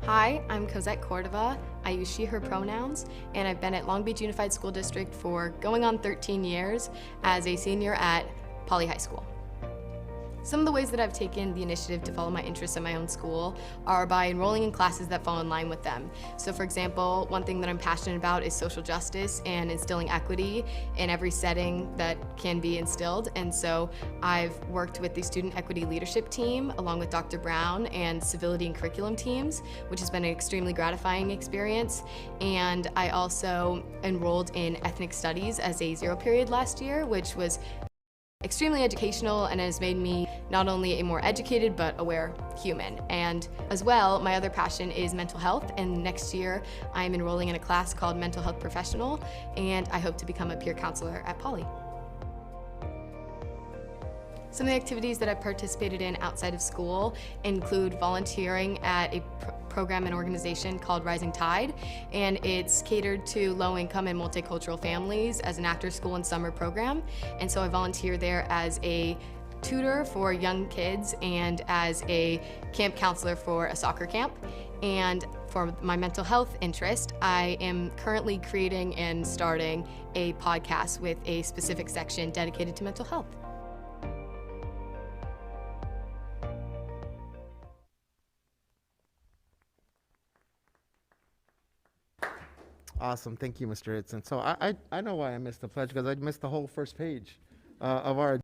Hi, I'm Cosette Cordova. I use she, her pronouns, and I've been at Long Beach Unified School District for going on 13 years as a senior at Poly High School. Some of the ways that I've taken the initiative to follow my interests at my own school are by enrolling in classes that fall in line with them. So for example, one thing that I'm passionate about is social justice and instilling equity in every setting that can be instilled. And so I've worked with the Student Equity Leadership Team along with Dr. Brown and Civility and Curriculum teams, which has been an extremely gratifying experience. And I also enrolled in Ethnic Studies as a 0 period last year, which was extremely educational and has made me not only a more educated but aware human. And as well, my other passion is mental health, and next year I'm enrolling in a class called Mental Health Professional, and I hope to become a peer counselor at Poly. Some of the activities that I've participated in outside of school include volunteering at a program and organization called Rising Tide, and it's catered to low-income and multicultural families as an after-school and summer program. And so I volunteer there as a tutor for young kids and as a camp counselor for a soccer camp. And for my mental health interest, I am currently creating and starting a podcast with a specific section dedicated to mental health. Awesome, thank you, Mr. Itzen. So I know why I missed the pledge, because I missed the whole first page of our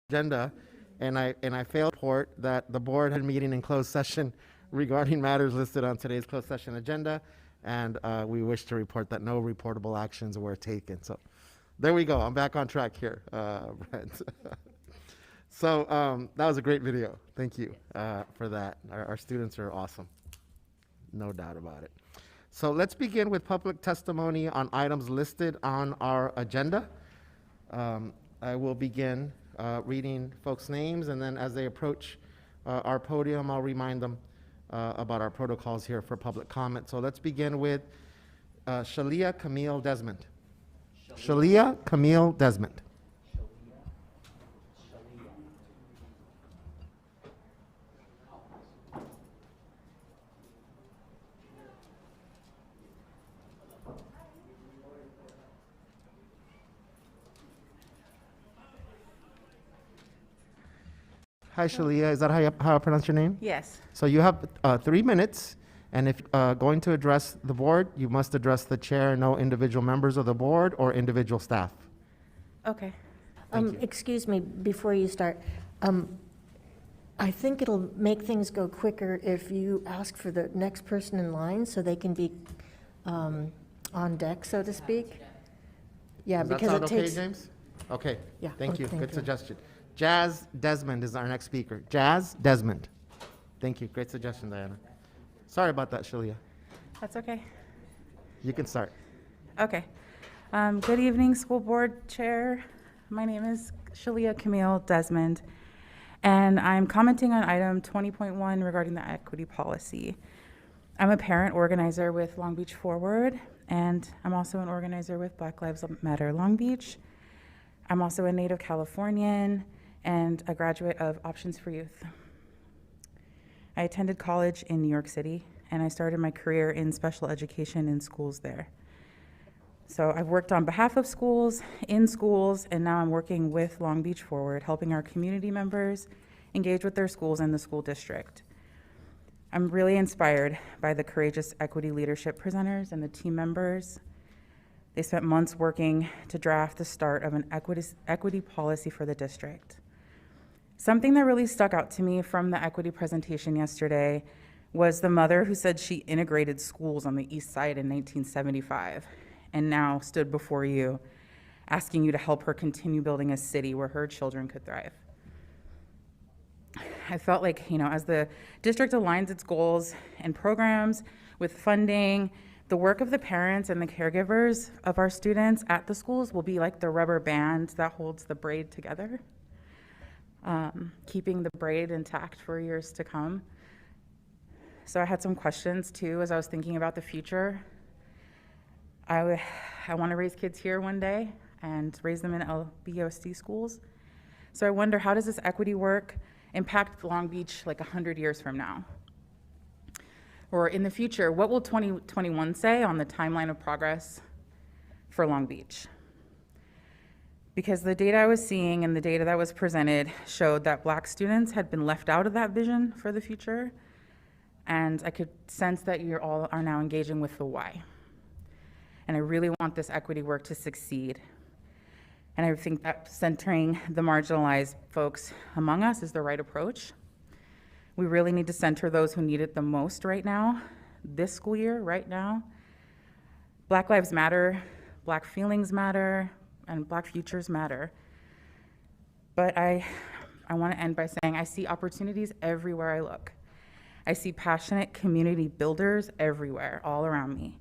agenda, and I failed to report that the board had a meeting in closed session regarding matters listed on today's closed session agenda, and we wish to report that no reportable actions were taken. So there we go. I'm back on track here, Brent. So that was a great video. Thank you for that. Our students are awesome, no doubt about it. So let's begin with public testimony on items listed on our agenda. I will begin reading folks' names, and then as they approach our podium, I'll remind them about our protocols here for public comment. So let's begin with Shalia Camille Desmond. Shalia Camille Desmond. Hi, Shalia. Is that how I pronounce your name? Yes. So you have 3 minutes, and if going to address the board, you must address the chair, no individual members of the board or individual staff. Okay. Excuse me, before you start. I think it'll make things go quicker if you ask for the next person in line so they can be on deck, so to speak. Yeah, Does that because sound it takes. okay, James? Okay. Yeah. Thank you. Thank Good you. suggestion. Jazz Desmond is our next speaker. Jazz Desmond. Thank you. Great suggestion, Diana. Sorry about that, Shalia. That's okay. You can start. Okay. Good evening, school board chair. My name is Shalia Camille Desmond, and I'm commenting on item 20.1 regarding the equity policy. I'm a parent organizer with Long Beach Forward, and I'm also an organizer with Black Lives Matter Long Beach. I'm also a native Californian and a graduate of Options for Youth. I attended college in New York City, and I started my career in special education in schools there. So I've worked on behalf of schools, in schools, and now I'm working with Long Beach Forward, helping our community members engage with their schools and the school district. I'm really inspired by the courageous equity leadership presenters and the team members. They spent months working to draft the start of an equity policy for the district. Something that really stuck out to me from the equity presentation yesterday was the mother who said she integrated schools on the east side in 1975 and now stood before you asking you to help her continue building a city where her children could thrive. I felt like, as the district aligns its goals and programs with funding, the work of the parents and the caregivers of our students at the schools will be like the rubber band that holds the braid together, keeping the braid intact for years to come. So I had some questions too as I was thinking about the future. I want to raise kids here one day and raise them in LBUSD schools. So I wonder, how does this equity work impact Long Beach like 100 years from now? Or in the future, what will 2021 say on the timeline of progress for Long Beach? Because the data I was seeing and the data that was presented showed that Black students had been left out of that vision for the future. And I could sense that you all are now engaging with the why. And I really want this equity work to succeed. And I think that centering the marginalized folks among us is the right approach. We really need to center those who need it the most right now, this school year, right now. Black lives matter, Black feelings matter, and Black futures matter. But I want to end by saying I see opportunities everywhere I look. I see passionate community builders everywhere, all around me.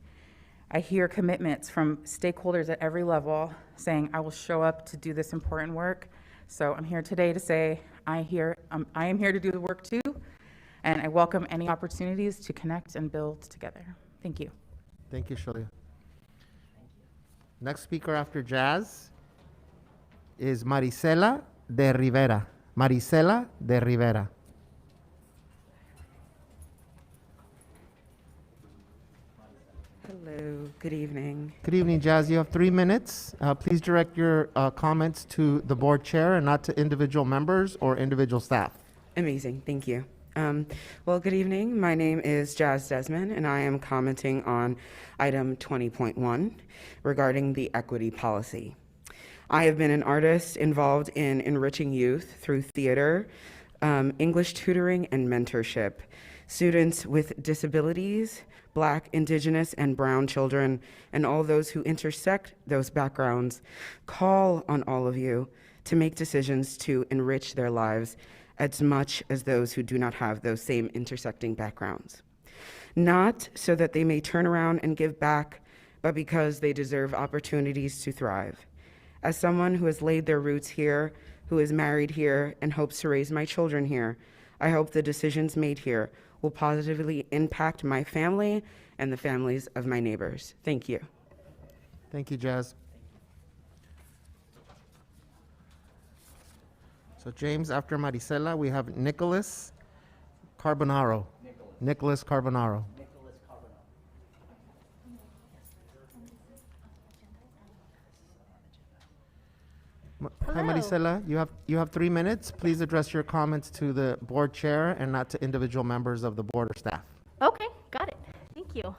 I hear commitments from stakeholders at every level saying, I will show up to do this important work. So I'm here today to say, I am here to do the work too, and I welcome any opportunities to connect and build together. Thank you. Thank you, Shalia. Next speaker after Jazz is Maricela de Rivera. Maricela de Rivera. Hello, good evening. Good evening, Jazz. You have 3 minutes. Please direct your comments to the board chair and not to individual members or individual staff. Amazing, thank you. Well, good evening. My name is Jazz Desmond, and I am commenting on item 20.1 regarding the equity policy. I have been an artist involved in enriching youth through theater, English tutoring, and mentorship. Students with disabilities, Black, Indigenous, and Brown children, and all those who intersect those backgrounds call on all of you to make decisions to enrich their lives as much as those who do not have those same intersecting backgrounds. Not so that they may turn around and give back, but because they deserve opportunities to thrive. As someone who has laid their roots here, who is married here, and hopes to raise my children here, I hope the decisions made here will positively impact my family and the families of my neighbors. Thank you. Thank you, Jazz. So James, after Maricela, we have Nicholas Carbonaro. Nicholas Carbonaro. Hi, Hello. Maricela. You have 3 minutes. Please address your comments to the board chair and not to individual members of the board or staff. Okay, got it. Thank you.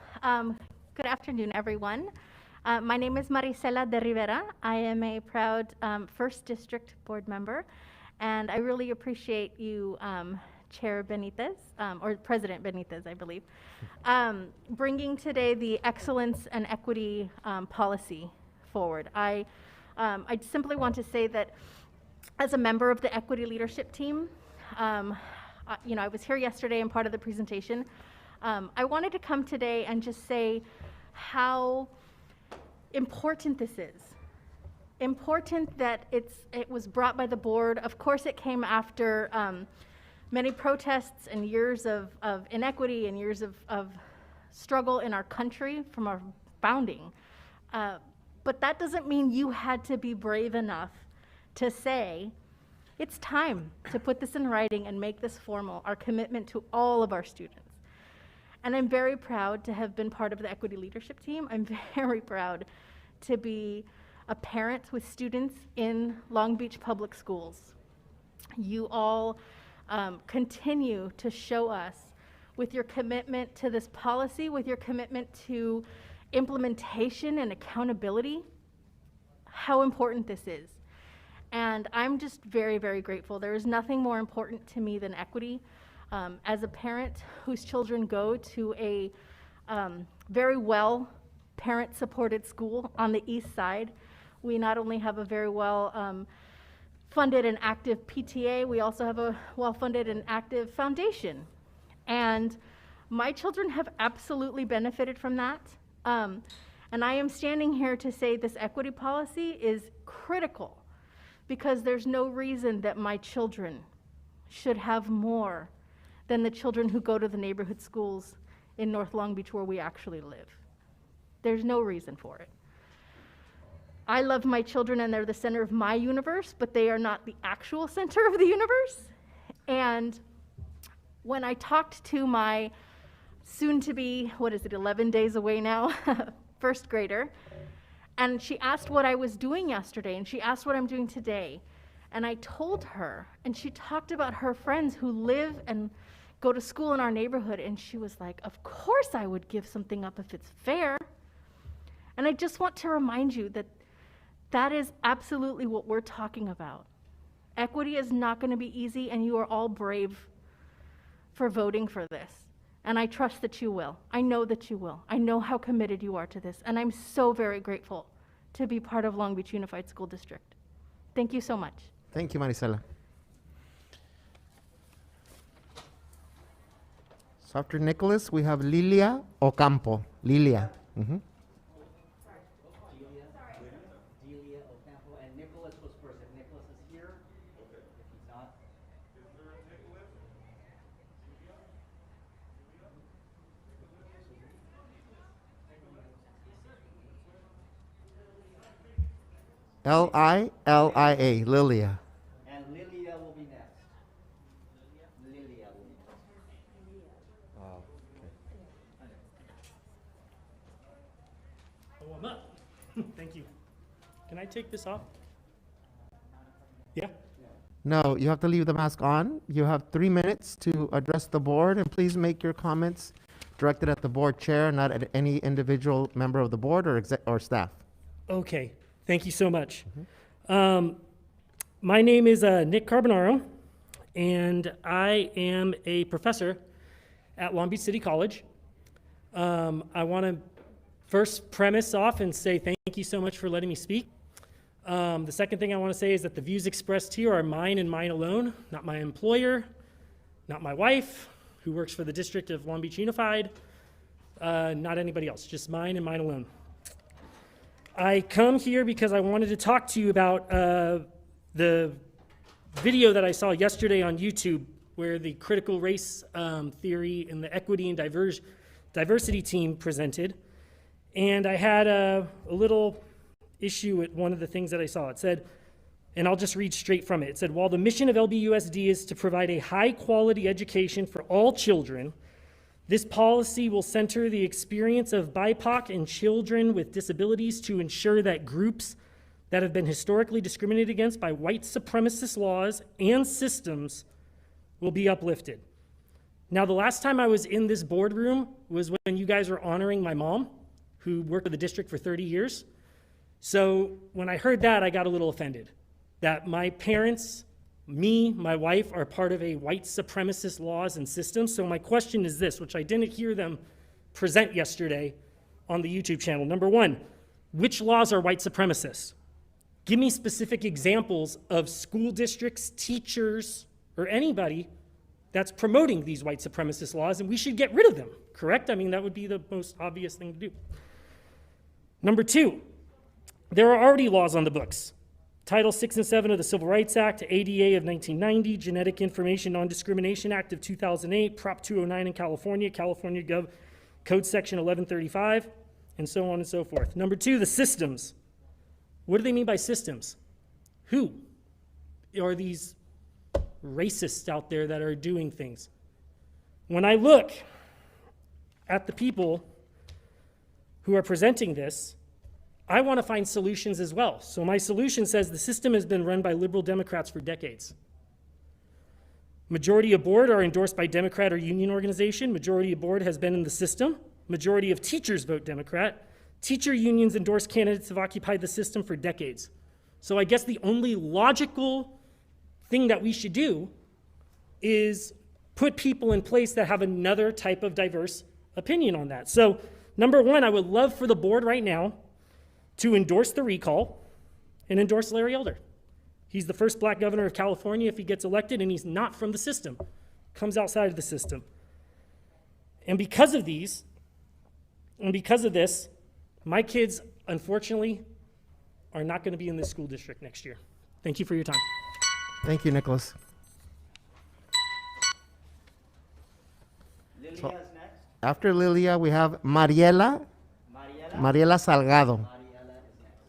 Good afternoon, everyone. My name is Maricela de Rivera. I am a proud First District board member, and I really appreciate you, Chair Benitez, or President Benitez, I believe, bringing today the excellence and equity policy forward. I simply want to say that as a member of the equity leadership team, I was here yesterday and part of the presentation. I wanted to come today and just say how important this is. Important that it was brought by the board. Of course, it came after many protests and years of inequity and years of struggle in our country from our founding. But that doesn't mean you had to be brave enough to say, it's time to put this in writing and make this formal, our commitment to all of our students. And I'm very proud to have been part of the equity leadership team. I'm very proud to be a parent with students in Long Beach Public Schools. You all continue to show us with your commitment to this policy, with your commitment to implementation and accountability, how important this is. And I'm just very, very grateful. There is nothing more important to me than equity. As a parent whose children go to a very well parent-supported school on the east side, we not only have a very well funded and active PTA, we also have a well-funded and active foundation. And my children have absolutely benefited from that. And I am standing here to say this equity policy is critical because there's no reason that my children should have more than the children who go to the neighborhood schools in North Long Beach where we actually live. There's no reason for it. I love my children and they're the center of my universe, but they are not the actual center of the universe. And when I talked to my soon to be, 11 days away now, first grader. And she asked what I was doing yesterday, and she asked what I'm doing today. And I told her, and she talked about her friends who live and go to school in our neighborhood, and she was like, of course I would give something up if it's fair. And I just want to remind you that that is absolutely what we're talking about. Equity is not going to be easy, and you are all brave for voting for this. And I trust that you will. I know that you will. I know how committed you are to this, and I'm so very grateful to be part of Long Beach Unified School District. Thank you so much. Thank you, Maricela. So after Nicholas, we have Lilia Ocampo. Lilia. Mhm. Lilia Ocampo, and Nicholas was first. If Nicholas is here, if he's not. Lilia, Lilia. And Lilia will be next. Lilia will be next. Oh, I'm up. Thank you. Can I take this off? Yeah? No, you have to leave the mask on. You have 3 minutes to address the board, and please make your comments directed at the board chair, not at any individual member of the board or staff. Okay. Thank you so much. My name is Nick Carbonaro, and I am a professor at Long Beach City College. I want to first premise off and say thank you so much for letting me speak. The second thing I want to say is that the views expressed here are mine and mine alone, not my employer, not my wife, who works for the District of Long Beach Unified, not anybody else, just mine and mine alone. I come here because I wanted to talk to you about the video that I saw yesterday on YouTube where the critical race theory and the equity and diversity team presented. And I had a little issue with one of the things that I saw. It said, and I'll just read straight from it. It said, while the mission of LBUSD is to provide a high-quality education for all children, this policy will center the experience of BIPOC and children with disabilities to ensure that groups that have been historically discriminated against by white supremacist laws and systems will be uplifted. Now, the last time I was in this boardroom was when you guys were honoring my mom, who worked for the district for 30 years. So when I heard that, I got a little offended that my parents, me, my wife, are part of a white supremacist laws and systems. So my question is this, which I didn't hear them present yesterday on the YouTube channel. Number one, which laws are white supremacists? Give me specific examples of school districts, teachers, or anybody that's promoting these white supremacist laws, and we should get rid of them, correct? I mean, that would be the most obvious thing to do. Number two, there are already laws on the books. Title 6 and 7 of the Civil Rights Act, ADA of 1990, Genetic Information Non-Discrimination Act of 2008, Prop 209 in California, California Gov Code Section 1135, and so on and so forth. Number two, the systems. What do they mean by systems? Who are these racists out there that are doing things? When I look at the people who are presenting this, I want to find solutions as well. So my solution says the system has been run by liberal Democrats for decades. Majority of board are endorsed by Democrat or union organization. Majority of board has been in the system. Majority of teachers vote Democrat. Teacher unions endorse candidates have occupied the system for decades. So I guess the only logical thing that we should do is put people in place that have another type of diverse opinion on that. So number one, I would love for the board right now to endorse the recall and endorse Larry Elder. He's the first black governor of California if he gets elected, and he's not from the system, comes outside of the system. And because of these, and because of this, my kids, unfortunately, are not going to be in this school district next year. Thank you for your time. Thank you, Nicholas. Lilia's next. After Lilia, we have Mariela Salgado. Mariela is next.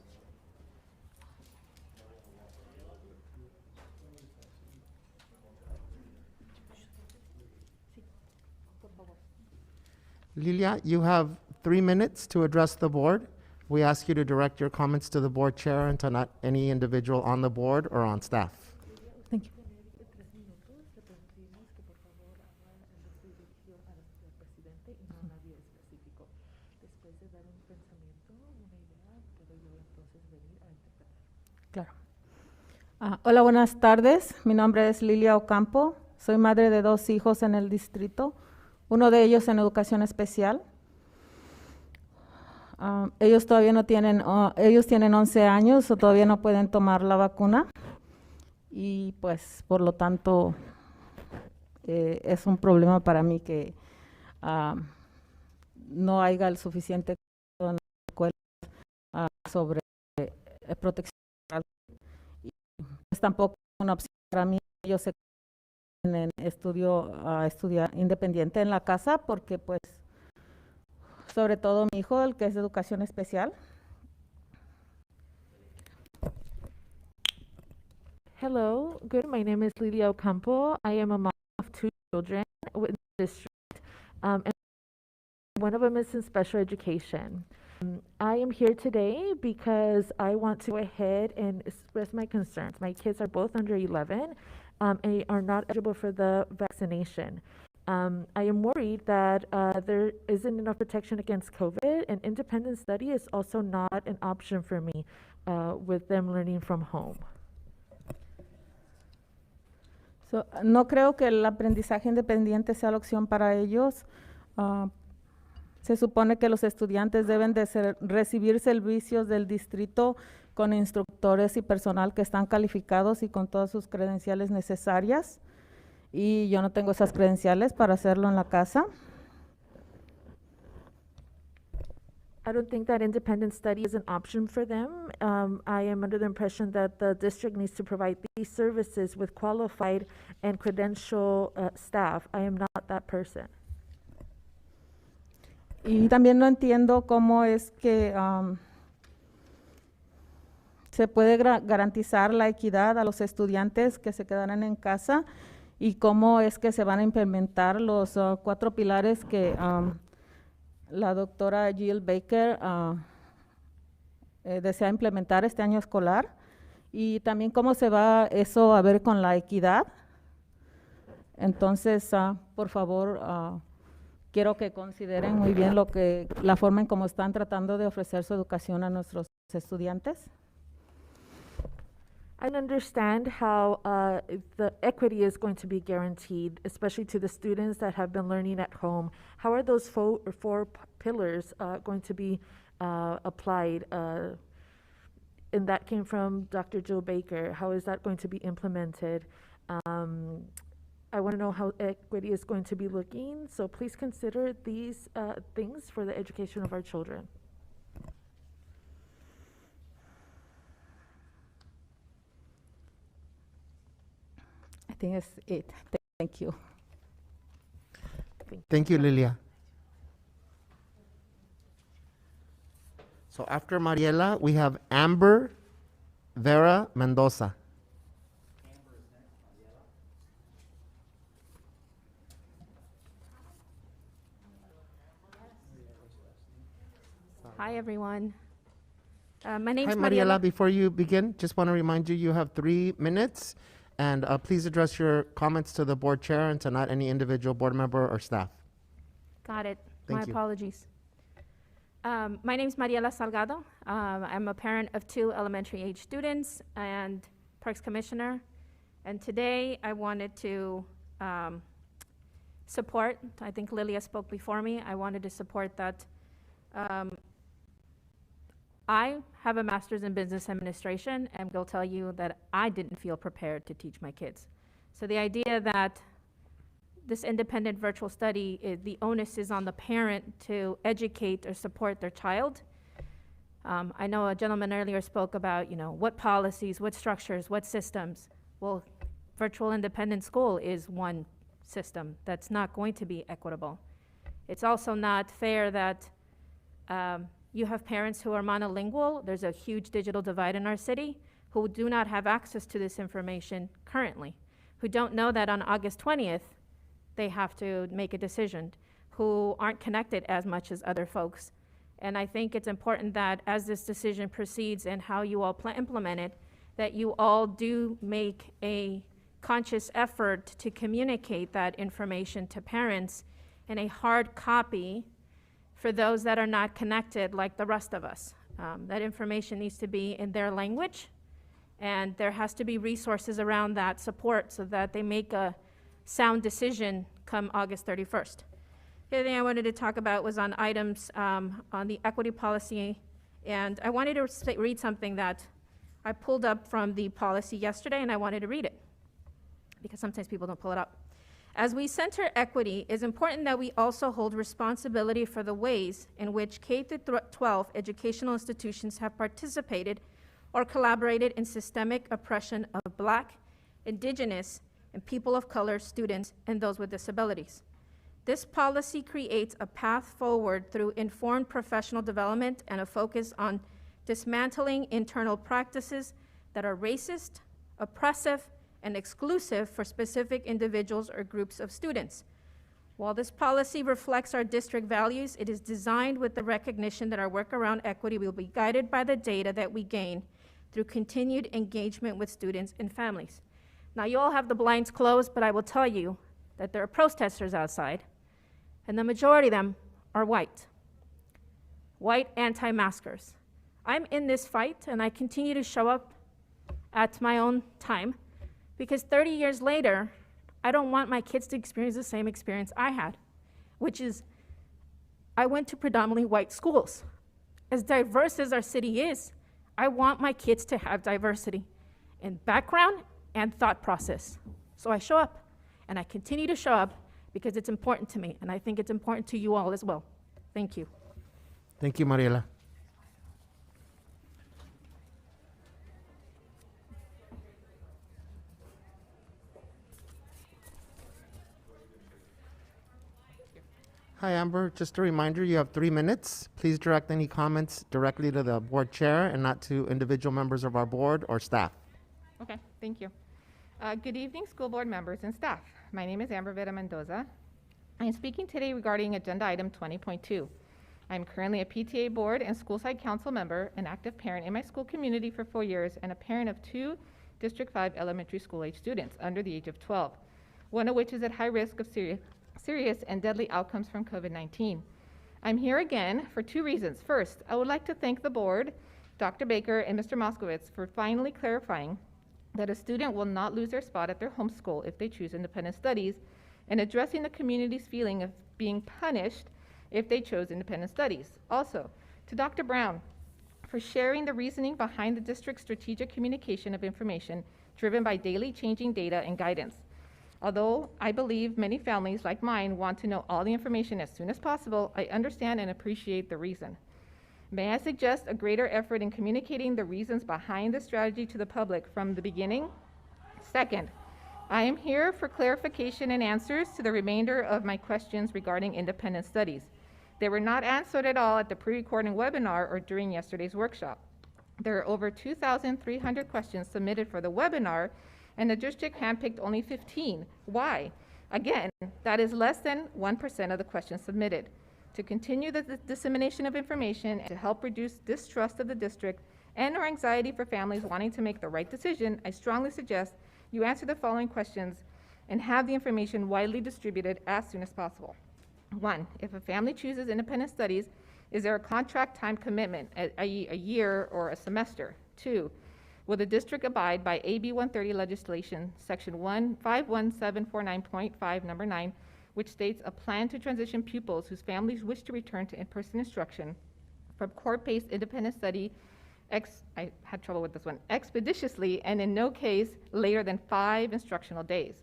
Lilia, you have 3 minutes to address the board. We ask you to direct your comments to the board chair and to not any individual on the board or on staff. Thank you. Claro. Hola, buenas tardes. Mi nombre es Lilia Ocampo. Soy madre de 2 hijos en el distrito, uno de ellos en educación especial. Ellos todavía no tienen, ellos tienen 11 años o todavía no pueden tomar la vacuna y pues por lo tanto es un problema para mí que no haya el suficiente cuidado en la escuela sobre protección y pues tampoco es una opción para mí. Yo sé que en estudiar independiente en la casa porque pues sobre todo mi hijo, el que es de educación especial. Hello, good. My name is Lilia Ocampo. I am a mom of 2 children in the district, and one of them is in special education. I am here today because I want to go ahead and express my concerns. My kids are both under 11 and are not eligible for the vaccination. I am worried that there isn't enough protection against COVID, and independent study is also not an option for me with them learning from home. No creo que el aprendizaje independiente sea la opción para ellos. Se supone que los estudiantes deben de recibir servicios del distrito con instructores y personal que están calificados y con todas sus credenciales necesarias. Y yo no tengo esas credenciales para hacerlo en la casa. I don't think that independent study is an option for them. I am under the impression that the district needs to provide these services with qualified and credential staff. I am not that person. Y también no entiendo cómo es que se puede garantizar la equidad a los estudiantes que se quedarán en casa y cómo es que se van a implementar los 4 pilares que la doctora Jill Baker desea implementar este año escolar y también cómo se va eso a ver con la equidad. Entonces, por favor, quiero que consideren muy bien la forma en cómo están tratando de ofrecer su educación a nuestros estudiantes. I understand how the equity is going to be guaranteed, especially to the students that have been learning at home. How are those four pillars going to be applied? And that came from Dr. Jill Baker. How is that going to be implemented? I want to know how equity is going to be looking. So please consider these things for the education of our children. I think that's it. Thank you. Thank you, Lilia. So after Mariela, we have Amberveda Mendoza. Hi, everyone. My name's Hi, Mariela. Before you begin, just want to remind you, you have 3 minutes, and please address your comments to the board chair and to not any individual board member or staff. Got it. Thank My you. apologies. My name's Mariela Salgado. I'm a parent of 2 elementary age students and Parks Commissioner. And today I wanted to support, I think Lilia spoke before me, I wanted to support that. I have a master's in business administration and will tell you that I didn't feel prepared to teach my kids. So the idea that this independent virtual study, the onus is on the parent to educate or support their child. I know a gentleman earlier spoke about, what policies, what structures, what systems. Well, virtual independent school is one system that's not going to be equitable. It's also not fair that you have parents who are monolingual. There's a huge digital divide in our city who do not have access to this information currently, who don't know that on August 20th, they have to make a decision, who aren't connected as much as other folks. And I think it's important that as this decision proceeds and how you all implement it, that you all do make a conscious effort to communicate that information to parents in a hard copy for those that are not connected like the rest of us. That information needs to be in their language, and there has to be resources around that support so that they make a sound decision come August 31st. The other thing I wanted to talk about was on items on the equity policy, and I wanted to read something that I pulled up from the policy yesterday, and I wanted to read it because sometimes people don't pull it up. As we center equity, it's important that we also hold responsibility for the ways in which K-12 educational institutions have participated or collaborated in systemic oppression of Black, Indigenous, and people of color students and those with disabilities. This policy creates a path forward through informed professional development and a focus on dismantling internal practices that are racist, oppressive, and exclusive for specific individuals or groups of students. While this policy reflects our district values, it is designed with the recognition that our work around equity will be guided by the data that we gain through continued engagement with students and families. Now, you all have the blinds closed, but I will tell you that there are protesters outside, and the majority of them are white anti-maskers. I'm in this fight, and I continue to show up at my own time, because 30 years later, I don't want my kids to experience the same experience I had, which is I went to predominantly white schools. As diverse as our city is, I want my kids to have diversity in background and thought process. So I show up, and I continue to show up because it's important to me, and I think it's important to you all as well. Thank you. Thank you, Mariela. Hi, Amber. Just a reminder, you have 3 minutes. Please direct any comments directly to the board chair and not to individual members of our board or staff. Okay, thank you. Good evening, school board members and staff. My name is Amberveda Mendoza. I am speaking today regarding agenda item 20.2. I am currently a PTA board and school site council member, an active parent in my school community for 4 years, and a parent of 2 District 5 elementary school age students under the age of 12, one of which is at high risk of serious and deadly outcomes from COVID-19. I'm here again for 2 reasons. First, I would like to thank the board, Dr. Baker and Mr. Moskowitz, for finally clarifying that a student will not lose their spot at their home school if they choose independent studies, and addressing the community's feeling of being punished if they chose independent studies. Also, to Dr. Brown for sharing the reasoning behind the district's strategic communication of information driven by daily changing data and guidance. Although I believe many families like mine want to know all the information as soon as possible, I understand and appreciate the reason. May I suggest a greater effort in communicating the reasons behind the strategy to the public from the beginning? Second, I am here for clarification and answers to the remainder of my questions regarding independent studies. They were not answered at all at the pre-recording webinar or during yesterday's workshop. There are over 2,300 questions submitted for the webinar, and the district handpicked only 15. Why? Again, that is less than 1% of the questions submitted. To continue the dissemination of information and to help reduce distrust of the district and or anxiety for families wanting to make the right decision, I strongly suggest you answer the following questions and have the information widely distributed as soon as possible. 1, if a family chooses independent studies, is there a contract time commitment, i.e. a year or a semester? 2, will the district abide by AB 130 legislation, section 51749.5, number 9, which states a plan to transition pupils whose families wish to return to in-person instruction from court-based independent study, I had trouble with this one, expeditiously and in no case later than 5 instructional days.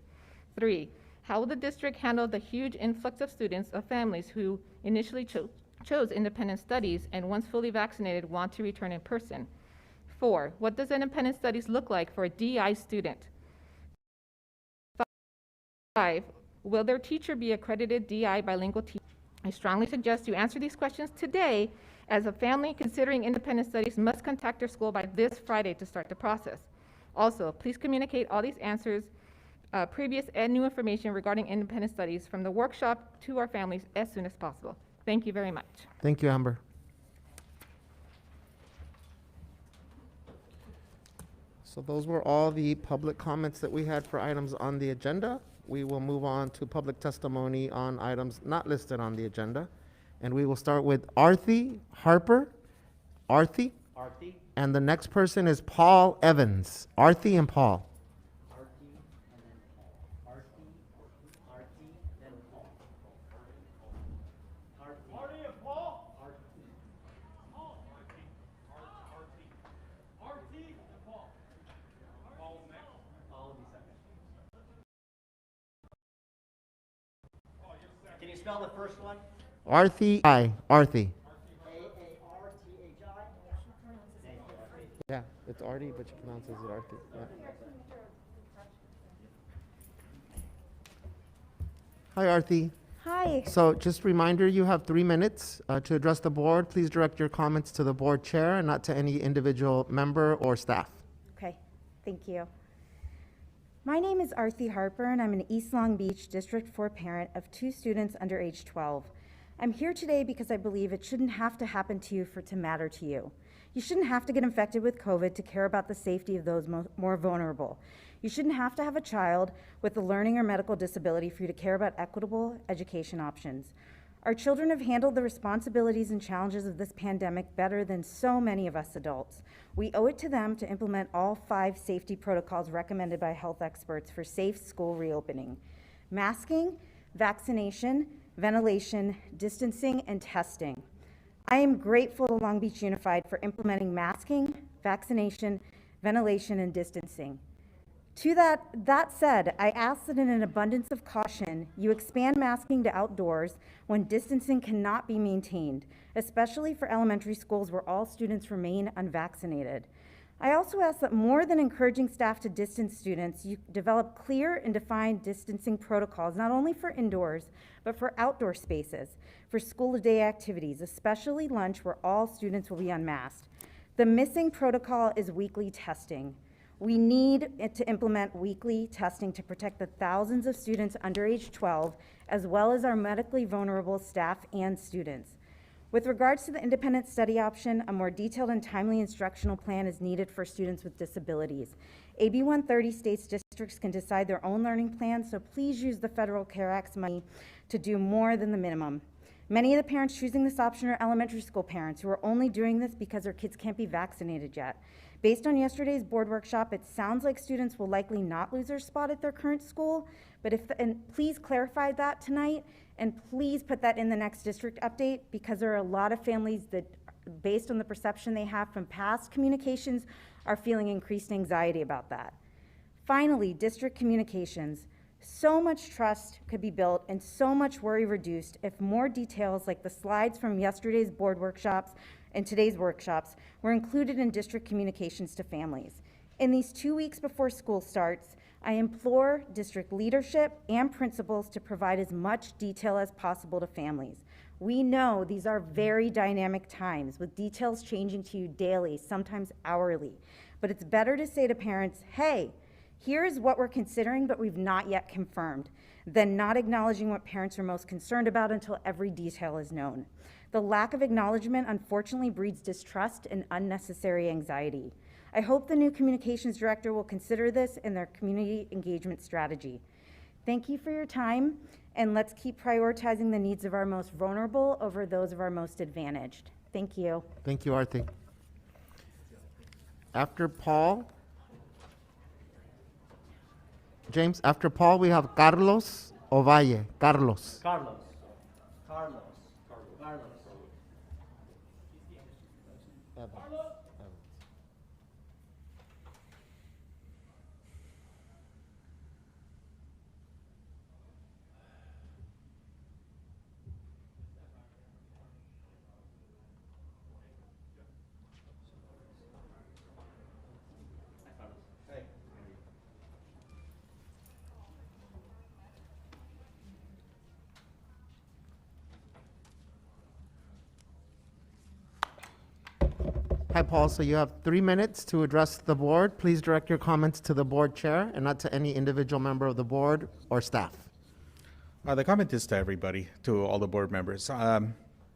3, how will the district handle the huge influx of students of families who initially chose independent studies and once fully vaccinated want to return in person? 4, what does independent studies look like for a DI student? 5, will their teacher be accredited DI bilingual teacher? I strongly suggest you answer these questions today, as a family considering independent studies must contact their school by this Friday to start the process. Also, please communicate all these answers previous and new information regarding independent studies from the workshop to our families as soon as possible. Thank you very much. Thank you, Amber. So those were all the public comments that we had for items on the agenda. We will move on to public testimony on items not listed on the agenda. And we will start with Arthy Harper. Arthy? Arthy, And the next person is Paul Evans. Arthy and Paul. Arthy, and then Paul. Arthy, then Paul. Arthy and Paul? Arthy. Paul will be second. Can you spell the first one? Arthy, I. Arthy. A-A-R-T-H-I? Thank you, Arthy. Yeah, it's Artie, but she pronounces it Arthy. Yeah. Hi, Arthy. Hi. So just reminder, you have 3 minutes to address the board. Please direct your comments to the board chair and not to any individual member or staff. Okay, thank you. My name is Arthy Harper, and I'm an East Long Beach District 4 parent of 2 students under age 12. I'm here today because I believe it shouldn't have to happen to you for it to matter to you. You shouldn't have to get infected with COVID to care about the safety of those more vulnerable. You shouldn't have to have a child with a learning or medical disability for you to care about equitable education options. Our children have handled the responsibilities and challenges of this pandemic better than so many of us adults. We owe it to them to implement all 5 safety protocols recommended by health experts for safe school reopening: masking, vaccination, ventilation, distancing, and testing. I am grateful to Long Beach Unified for implementing masking, vaccination, ventilation, and distancing. To that said, I ask that in an abundance of caution, you expand masking to outdoors when distancing cannot be maintained, especially for elementary schools where all students remain unvaccinated. I also ask that more than encouraging staff to distance students, you develop clear and defined distancing protocols, not only for indoors, but for outdoor spaces, for school-to-day activities, especially lunch where all students will be unmasked. The missing protocol is weekly testing. We need to implement weekly testing to protect the thousands of students under age 12, as well as our medically vulnerable staff and students. With regards to the independent study option, a more detailed and timely instructional plan is needed for students with disabilities. AB 130 states districts can decide their own learning plans, so please use the Federal CARE Act's money to do more than the minimum. Many of the parents choosing this option are elementary school parents who are only doing this because their kids can't be vaccinated yet. Based on yesterday's board workshop, it sounds like students will likely not lose their spot at their current school, but please clarify that tonight, and please put that in the next district update, because there are a lot of families that, based on the perception they have from past communications, are feeling increased anxiety about that. Finally, district communications. So much trust could be built and so much worry reduced if more details like the slides from yesterday's board workshops and today's workshops were included in district communications to families. In these 2 weeks before school starts, I implore district leadership and principals to provide as much detail as possible to families. We know these are very dynamic times with details changing to you daily, sometimes hourly, but it's better to say to parents, hey, here's what we're considering, but we've not yet confirmed, than not acknowledging what parents are most concerned about until every detail is known. The lack of acknowledgement unfortunately breeds distrust and unnecessary anxiety. I hope the new communications director will consider this in their community engagement strategy. Thank you for your time, and let's keep prioritizing the needs of our most vulnerable over those of our most advantaged. Thank you. Thank you, Arthy. After Paul, James, after Paul, we have Carlos Ovalle. Carlos. Carlos. Carlos. Carlos. Hi, Paul. So you have 3 minutes to address the board. Please direct your comments to the board chair and not to any individual member of the board or staff. The comment is to everybody, to all the board members. My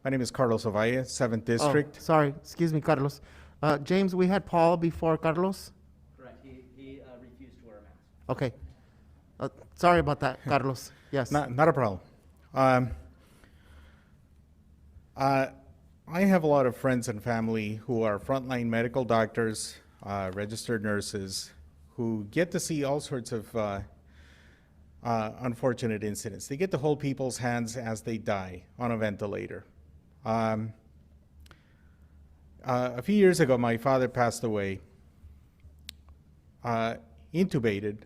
name is Carlos Ovalle, 7th District. Oh, sorry. Excuse me, Carlos. James, we had Paul before Carlos. Correct. He refused to wear a mask. Okay. Sorry about that, Carlos. Yes. Not a problem. I have a lot of friends and family who are frontline medical doctors, registered nurses, who get to see all sorts of unfortunate incidents. They get to hold people's hands as they die on a ventilator. A few years ago, my father passed away, intubated,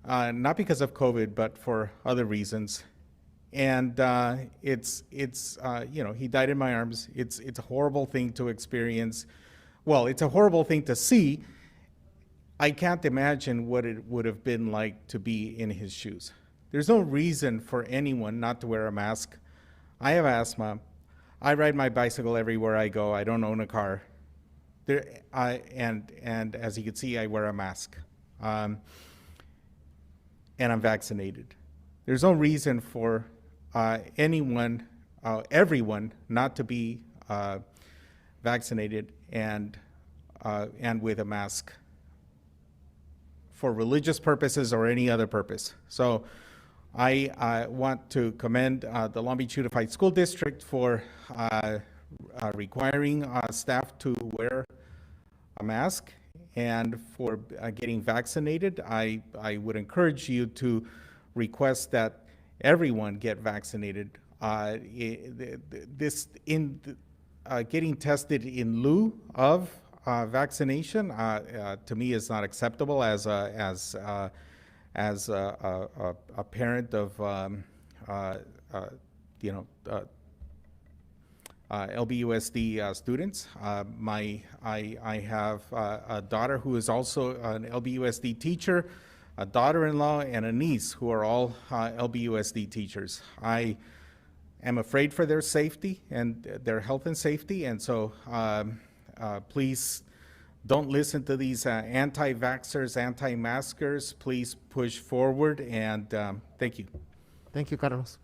not because of COVID, but for other reasons. And he died in my arms. It's a horrible thing to experience. Well, it's a horrible thing to see. I can't imagine what it would have been like to be in his shoes. There's no reason for anyone not to wear a mask. I have asthma. I ride my bicycle everywhere I go. I don't own a car. And as you can see, I wear a mask. And I'm vaccinated. There's no reason for everyone not to be vaccinated and with a mask for religious purposes or any other purpose. So I want to commend the Long Beach Unified School District for requiring staff to wear a mask and for getting vaccinated. I would encourage you to request that everyone get vaccinated. Getting tested in lieu of vaccination to me is not acceptable as a parent of LBUSD students. I have a daughter who is also an LBUSD teacher, a daughter-in-law, and a niece who are all LBUSD teachers. I am afraid for their safety and their health and safety, and so please don't listen to these anti-vaxxers, anti-maskers. Please push forward, and thank you. Thank you, Carlos.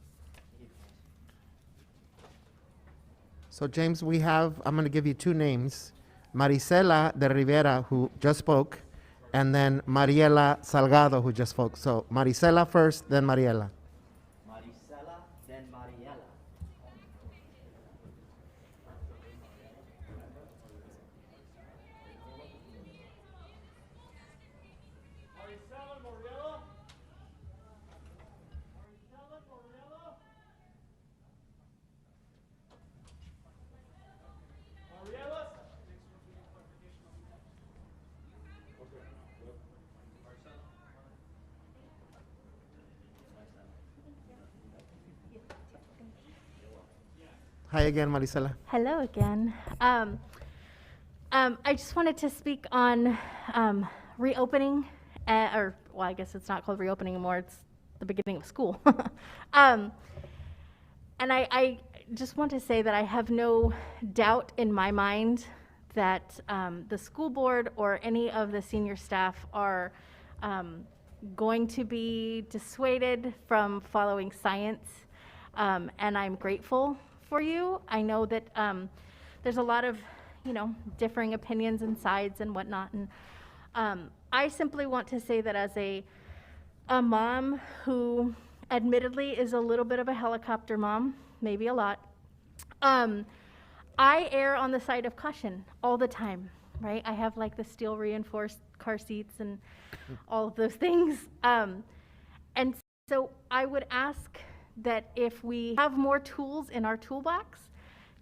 So James, I'm going to give you 2 names, Maricela de Rivera, who just spoke, and then Mariela Salgado, who just spoke. So Maricela first, then Mariela. Maricela, then Mariela. Maricela Mariela. Maricela Mariela. Mariela. Hi again, Maricela. Hello again. I just wanted to speak on reopening, I guess it's not called reopening anymore, it's the beginning of school. And I just want to say that I have no doubt in my mind that the school board or any of the senior staff are going to be dissuaded from following science, and I'm grateful for you. I know that there's a lot of, differing opinions and sides and whatnot, and I simply want to say that as a mom who admittedly is a little bit of a helicopter mom, maybe a lot, I err on the side of caution all the time, right? I have like the steel reinforced car seats and all of those things. And so I would ask that if we have more tools in our toolbox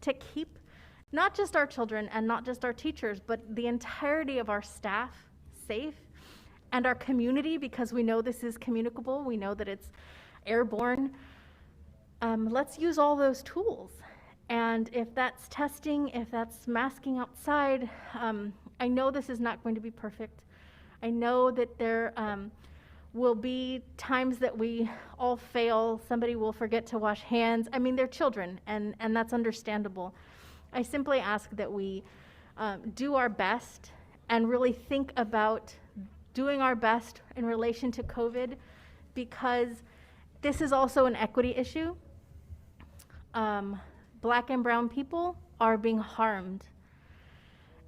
to keep not just our children and not just our teachers, but the entirety of our staff safe and our community, because we know this is communicable, we know that it's airborne, let's use all those tools. And if that's testing, if that's masking outside, I know this is not going to be perfect. I know that there will be times that we all fail. Somebody will forget to wash hands. I mean, they're children, and that's understandable. I simply ask that we do our best and really think about doing our best in relation to COVID, because this is also an equity issue. Black and brown people are being harmed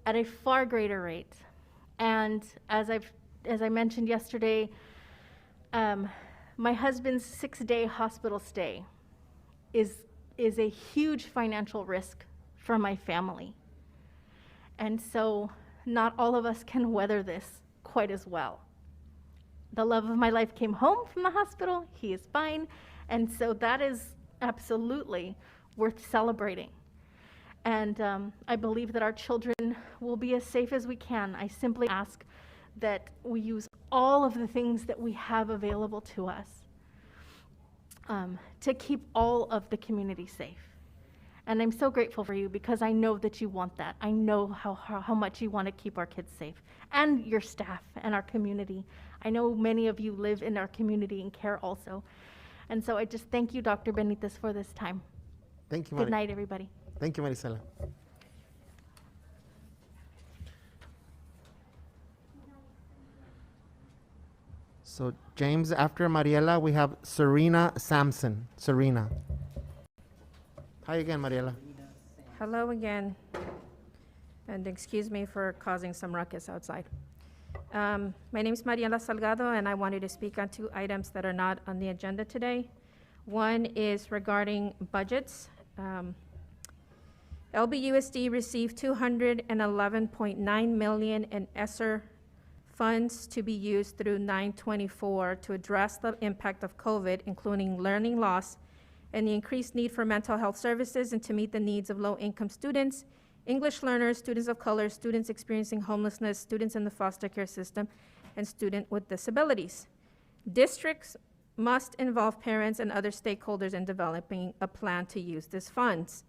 at a far greater rate. And as I mentioned yesterday, my husband's 6-day hospital stay is a huge financial risk for my family. And so not all of us can weather this quite as well. The love of my life came home from the hospital. He is fine. And so that is absolutely worth celebrating. And I believe that our children will be as safe as we can. I simply ask that we use all of the things that we have available to us to keep all of the community safe. And I'm so grateful for you, because I know that you want that. I know how much you want to keep our kids safe, and your staff and our community. I know many of you live in our community and care also. And so I just thank you, Dr. Benitez, for this time. Thank you, Good night, everybody. Thank you, Maricela. So, James, after Mariela, we have Serena Sampson. Serena. Hi again, Mariela. Hello again, and excuse me for causing some ruckus outside. My name is Mariela Salgado, and I wanted to speak on 2 items that are not on the agenda today. One is regarding budgets. LBUSD received $211.9 million in ESSER funds to be used through 9/24 to address the impact of COVID, including learning loss and the increased need for mental health services, and to meet the needs of low-income students, English learners, students of color, students experiencing homelessness, students in the foster care system, and students with disabilities. Districts must involve parents and other stakeholders in developing a plan to use these funds.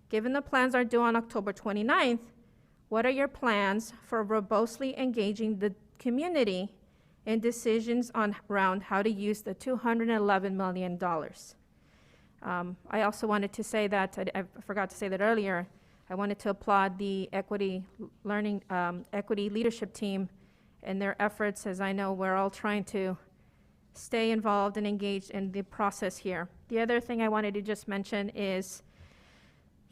Given the plans are due on October 29th, what are your plans for robustly engaging the community in decisions around how to use the $211 million? I also wanted to say that, I forgot to say that earlier, I wanted to applaud the equity leadership team and their efforts, as I know we're all trying to stay involved and engaged in the process here. The other thing I wanted to just mention is,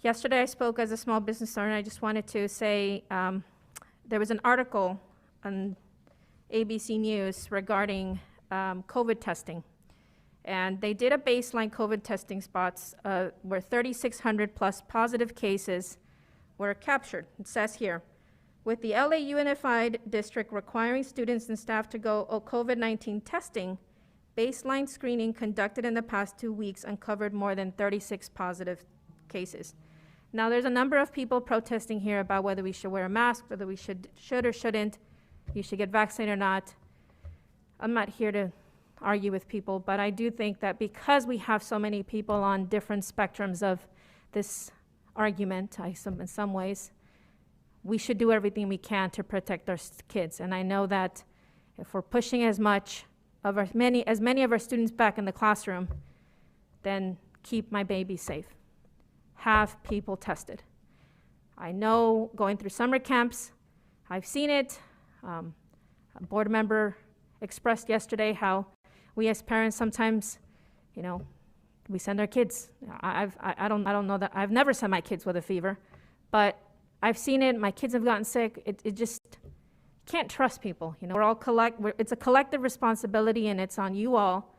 yesterday I spoke as a small business owner. I just wanted to say there was an article on ABC News regarding COVID testing. And they did a baseline COVID testing spots where 3,600 plus positive cases were captured. It says here, with the LA Unified District requiring students and staff to go COVID-19 testing, baseline screening conducted in the past 2 weeks uncovered more than 36 positive cases. Now, there's a number of people protesting here about whether we should wear a mask, whether we should or shouldn't, you should get vaccinated or not. I'm not here to argue with people, but I do think that because we have so many people on different spectrums of this argument, in some ways, we should do everything we can to protect our kids. And I know that if we're pushing as many of our students back in the classroom, then keep my baby safe. Have people tested. I know going through summer camps, I've seen it. A board member expressed yesterday how we as parents sometimes, we send our kids. I don't know that I've never sent my kids with a fever, but I've seen it. My kids have gotten sick. It just can't trust people. We're all it's a collective responsibility, and it's on you all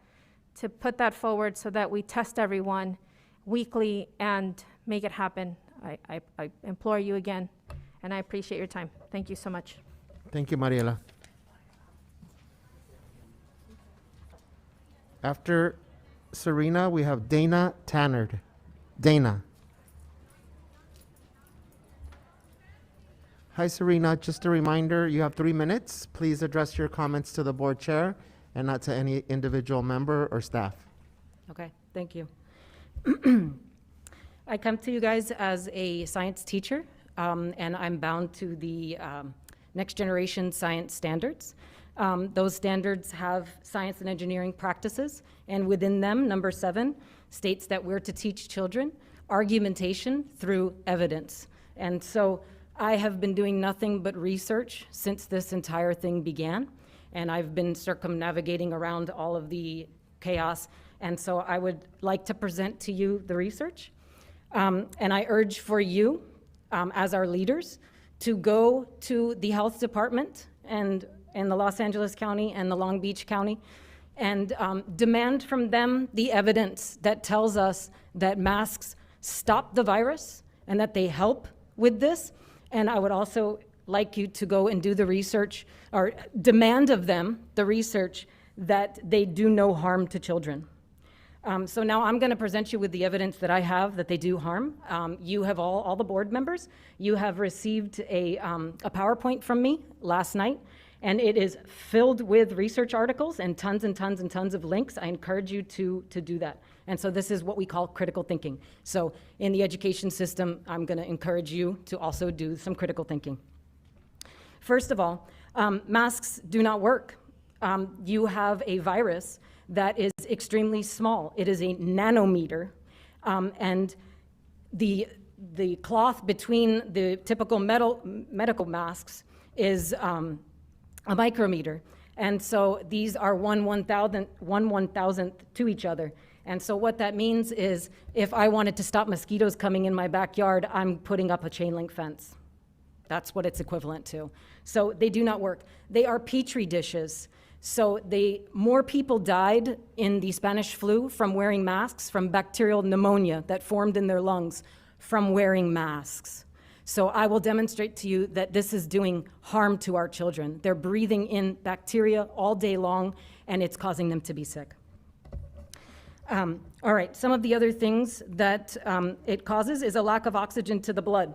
to put that forward so that we test everyone weekly and make it happen. I implore you again, and I appreciate your time. Thank you so much. Thank you, Mariela. After Serena, we have Dana Tannard. Dana. Hi, Serena. Just a reminder, you have 3 minutes. Please address your comments to the board chair and not to any individual member or staff. Okay, thank you. I come to you guys as a science teacher, and I'm bound to the next generation science standards. Those standards have science and engineering practices, and within them, number 7 states that we're to teach children argumentation through evidence. And so I have been doing nothing but research since this entire thing began, and I've been circumnavigating around all of the chaos, and so I would like to present to you the research. And I urge for you, as our leaders, to go to the health department and in the Los Angeles County and the Long Beach County and demand from them the evidence that tells us that masks stop the virus and that they help with this. And I would also like you to go and do the research, or demand of them the research that they do no harm to children. So now I'm going to present you with the evidence that I have that they do harm. You have all the board members, you have received a PowerPoint from me last night, and it is filled with research articles and tons and tons and tons of links. I encourage you to do that. And so this is what we call critical thinking. So in the education system, I'm going to encourage you to also do some critical thinking. First of all, masks do not work. You have a virus that is extremely small. It is a nanometer, and the cloth between the typical medical masks is a micrometer. And so these are one one thousandth to each other. And so what that means is if I wanted to stop mosquitoes coming in my backyard, I'm putting up a chain link fence. That's what it's equivalent to. So they do not work. They are petri dishes. So more people died in the Spanish flu from wearing masks, from bacterial pneumonia that formed in their lungs from wearing masks. So I will demonstrate to you that this is doing harm to our children. They're breathing in bacteria all day long, and it's causing them to be sick. All right, some of the other things that it causes is a lack of oxygen to the blood.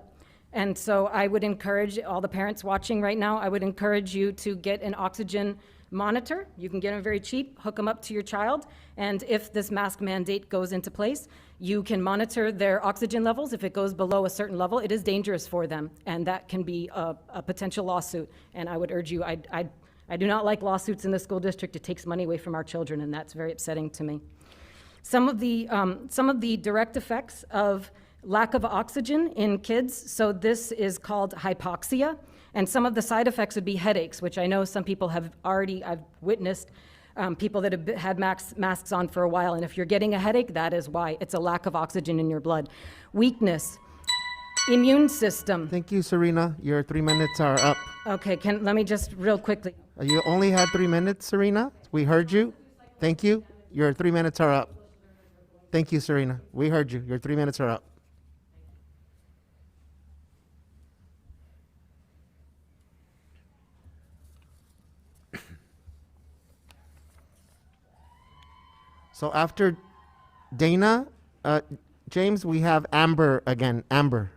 And so I would encourage all the parents watching right now, I would encourage you to get an oxygen monitor. You can get them very cheap, hook them up to your child, and if this mask mandate goes into place, you can monitor their oxygen levels. If it goes below a certain level, it is dangerous for them, and that can be a potential lawsuit. And I would urge you, I do not like lawsuits in the school district. It takes money away from our children, and that's very upsetting to me. Some of the direct effects of lack of oxygen in kids, so this is called hypoxia, and some of the side effects would be headaches, which I know some people have already, I've witnessed people that have had masks on for a while, and if you're getting a headache, that is why. It's a lack of oxygen in your blood. Weakness, immune system. Thank you, Serena. Your 3 minutes are up. Okay, let me just real quickly. You only had 3 minutes, Serena. We heard you. Thank you. Your 3 minutes are up. Thank you, Serena. We heard you. Your 3 minutes are up. So after Dana, James, we have Amber again. Amber.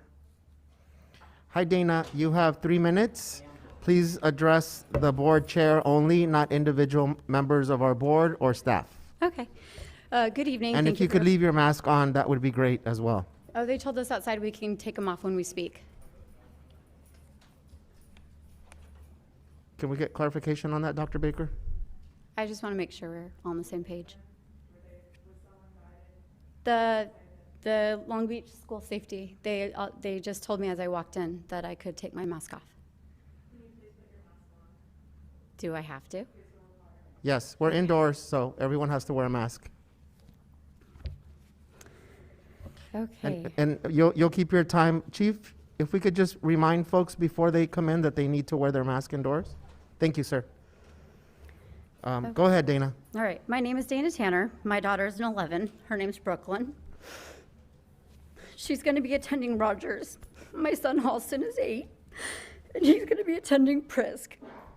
Hi, Dana. You have 3 minutes. Please address the board chair only, not individual members of our board or staff. Okay. Good evening. And Thank if you could for- leave your mask on, that would be great as well. Oh, they told us outside we can take them off when we speak. Can we get clarification on that, Dr. Baker? I just want to make sure we're on the same page. The Long Beach School Safety, they just told me as I walked in that I could take my mask off. Do I have to? Yes, we're indoors, so everyone has to wear a mask. Okay. And you'll keep your time. Chief, if we could just remind folks before they come in that they need to wear their mask indoors. Thank you, sir. Go ahead, Dana. All right. My name is Dana Tanner. My daughter is an 11. Her name's Brooklyn. She's going to be attending Rogers. My son Halston is 8, and he's going to be attending Prisk.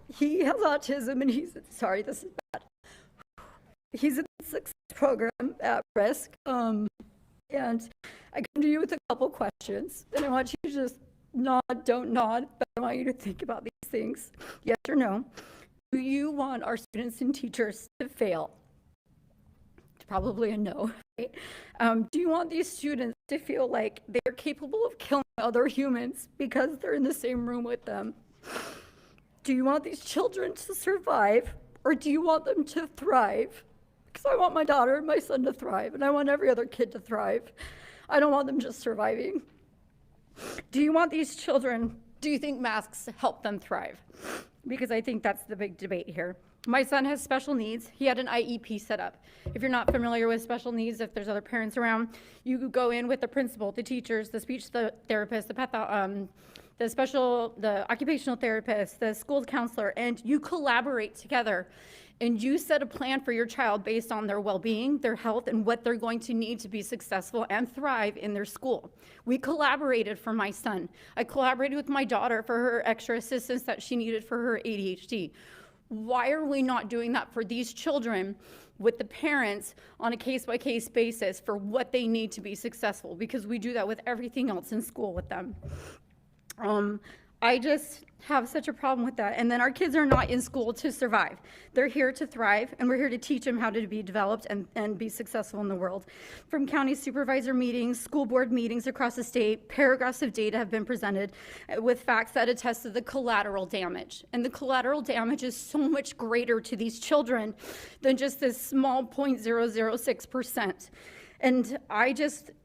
He has autism, and sorry, this is bad. He's in the success program at Prisk. And I come to you with a couple questions, and I want you to just nod, don't nod, but I want you to think about these things. Yes or no? Do you want our students and teachers to fail? It's probably a no, right? Do you want these students to feel like they're capable of killing other humans because they're in the same room with them? Do you want these children to survive, or do you want them to thrive? Because I want my daughter and my son to thrive, and I want every other kid to thrive. I don't want them just surviving. Do you want these children Do you think masks help them thrive? Because I think that's the big debate here. My son has special needs. He had an IEP set up. If you're not familiar with special needs, if there's other parents around, you go in with the principal, the teachers, the speech therapist, the occupational therapist, the school counselor, and you collaborate together. And you set a plan for your child based on their well-being, their health, and what they're going to need to be successful and thrive in their school. We collaborated for my son. I collaborated with my daughter for her extra assistance that she needed for her ADHD. Why are we not doing that for these children with the parents on a case-by-case basis for what they need to be successful? Because we do that with everything else in school with them. I just have such a problem with that. And then our kids are not in school to survive. They're here to thrive, and we're here to teach them how to be developed and be successful in the world. From county supervisor meetings, school board meetings across the state, paragraphs of data have been presented with facts that attest to the collateral damage. And the collateral damage is so much greater to these children than just this small 0.006%. And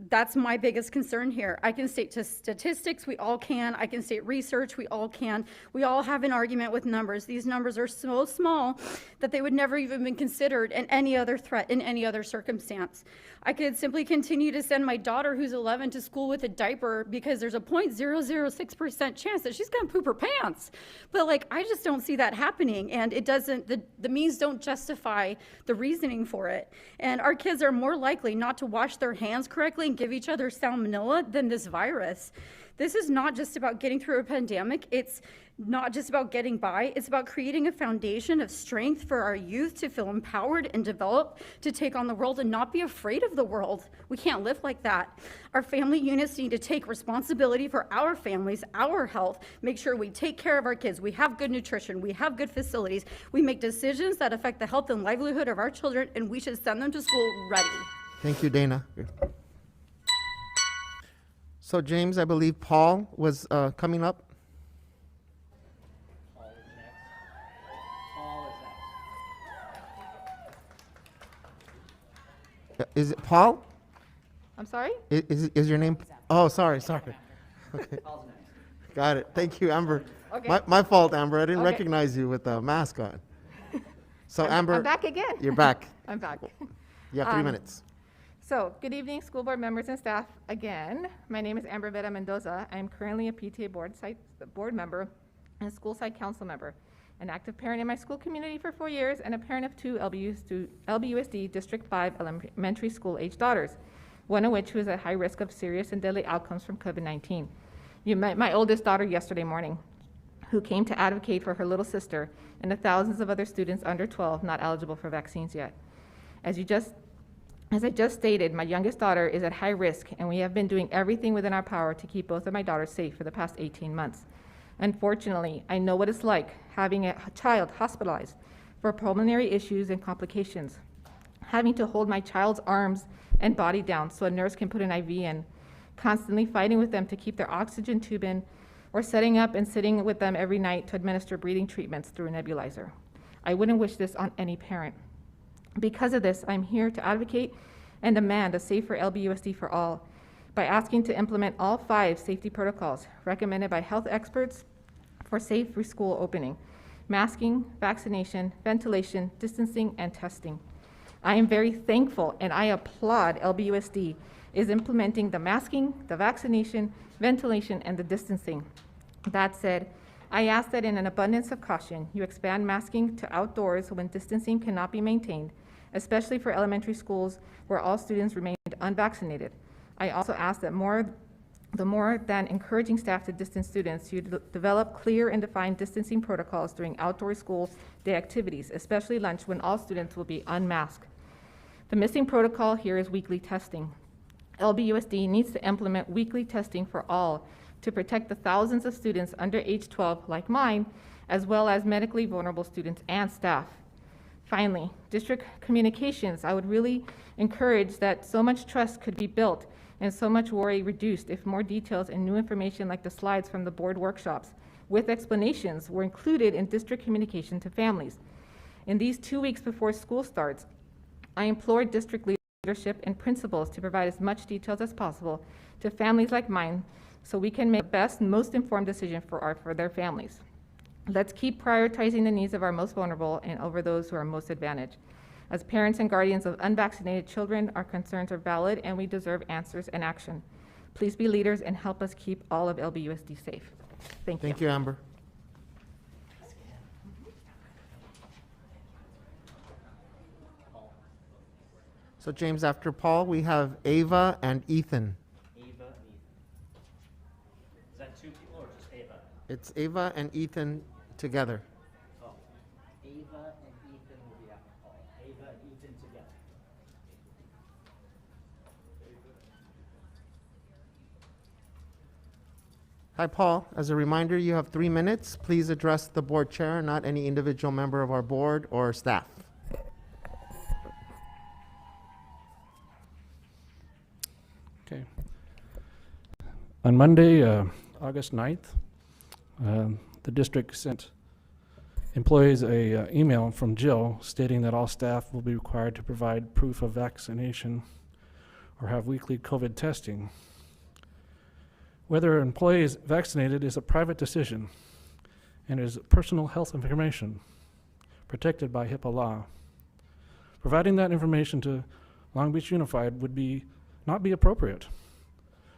that's my biggest concern here. I can state statistics, we all can. I can state research, we all can. We all have an argument with numbers. These numbers are so small that they would never even been considered in any other threat, in any other circumstance. I could simply continue to send my daughter, who's 11, to school with a diaper because there's a 0.006% chance that she's gonna poop her pants. But like, I just don't see that happening, and it doesn't, the means don't justify the reasoning for it. And our kids are more likely not to wash their hands correctly and give each other salmonella than this virus. This is not just about getting through a pandemic. It's not just about getting by. It's about creating a foundation of strength for our youth to feel empowered and develop to take on the world and not be afraid of the world. We can't live like that. Our family units need to take responsibility for our families, our health, make sure we take care of our kids. We have good nutrition. We have good facilities. We make decisions that affect the health and livelihood of our children, and we should send them to school ready. Thank you, Dana. So James, I believe Paul was coming up. Is it Paul? I'm sorry? Is your name? Oh, sorry. Okay. Got it. Thank you, Amber. Okay. My fault, Amber. I didn't Okay. recognize you with the mask on. So Amber. I'm back again. You're back. I'm back. You have 3 minutes. So, good evening, school board members and staff. Again, my name is Amberveda Mendoza. I am currently a PTA board member and school site council member, an active parent in my school community for 4 years, and a parent of 2 LBUSD District 5 elementary school age daughters, one of which was at high risk of serious and deadly outcomes from COVID-19. You met my oldest daughter yesterday morning, who came to advocate for her little sister and the thousands of other students under 12 not eligible for vaccines yet. As I just stated, my youngest daughter is at high risk, and we have been doing everything within our power to keep both of my daughters safe for the past 18 months. Unfortunately, I know what it's like having a child hospitalized for pulmonary issues and complications, having to hold my child's arms and body down so a nurse can put an IV in, constantly fighting with them to keep their oxygen tube in, or setting up and sitting with them every night to administer breathing treatments through a nebulizer. I wouldn't wish this on any parent. Because of this, I'm here to advocate and demand a safer LBUSD for all by asking to implement all 5 safety protocols recommended by health experts for safe school opening: masking, vaccination, ventilation, distancing, and testing. I am very thankful and I applaud LBUSD is implementing the masking, the vaccination, ventilation, and the distancing. That said, I ask that in an abundance of caution, you expand masking to outdoors when distancing cannot be maintained, especially for elementary schools where all students remained unvaccinated. I also ask that the more than encouraging staff to distance students, you develop clear and defined distancing protocols during outdoor school day activities, especially lunch when all students will be unmasked. The missing protocol here is weekly testing. LBUSD needs to implement weekly testing for all to protect the thousands of students under age 12 like mine, as well as medically vulnerable students and staff. Finally, district communications, I would really encourage that so much trust could be built and so much worry reduced if more details and new information like the slides from the board workshops with explanations were included in district communication to families. In these 2 weeks before school starts, I implore district leadership and principals to provide as much details as possible to families like mine so we can make the best, most informed decision for their families. Let's keep prioritizing the needs of our most vulnerable and over those who are most advantaged. As parents and guardians of unvaccinated children, our concerns are valid and we deserve answers and action. Please be leaders and help us keep all of LBUSD safe. Thank you. Thank you, Amber. So James, after Paul, we have Ava and Ethan. Ava and Ethan. Is that two people or just Ava? It's Ava and Ethan together. Oh, Ava and Ethan will be after Paul. Ava and Ethan together. Hi, Paul. As a reminder, you have 3 minutes. Please address the board chair, not any individual member of our board or staff. Okay. On Monday, August 9th, the district sent employees a email from Jill stating that all staff will be required to provide proof of vaccination or have weekly COVID testing. Whether an employee is vaccinated is a private decision and is personal health information protected by HIPAA law. Providing that information to Long Beach Unified would not be appropriate.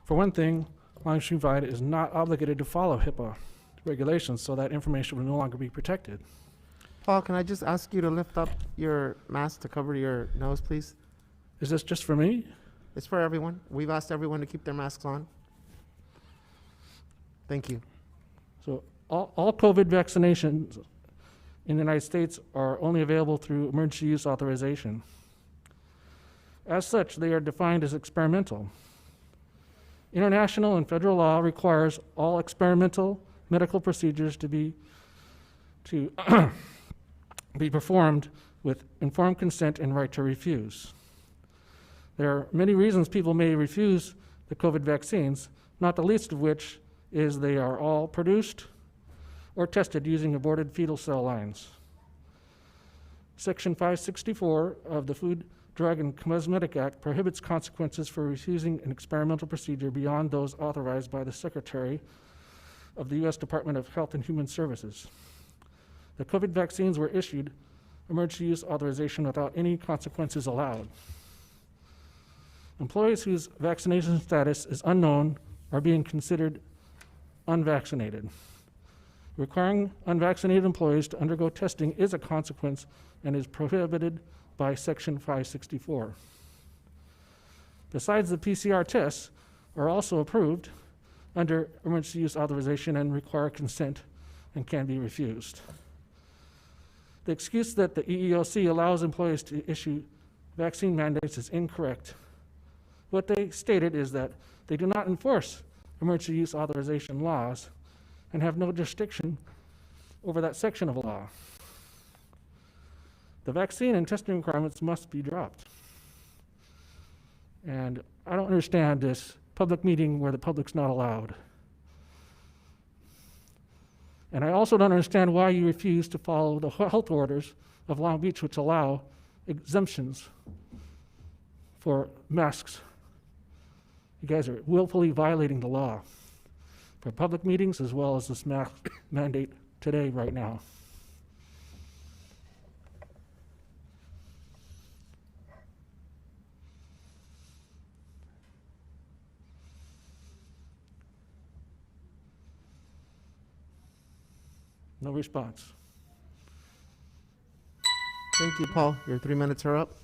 For one thing, Long Beach Unified is not obligated to follow HIPAA regulations, so that information will no longer be protected. Paul, can I just ask you to lift up your mask to cover your nose, please? Is this just for me? It's for everyone. We've asked everyone to keep their masks on. Thank you. So all COVID vaccinations in the United States are only available through emergency use authorization. As such, they are defined as experimental. International and federal law requires all experimental medical procedures to be performed with informed consent and right to refuse. There are many reasons people may refuse the COVID vaccines, not the least of which is they are all produced or tested using aborted fetal cell lines. Section 564 of the Food, Drug, and Cosmetic Act prohibits consequences for refusing an experimental procedure beyond those authorized by the Secretary of the U.S. Department of Health and Human Services. The COVID vaccines were issued emergency use authorization without any consequences allowed. Employees whose vaccination status is unknown are being considered unvaccinated. Requiring unvaccinated employees to undergo testing is a consequence and is prohibited by Section 564. Besides, the PCR tests are also approved under emergency use authorization and require consent and can be refused. The excuse that the EEOC allows employees to issue vaccine mandates is incorrect. What they stated is that they do not enforce emergency use authorization laws and have no jurisdiction over that section of law. The vaccine and testing requirements must be dropped. And I don't understand this public meeting where the public's not allowed. And I also don't understand why you refuse to follow the health orders of Long Beach, which allow exemptions for masks. You guys are willfully violating the law for public meetings as well as this mask mandate today, right now. No response. Thank you, Paul. Your 3 minutes are up.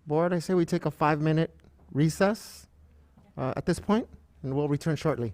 Board, I say we take a 5-minute recess at this point, and we'll return shortly.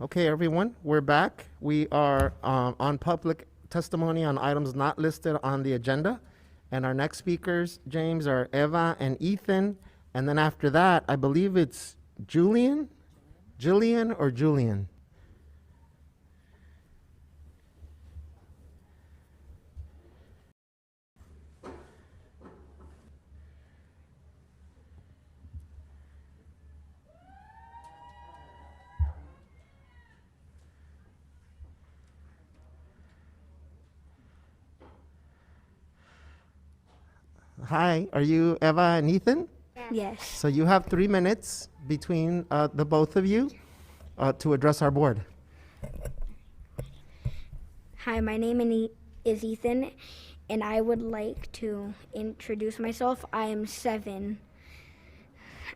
Okay, everyone, we're back. We are on public testimony on items not listed on the agenda. And our next speakers, James, are Eva and Ethan. And then after that, I believe it's Julian? Jillian or Julian? Hi, are you Eva and Ethan? Yes. So you have 3 minutes between the both of you to address our board. Hi, my name is Ethan, and I would like to introduce myself. I am 7.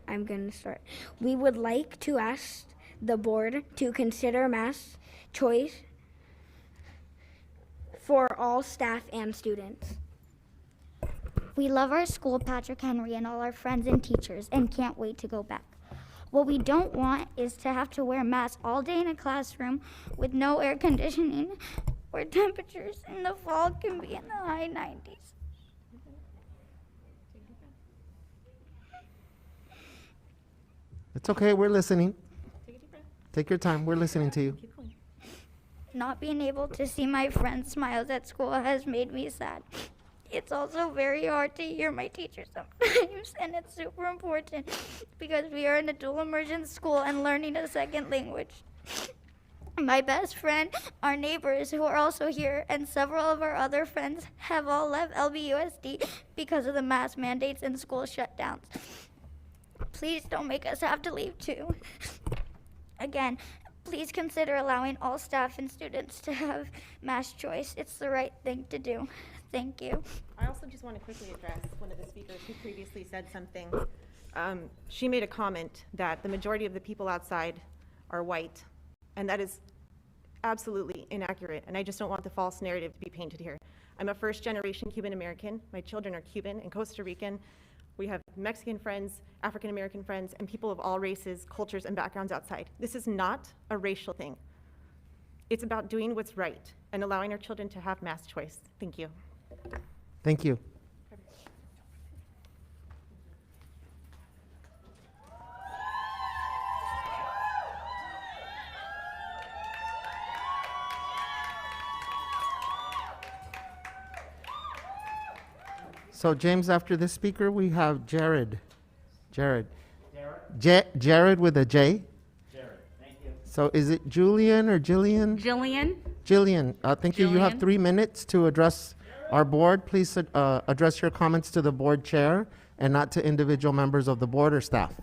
I'm going to start. We would like to ask the board to consider mass choice for all staff and students. We love our school, Patrick Henry, and all our friends and teachers, and can't wait to go back. What we don't want is to have to wear masks all day in a classroom with no air conditioning, where temperatures in the fall can be in the high 90s. It's okay, we're listening. Take your time, we're listening to you. Not being able to see my friends' smiles at school has made me sad. It's also very hard to hear my teacher sometimes, and it's super important because we are in a dual immersion school and learning a second language. My best friend, our neighbors who are also here, and several of our other friends have all left LBUSD because of the mask mandates and school shutdowns. Please don't make us have to leave too. Again, please consider allowing all staff and students to have mass choice. It's the right thing to do. Thank you. I also just want to quickly address one of the speakers who previously said something. She made a comment that the majority of the people outside are white, and that is absolutely inaccurate, and I just don't want the false narrative to be painted here. I'm a first-generation Cuban American. My children are Cuban and Costa Rican. We have Mexican friends, African American friends, and people of all races, cultures, and backgrounds outside. This is not a racial thing. It's about doing what's right and allowing our children to have mass choice. Thank you. Thank you. So James, after this speaker, we have Jared. Jared with a J. Jared, thank you. So is it Julian or Jillian? Jillian. Jillian, thank you. You have Jillian. 3 minutes to address our board. Please address your comments to the board chair and not to individual members of the board or staff.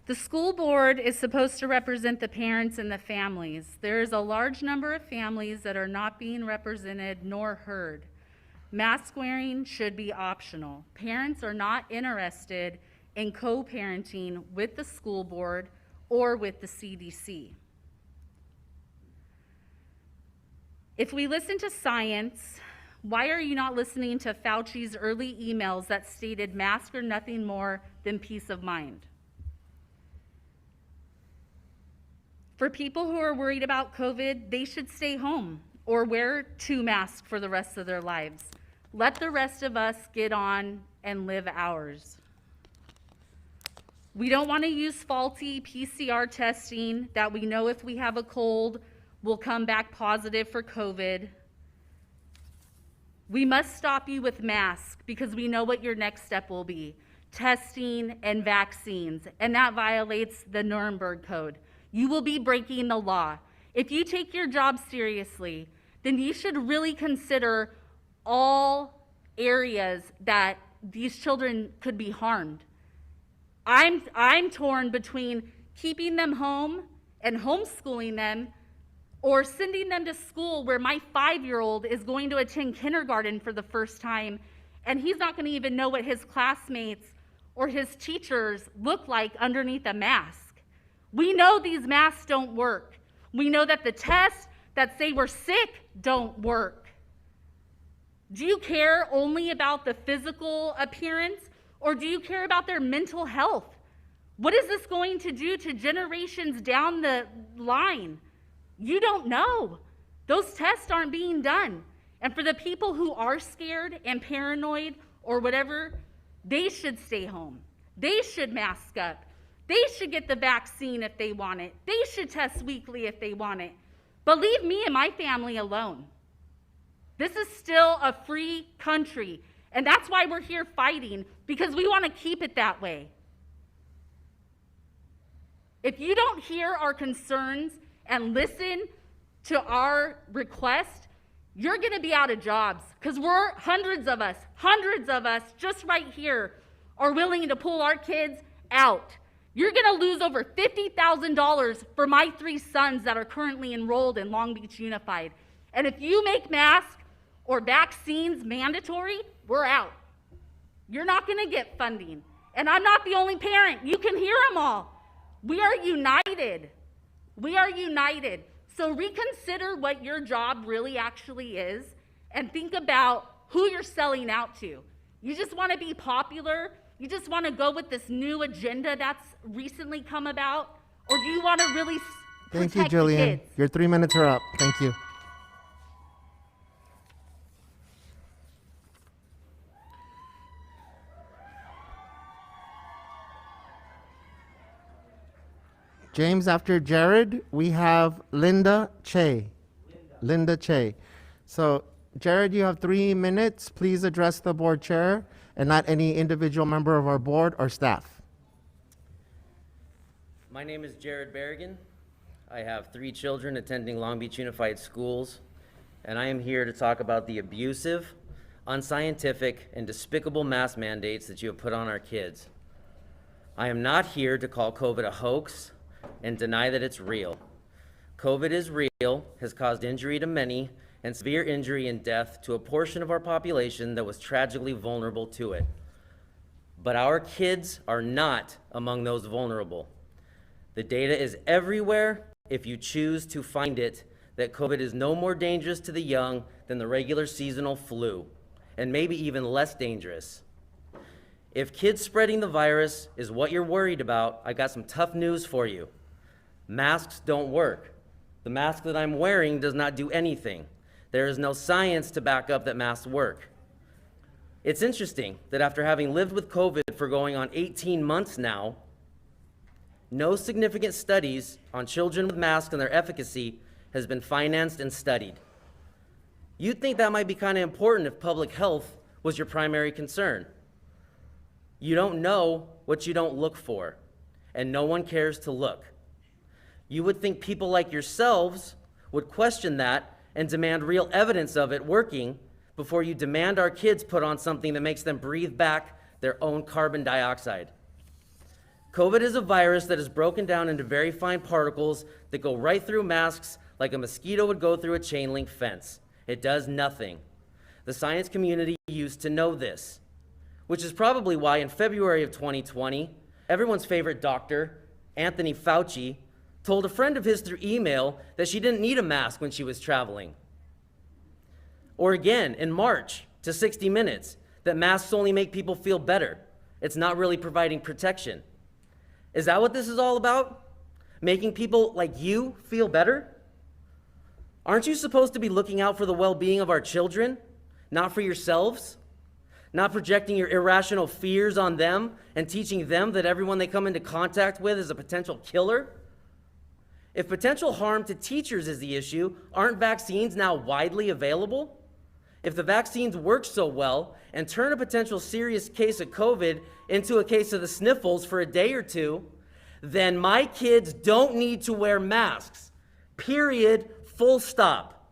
The school board is supposed to represent the parents and the families. There is a large number of families that are not being represented nor heard. Mask wearing should be optional. Parents are not interested in co-parenting with the school board or with the CDC. If we listen to science, why are you not listening to Fauci's early emails that stated masks are nothing more than peace of mind? For people who are worried about COVID, they should stay home or wear 2 masks for the rest of their lives. Let the rest of us get on and live ours. We don't want to use faulty PCR testing that we know if we have a cold, will come back positive for COVID. We must stop you with masks because we know what your next step will be, testing and vaccines, and that violates the Nuremberg Code. You will be breaking the law. If you take your job seriously, then you should really consider all areas that these children could be harmed. I'm torn between keeping them home and homeschooling them or sending them to school where my 5-year-old is going to attend kindergarten for the first time and he's not going to even know what his classmates or his teachers look like underneath a mask. We know these masks don't work. We know that the tests that say we're sick don't work. Do you care only about the physical appearance, or do you care about their mental health? What is this going to do to generations down the line? You don't know. Those tests aren't being done. And for the people who are scared and paranoid or whatever, they should stay home. They should mask up. They should get the vaccine if they want it. They should test weekly if they want it. But leave me and my family alone. This is still a free country, and that's why we're here fighting, because we want to keep it that way. If you don't hear our concerns and listen to our request, you're going to be out of jobs, because we're hundreds of us just right here are willing to pull our kids out. You're going to lose over $50,000 for my 3 sons that are currently enrolled in Long Beach Unified. And if you make masks or vaccines mandatory, we're out. You're not going to get funding. And I'm not the only parent. You can hear them all. We are united. We are united. So reconsider what your job really actually is and think about who you're selling out to. You just want to be popular? You just want to go with this new agenda that's recently come about? Or do you want to really Thank you, protect the Jillian. kids? Your 3 minutes are up. Thank you. James, after Jared, we have Linda Che. Linda Che. So, Jared, you have 3 minutes. Please address the board chair and not any individual member of our board or staff. My name is Jared Berrigan. I have 3 children attending Long Beach Unified Schools, and I am here to talk about the abusive, unscientific, and despicable mask mandates that you have put on our kids. I am not here to call COVID a hoax and deny that it's real. COVID is real, has caused injury to many, and severe injury and death to a portion of our population that was tragically vulnerable to it. But our kids are not among those vulnerable. The data is everywhere if you choose to find it, that COVID is no more dangerous to the young than the regular seasonal flu, and maybe even less dangerous. If kids spreading the virus is what you're worried about, I got some tough news for you. Masks don't work. The mask that I'm wearing does not do anything. There is no science to back up that masks work. It's interesting that after having lived with COVID for going on 18 months now, no significant studies on children with masks and their efficacy has been financed and studied. You'd think that might be kind of important if public health was your primary concern. You don't know what you don't look for, and no one cares to look. You would think people like yourselves would question that and demand real evidence of it working before you demand our kids put on something that makes them breathe back their own carbon dioxide. COVID is a virus that is broken down into very fine particles that go right through masks like a mosquito would go through a chain link fence. It does nothing. The science community used to know this, which is probably why in February of 2020, everyone's favorite doctor, Anthony Fauci, told a friend of his through email that she didn't need a mask when she was traveling. Or again, in March, to 60 Minutes, that masks only make people feel better. It's not really providing protection. Is that what this is all about? Making people like you feel better? Aren't you supposed to be looking out for the well-being of our children, not for yourselves? Not projecting your irrational fears on them and teaching them that everyone they come into contact with is a potential killer? If potential harm to teachers is the issue, aren't vaccines now widely available? If the vaccines work so well and turn a potential serious case of COVID into a case of the sniffles for a day or two, then my kids don't need to wear masks. Period. Full stop.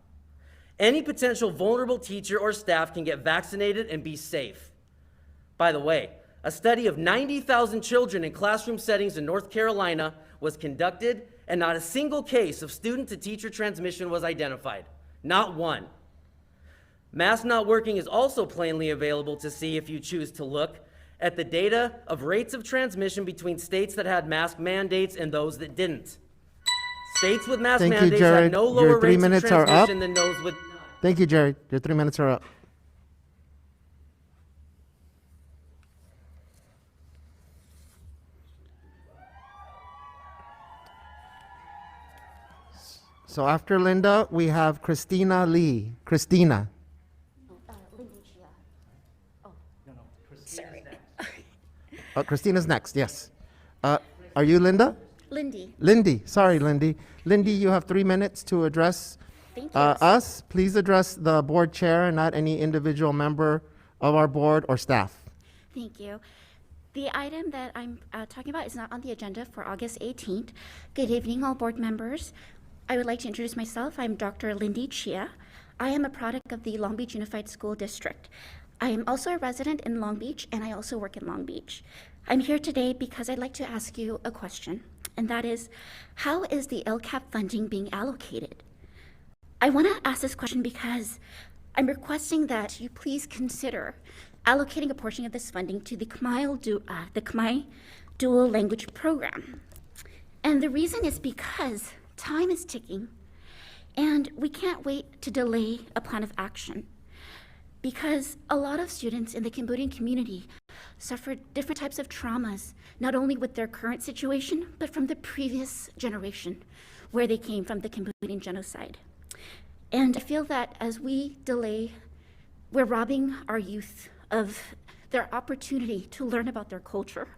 Any potential vulnerable teacher or staff can get vaccinated and be safe. By the way, a study of 90,000 children in classroom settings in North Carolina was conducted, and not a single case of student-to-teacher transmission was identified. Not one. Mask not working is also plainly available to see if you choose to look at the data of rates of transmission between states that had mask mandates and those that didn't. States with mask Thank you, mandates Jared. had no Your lower 3 rates of minutes are up. transmission than those with none. Thank you, Jared. Your 3 minutes are up. So after Linda, we have Christina Lee. Christina. Sorry. Christina's next, yes. Are you Linda? Lindy. Lindy, sorry, Lindy. Lindy, you have 3 minutes to address Thank you. us. Please address the board chair and not any individual member of our board or staff. Thank you. The item that I'm talking about is not on the agenda for August 18th. Good evening, all board members. I would like to introduce myself. I'm Dr. Lindy Chia. I am a product of the Long Beach Unified School District. I am also a resident in Long Beach, and I also work in Long Beach. I'm here today because I'd like to ask you a question, and that is, how is the LCAP funding being allocated? I want to ask this question because I'm requesting that you please consider allocating a portion of this funding to the Khmer Dual Language Program. And the reason is because time is ticking, and we can't wait to delay a plan of action. Because a lot of students in the Cambodian community suffered different types of traumas, not only with their current situation, but from the previous generation, where they came from the Cambodian genocide. And I feel that as we delay, we're robbing our youth of their opportunity to learn about their culture,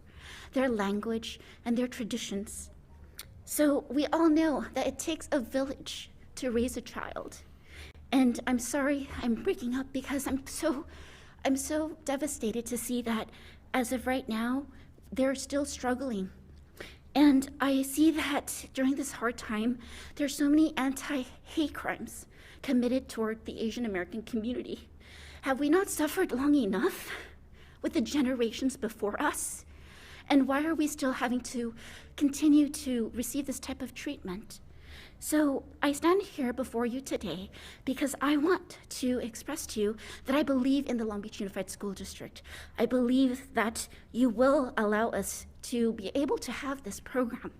their language, and their traditions. So we all know that it takes a village to raise a child. And I'm sorry I'm breaking up because I'm so devastated to see that as of right now, they're still struggling. And I see that during this hard time, there's so many anti-hate crimes committed toward the Asian American community. Have we not suffered long enough with the generations before us? And why are we still having to continue to receive this type of treatment? So I stand here before you today because I want to express to you that I believe in the Long Beach Unified School District. I believe that you will allow us to be able to have this program.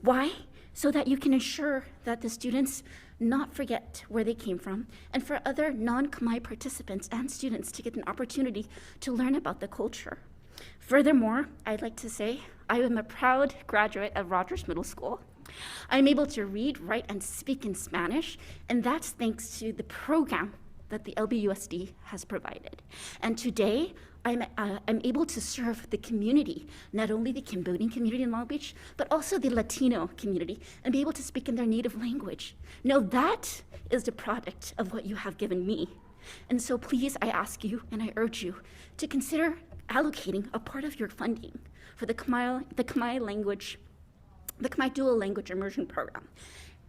Why? So that you can ensure that the students not forget where they came from, and for other non-Khmer participants and students to get an opportunity to learn about the culture. Furthermore, I'd like to say I am a proud graduate of Rogers Middle School. I'm able to read, write, and speak in Spanish, and that's thanks to the program that the LBUSD has provided. And today, I'm able to serve the community, not only the Cambodian community in Long Beach, but also the Latino community, and be able to speak in their native language. Now that is the product of what you have given me. And so please, I ask you and I urge you to consider allocating a part of your funding for the Khmer language, the Khmer dual language immersion program.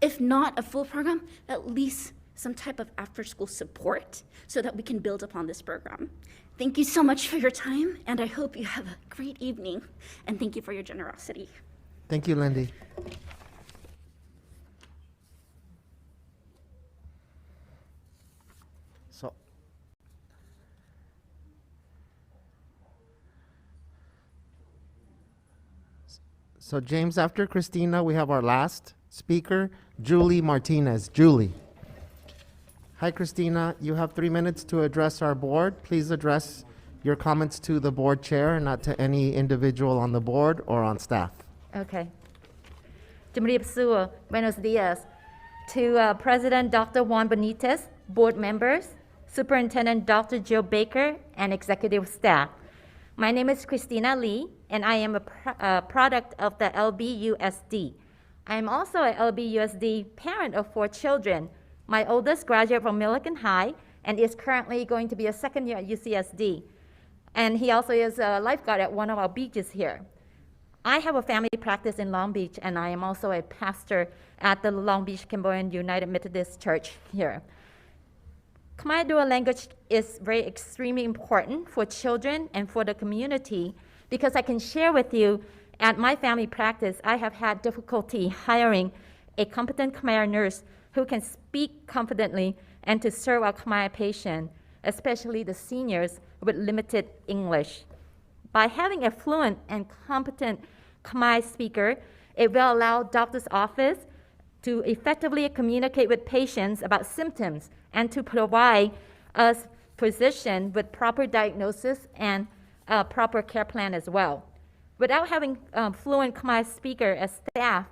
If not a full program, at least some type of after-school support so that we can build upon this program. Thank you so much for your time, and I hope you have a great evening, and thank you for your generosity. Thank you, Lindy. So James, after Christina, we have our last speaker, Julie Martinez. Julie. Hi, Christina. You have 3 minutes to address our board. Please address your comments to the board chair and not to any individual on the board or on staff. Okay. Buenos dias. To President Dr. Juan Benitez, board members, Superintendent Dr. Jill Baker, and executive staff. My name is Christina Lee, and I am a product of the LBUSD. I am also a LBUSD parent of 4 children. My oldest graduated from Millikan High and is currently going to be a second year at UCSD. And he also is a lifeguard at one of our beaches here. I have a family practice in Long Beach, and I am also a pastor at the Long Beach Cambodian United Methodist Church here. Khmer dual language is very extremely important for children and for the community because I can share with you at my family practice, I have had difficulty hiring a competent Khmer nurse who can speak confidently and to serve our Khmer patient, especially the seniors with limited English. By having a fluent and competent Khmer speaker, it will allow doctor's office to effectively communicate with patients about symptoms and to provide us physician with proper diagnosis and proper care plan as well. Without having fluent Khmer speaker as staff,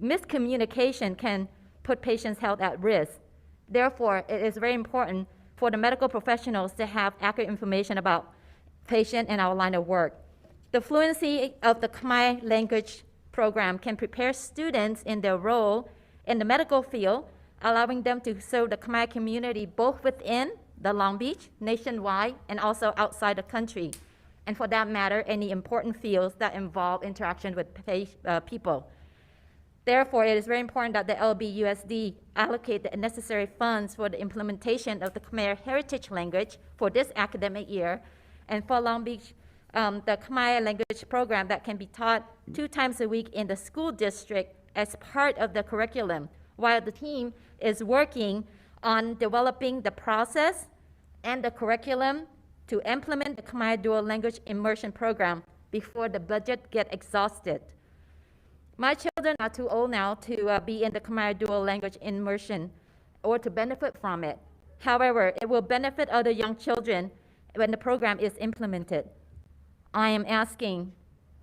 miscommunication can put patients' health at risk. Therefore, it is very important for the medical professionals to have accurate information about patient and our line of work. The fluency of the Khmer language program can prepare students in their role in the medical field, allowing them to serve the Khmer community both within the Long Beach, nationwide, and also outside the country. And for that matter, any important fields that involve interaction with people. Therefore, it is very important that the LBUSD allocate the necessary funds for the implementation of the Khmer heritage language for this academic year, and for Long Beach, the Khmer language program that can be taught 2 times a week in the school district as part of the curriculum, while the team is working on developing the process and the curriculum to implement the Khmer dual language immersion program before the budget gets exhausted. My children are too old now to be in the Khmer dual language immersion or to benefit from it. However, it will benefit other young children when the program is implemented. I am asking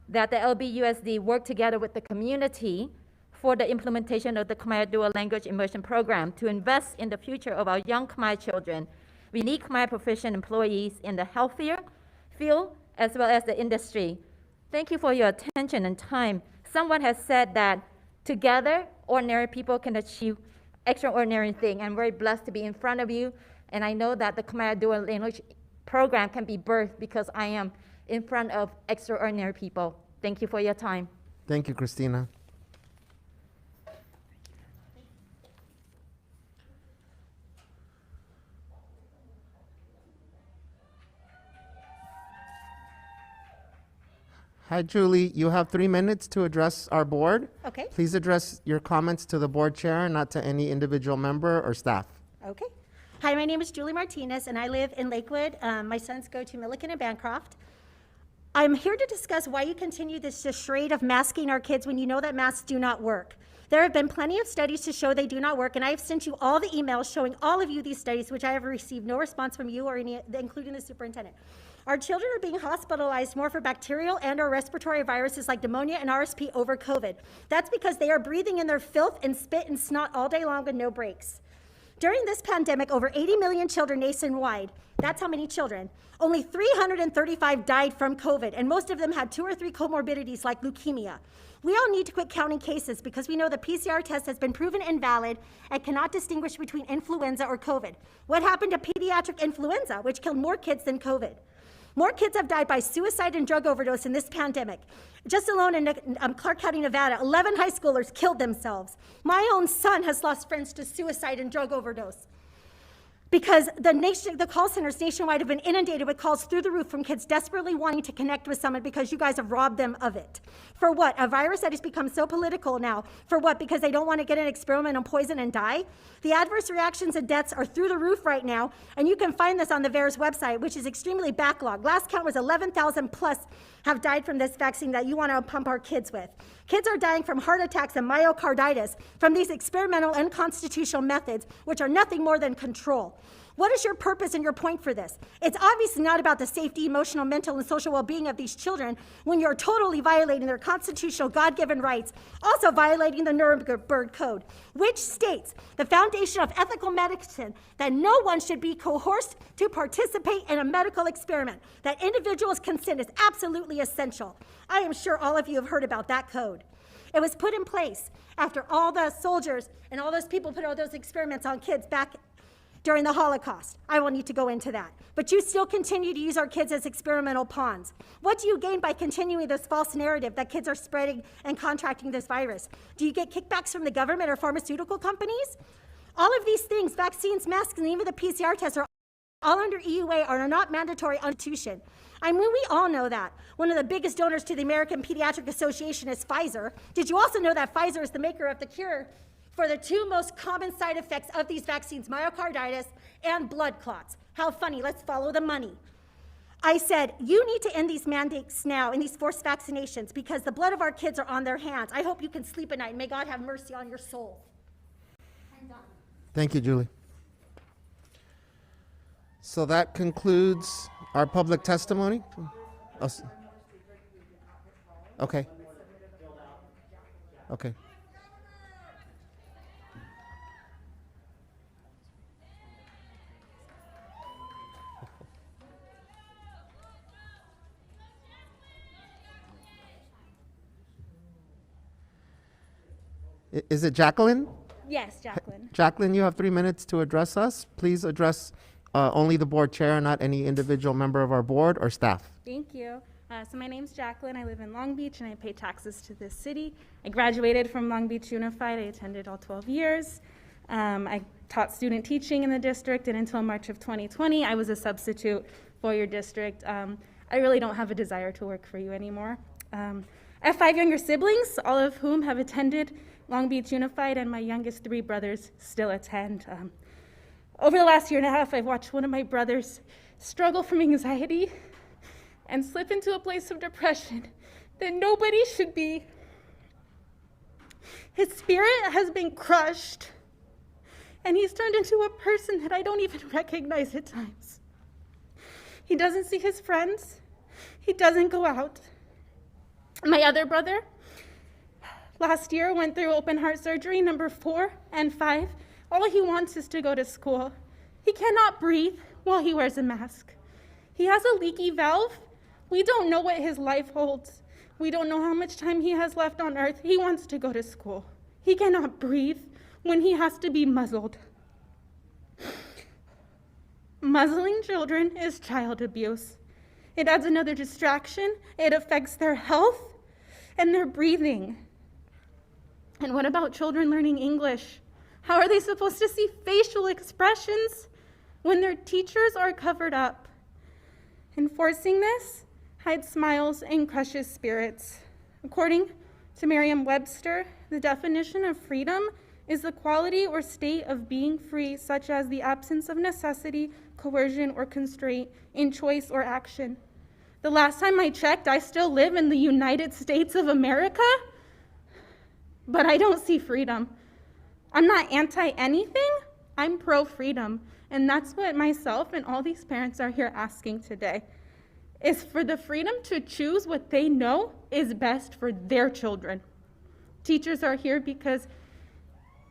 that the LBUSD work together with the community for the implementation of the Khmer dual language immersion program to invest in the future of our young Khmer children. We need Khmer proficient employees in the healthcare field as well as the industry. Thank you for your attention and time. Someone has said that together, ordinary people can achieve extraordinary things. I'm very blessed to be in front of you, and I know that the Khmer dual language program can be birthed because I am in front of extraordinary people. Thank you for your time. Thank you, Christina. Hi, Julie. You have 3 minutes to address our board. Okay. Please address your comments to the board chair and not to any individual member or staff. Okay. Hi, my name is Julie Martinez, and I live in Lakewood. My sons go to Millikan and Bancroft. I'm here to discuss why you continue this charade of masking our kids when you know that masks do not work. There have been plenty of studies to show they do not work, and I have sent you all the emails showing all of you these studies, which I have received no response from you or any, including the superintendent. Our children are being hospitalized more for bacterial and or respiratory viruses like pneumonia and RSV over COVID. That's because they are breathing in their filth and spit and snot all day long with no breaks. During this pandemic, over 80 million children nationwide, that's how many children, only 335 died from COVID, and most of them had 2 or 3 comorbidities like leukemia. We all need to quit counting cases because we know the PCR test has been proven invalid and cannot distinguish between influenza or COVID. What happened to pediatric influenza, which killed more kids than COVID? More kids have died by suicide and drug overdose in this pandemic. Just alone in Clark County, Nevada, 11 high schoolers killed themselves. My own son has lost friends to suicide and drug overdose. Because the call centers nationwide have been inundated with calls through the roof from kids desperately wanting to connect with someone because you guys have robbed them of it. For what? A virus that has become so political now. For what? Because they don't want to get an experimental poison and die? The adverse reactions and deaths are through the roof right now, and you can find this on the Vera's website, which is extremely backlogged. Last count was 11,000 plus have died from this vaccine that you want to pump our kids with. Kids are dying from heart attacks and myocarditis from these experimental and unconstitutional methods, which are nothing more than control. What is your purpose and your point for this? It's obviously not about the safety, emotional, mental, and social well-being of these children when you're totally violating their constitutional God-given rights, also violating the Nuremberg Code, which states the foundation of ethical medicine that no one should be coerced to participate in a medical experiment, that individuals' consent is absolutely essential. I am sure all of you have heard about that code. It was put in place after all the soldiers and all those people put all those experiments on kids back during the Holocaust. I won't need to go into that. But you still continue to use our kids as experimental pawns. What do you gain by continuing this false narrative that kids are spreading and contracting this virus? Do you get kickbacks from the government or pharmaceutical companies? All of these things, vaccines, masks, and even the PCR tests are all under EUA are not mandatory institution. I mean, we all know that. One of the biggest donors to the American Pediatric Association is Pfizer. Did you also know that Pfizer is the maker of the cure for the 2 most common side effects of these vaccines, myocarditis and blood clots? How funny, let's follow the money. I said, you need to end these mandates now and these forced vaccinations because the blood of our kids are on their hands. I hope you can sleep at night and may God have mercy on your soul. I'm done. Thank you, Julie. So that concludes our public testimony. Oh, okay. Okay. Is it Jacqueline? Yes, Jacqueline. Jacqueline, you have 3 minutes to address us. Please address only the board chair, not any individual member of our board or staff. Thank you. So my name's Jacqueline. I live in Long Beach and I pay taxes to this city. I graduated from Long Beach Unified. I attended all 12 years. I taught student teaching in the district, and until March of 2020, I was a substitute for your district. I really don't have a desire to work for you anymore. I have 5 younger siblings, all of whom have attended Long Beach Unified, and my youngest 3 brothers still attend. Over the last 1.5 years, I've watched one of my brothers struggle from anxiety and slip into a place of depression that nobody should be. His spirit has been crushed, and he's turned into a person that I don't even recognize at times. He doesn't see his friends. He doesn't go out. My other brother, last year, went through open heart surgery number 4 and 5. All he wants is to go to school. He cannot breathe while he wears a mask. He has a leaky valve. We don't know what his life holds. We don't know how much time he has left on earth. He wants to go to school. He cannot breathe when he has to be muzzled. Muzzling children is child abuse. It adds another distraction. It affects their health and their breathing. And what about children learning English? How are they supposed to see facial expressions when their teachers are covered up? Enforcing this hides smiles and crushes spirits. According to Merriam-Webster, the definition of freedom is the quality or state of being free, such as the absence of necessity, coercion, or constraint in choice or action. The last time I checked, I still live in the United States of America, but I don't see freedom. I'm not anti-anything, I'm pro-freedom, and that's what myself and all these parents are here asking today. is for the freedom to choose what they know is best for their children. Teachers are here because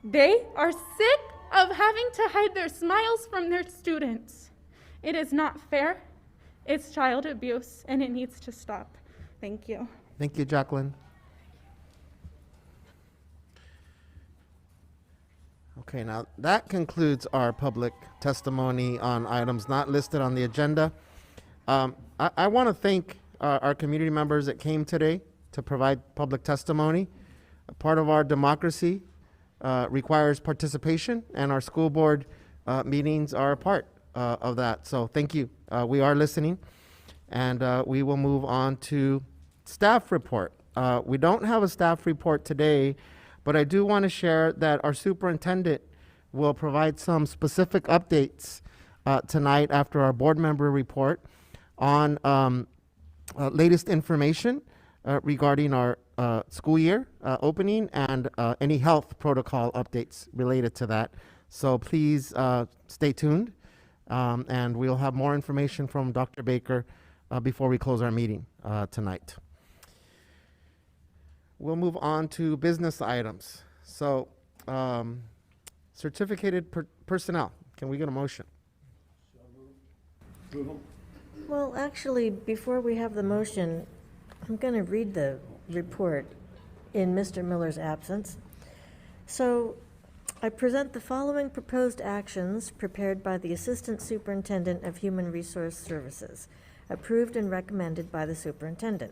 they are sick of having to hide their smiles from their students. It is not fair. It's child abuse, and it needs to stop. Thank you. Thank you, Jacqueline. Okay, now that concludes our public testimony on items not listed on the agenda. I want to thank our community members that came today to provide public testimony. A part of our democracy requires participation, and our school board meetings are a part of that. So thank you. We are listening, and we will move on to staff report. We don't have a staff report today, but I do want to share that our superintendent will provide some specific updates tonight after our board member report on latest information regarding our school year opening and any health protocol updates related to that. So please stay tuned, and we'll have more information from Dr. Baker before we close our meeting tonight. We'll move on to business items. So certificated personnel, can we get a motion? Well, actually, before we have the motion, I'm going to read the report in Mr. Miller's absence. So I present the following proposed actions prepared by the Assistant Superintendent of Human Resource Services, approved and recommended by the superintendent.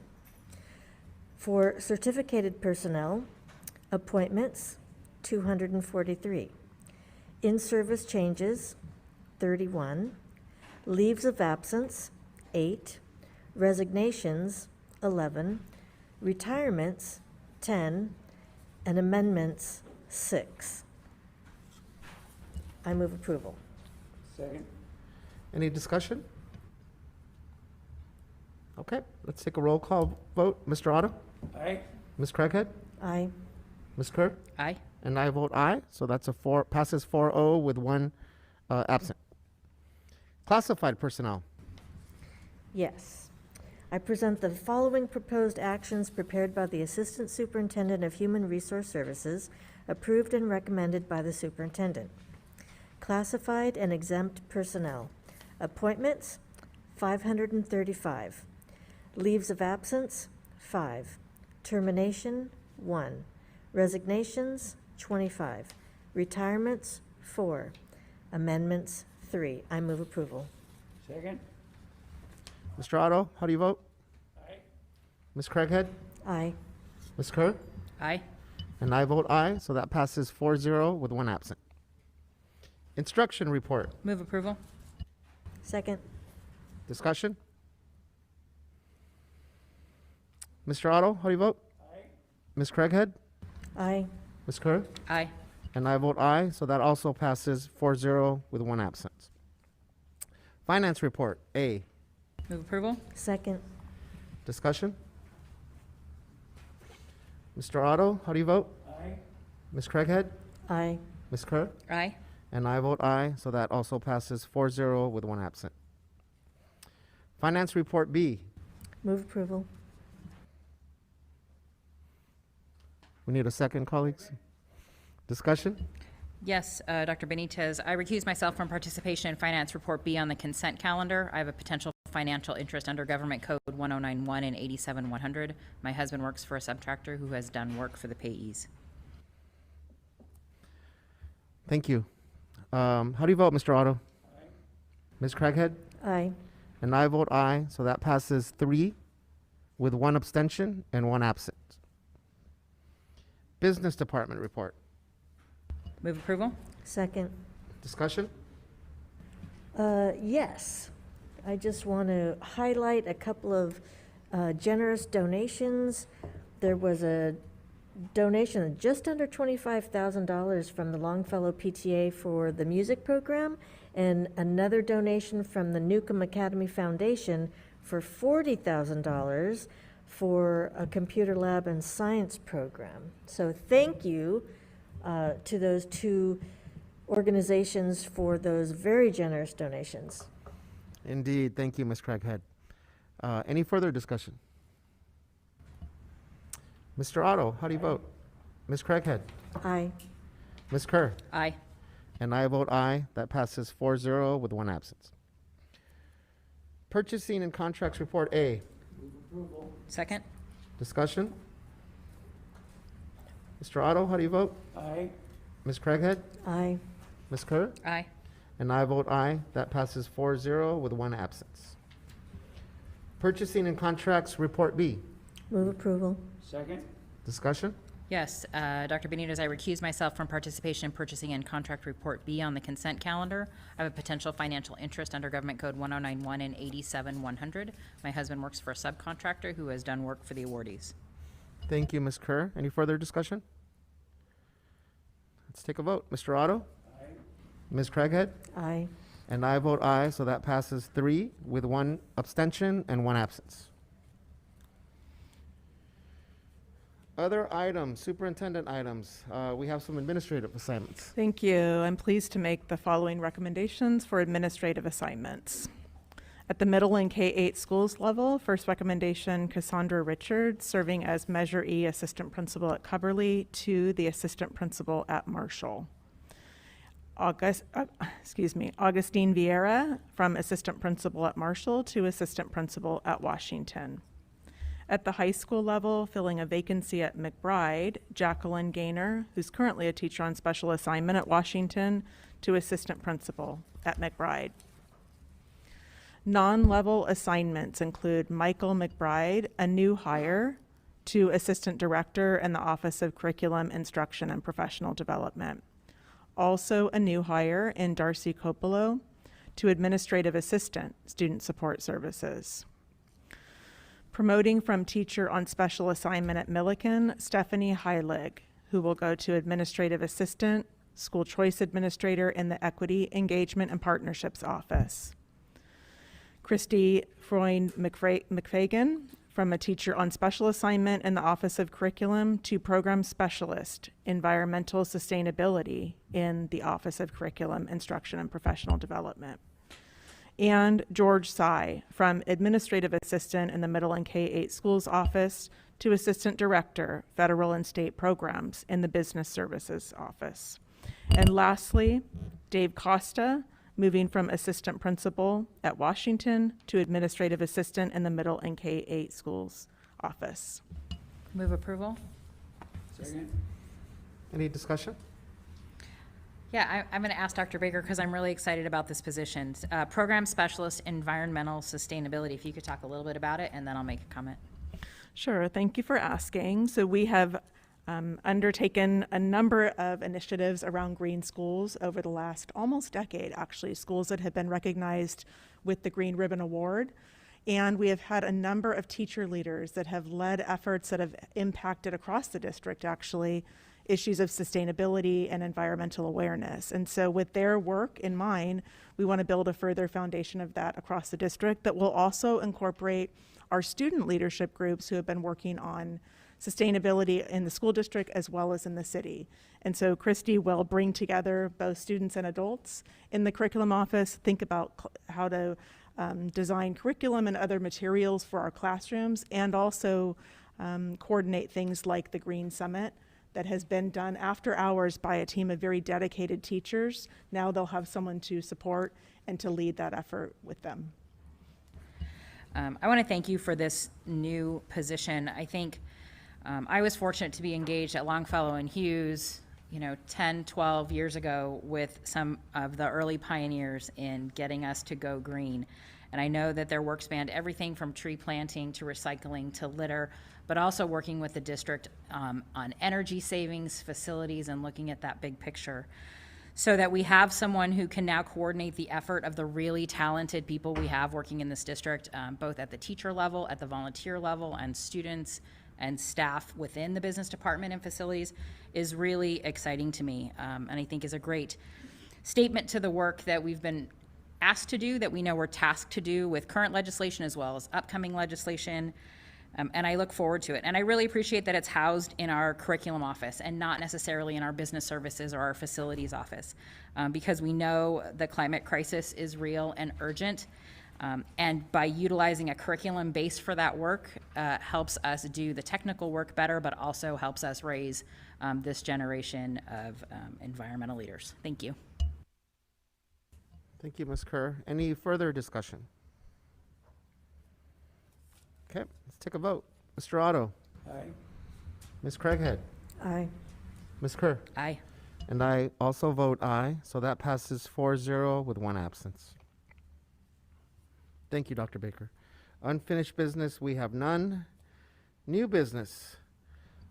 For certificated personnel, appointments, 243. In-service changes, 31. Leaves of absence, 8. Resignations, 11. Retirements, 10. And amendments, 6. I move approval. Second. Any discussion? Okay, let's take a roll call vote. Mr. Otto? Aye. Ms. Craighead? Aye. Ms. Kerr? Aye. And I vote aye, so that's passes 4-0 with one absent. Classified personnel. Yes. I present the following proposed actions prepared by the Assistant Superintendent of Human Resource Services, approved and recommended by the superintendent. Classified and exempt personnel. Appointments, 535. Leaves of absence, 5. Termination, 1. Resignations, 25. Retirements, 4. Amendments, 3. I move approval. Second. Mr. Otto, how do you vote? Aye. Ms. Craighead? Aye. Ms. Kerr? Aye. And I vote aye, so that passes 4-0 with one absent. Instruction report. Move approval. Second. Discussion? Mr. Otto, how do you vote? Aye. Ms. Craighead? Aye. Ms. Kerr? Aye. And I vote aye, so that also passes 4-0 with one absent. Finance report, A. Move approval. Second. Discussion? Mr. Otto, how do you vote? Aye. Ms. Craighead? Aye. Ms. Kerr? Aye. And I vote aye, so that also passes 4-0 with one absent. Finance report B. Move approval. We need a second, colleagues. Discussion? Yes, Dr. Benitez, I recuse myself from participation in Finance Report B on the consent calendar. I have a potential financial interest under Government Code 1091 and 87100. My husband works for a subtractor who has done work for the payees. Thank you. How do you vote, Mr. Otto? Aye. Ms. Craighead? Aye. And I vote aye, so that passes 3 with one abstention and one absent. Business Department report. Move approval. Second. Discussion? Yes. I just want to highlight a couple of generous donations. There was a donation of just under $25,000 from the Longfellow PTA for the music program, and another donation from the Newcomb Academy Foundation for $40,000 for a computer lab and science program. So thank you to those two organizations for those very generous donations. Indeed. Thank you, Ms. Craighead. Any further discussion? Mr. Otto, how do you vote? Ms. Craighead? Aye. Ms. Kerr? Aye. And I vote aye. That passes 4-0 with one absence. Purchasing and Contracts Report A. Second? Discussion? Mr. Otto, how do you vote? Aye. Ms. Craighead? Aye. Ms. Kerr? Aye. And I vote aye. That passes 4-0 with one absence. Purchasing and Contracts Report B. Move approval. Second. Discussion? Yes, Dr. Benitez, I recuse myself from participation in purchasing and contract report B on the consent calendar. I have a potential financial interest under Government Code 1091 and 87100. My husband works for a subcontractor who has done work for the awardees. Thank you, Ms. Kerr. Any further discussion? Let's take a vote. Mr. Otto? Aye. Ms. Craighead? Aye. And I vote aye, so that passes 3 with one abstention and one absence. Other items, superintendent items. We have some administrative assignments. Thank you. I'm pleased to make the following recommendations for administrative assignments. At the middle and K-8 schools level, first recommendation, Cassandra Richards, serving as Measure E Assistant Principal at Coverly to the Assistant Principal at Marshall. Augustine Vieira from Assistant Principal at Marshall to Assistant Principal at Washington. At the high school level, filling a vacancy at McBride, Jacqueline Gaynor, who's currently a teacher on special assignment at Washington, to assistant principal at McBride. Non-level assignments include Michael McBride, a new hire, to assistant director in the Office of Curriculum, Instruction, and Professional Development. Also a new hire in Darcy Coppola to administrative assistant, student support services. Promoting from teacher on special assignment at Milliken, Stephanie Heilig, who will go to administrative assistant, school choice administrator in the Equity, Engagement, and Partnerships Office. Christy Freund McFagan, from a teacher on special assignment in the Office of Curriculum to program specialist, environmental sustainability in the Office of Curriculum, Instruction, and Professional Development. And George Tsai, from administrative assistant in the middle and K-8 schools office to assistant director, federal and state programs in the business services office. And lastly, Dave Costa, moving from assistant principal at Washington to administrative assistant in the middle and K-8 schools office. Move approval. Second. Any discussion? Yeah, I'm going to ask Dr. Baker because I'm really excited about this position. Program Specialist, Environmental Sustainability. If you could talk a little bit about it, and then I'll make a comment. Sure, thank you for asking. So we have undertaken a number of initiatives around green schools over the last almost decade, actually, schools that have been recognized with the Green Ribbon Award. And we have had a number of teacher leaders that have led efforts that have impacted across the district, actually, issues of sustainability and environmental awareness. And so with their work in mind, we want to build a further foundation of that across the district that will also incorporate our student leadership groups who have been working on sustainability in the school district as well as in the city. And so Christy will bring together both students and adults in the curriculum office, think about how to design curriculum and other materials for our classrooms, and also coordinate things like the Green Summit that has been done after hours by a team of very dedicated teachers. Now they'll have someone to support and to lead that effort with them. I want to thank you for this new position. I think I was fortunate to be engaged at Longfellow and Hughes, 10, 12 years ago with some of the early pioneers in getting us to go green. And I know that their work spanned everything from tree planting to recycling to litter, but also working with the district on energy savings, facilities, and looking at that big picture, so that we have someone who can now coordinate the effort of the really talented people we have working in this district, both at the teacher level, at the volunteer level, and students and staff within the business department and facilities, is really exciting to me, and I think is a great statement to the work that we've been asked to do, that we know we're tasked to do with current legislation as well as upcoming legislation. And I look forward to it. And I really appreciate that it's housed in our curriculum office and not necessarily in our business services or our facilities office, because we know the climate crisis is real and urgent. And by utilizing a curriculum base for that work helps us do the technical work better, but also helps us raise this generation of environmental leaders. Thank you. Thank you, Ms. Kerr. Any further discussion? Okay, let's take a vote. Mr. Otto? Aye. Ms. Craighead? Aye. Ms. Kerr? Aye. And I also vote aye, so that passes 4-0 with 1 absence. Thank you, Dr. Baker. Unfinished business, we have none. New business.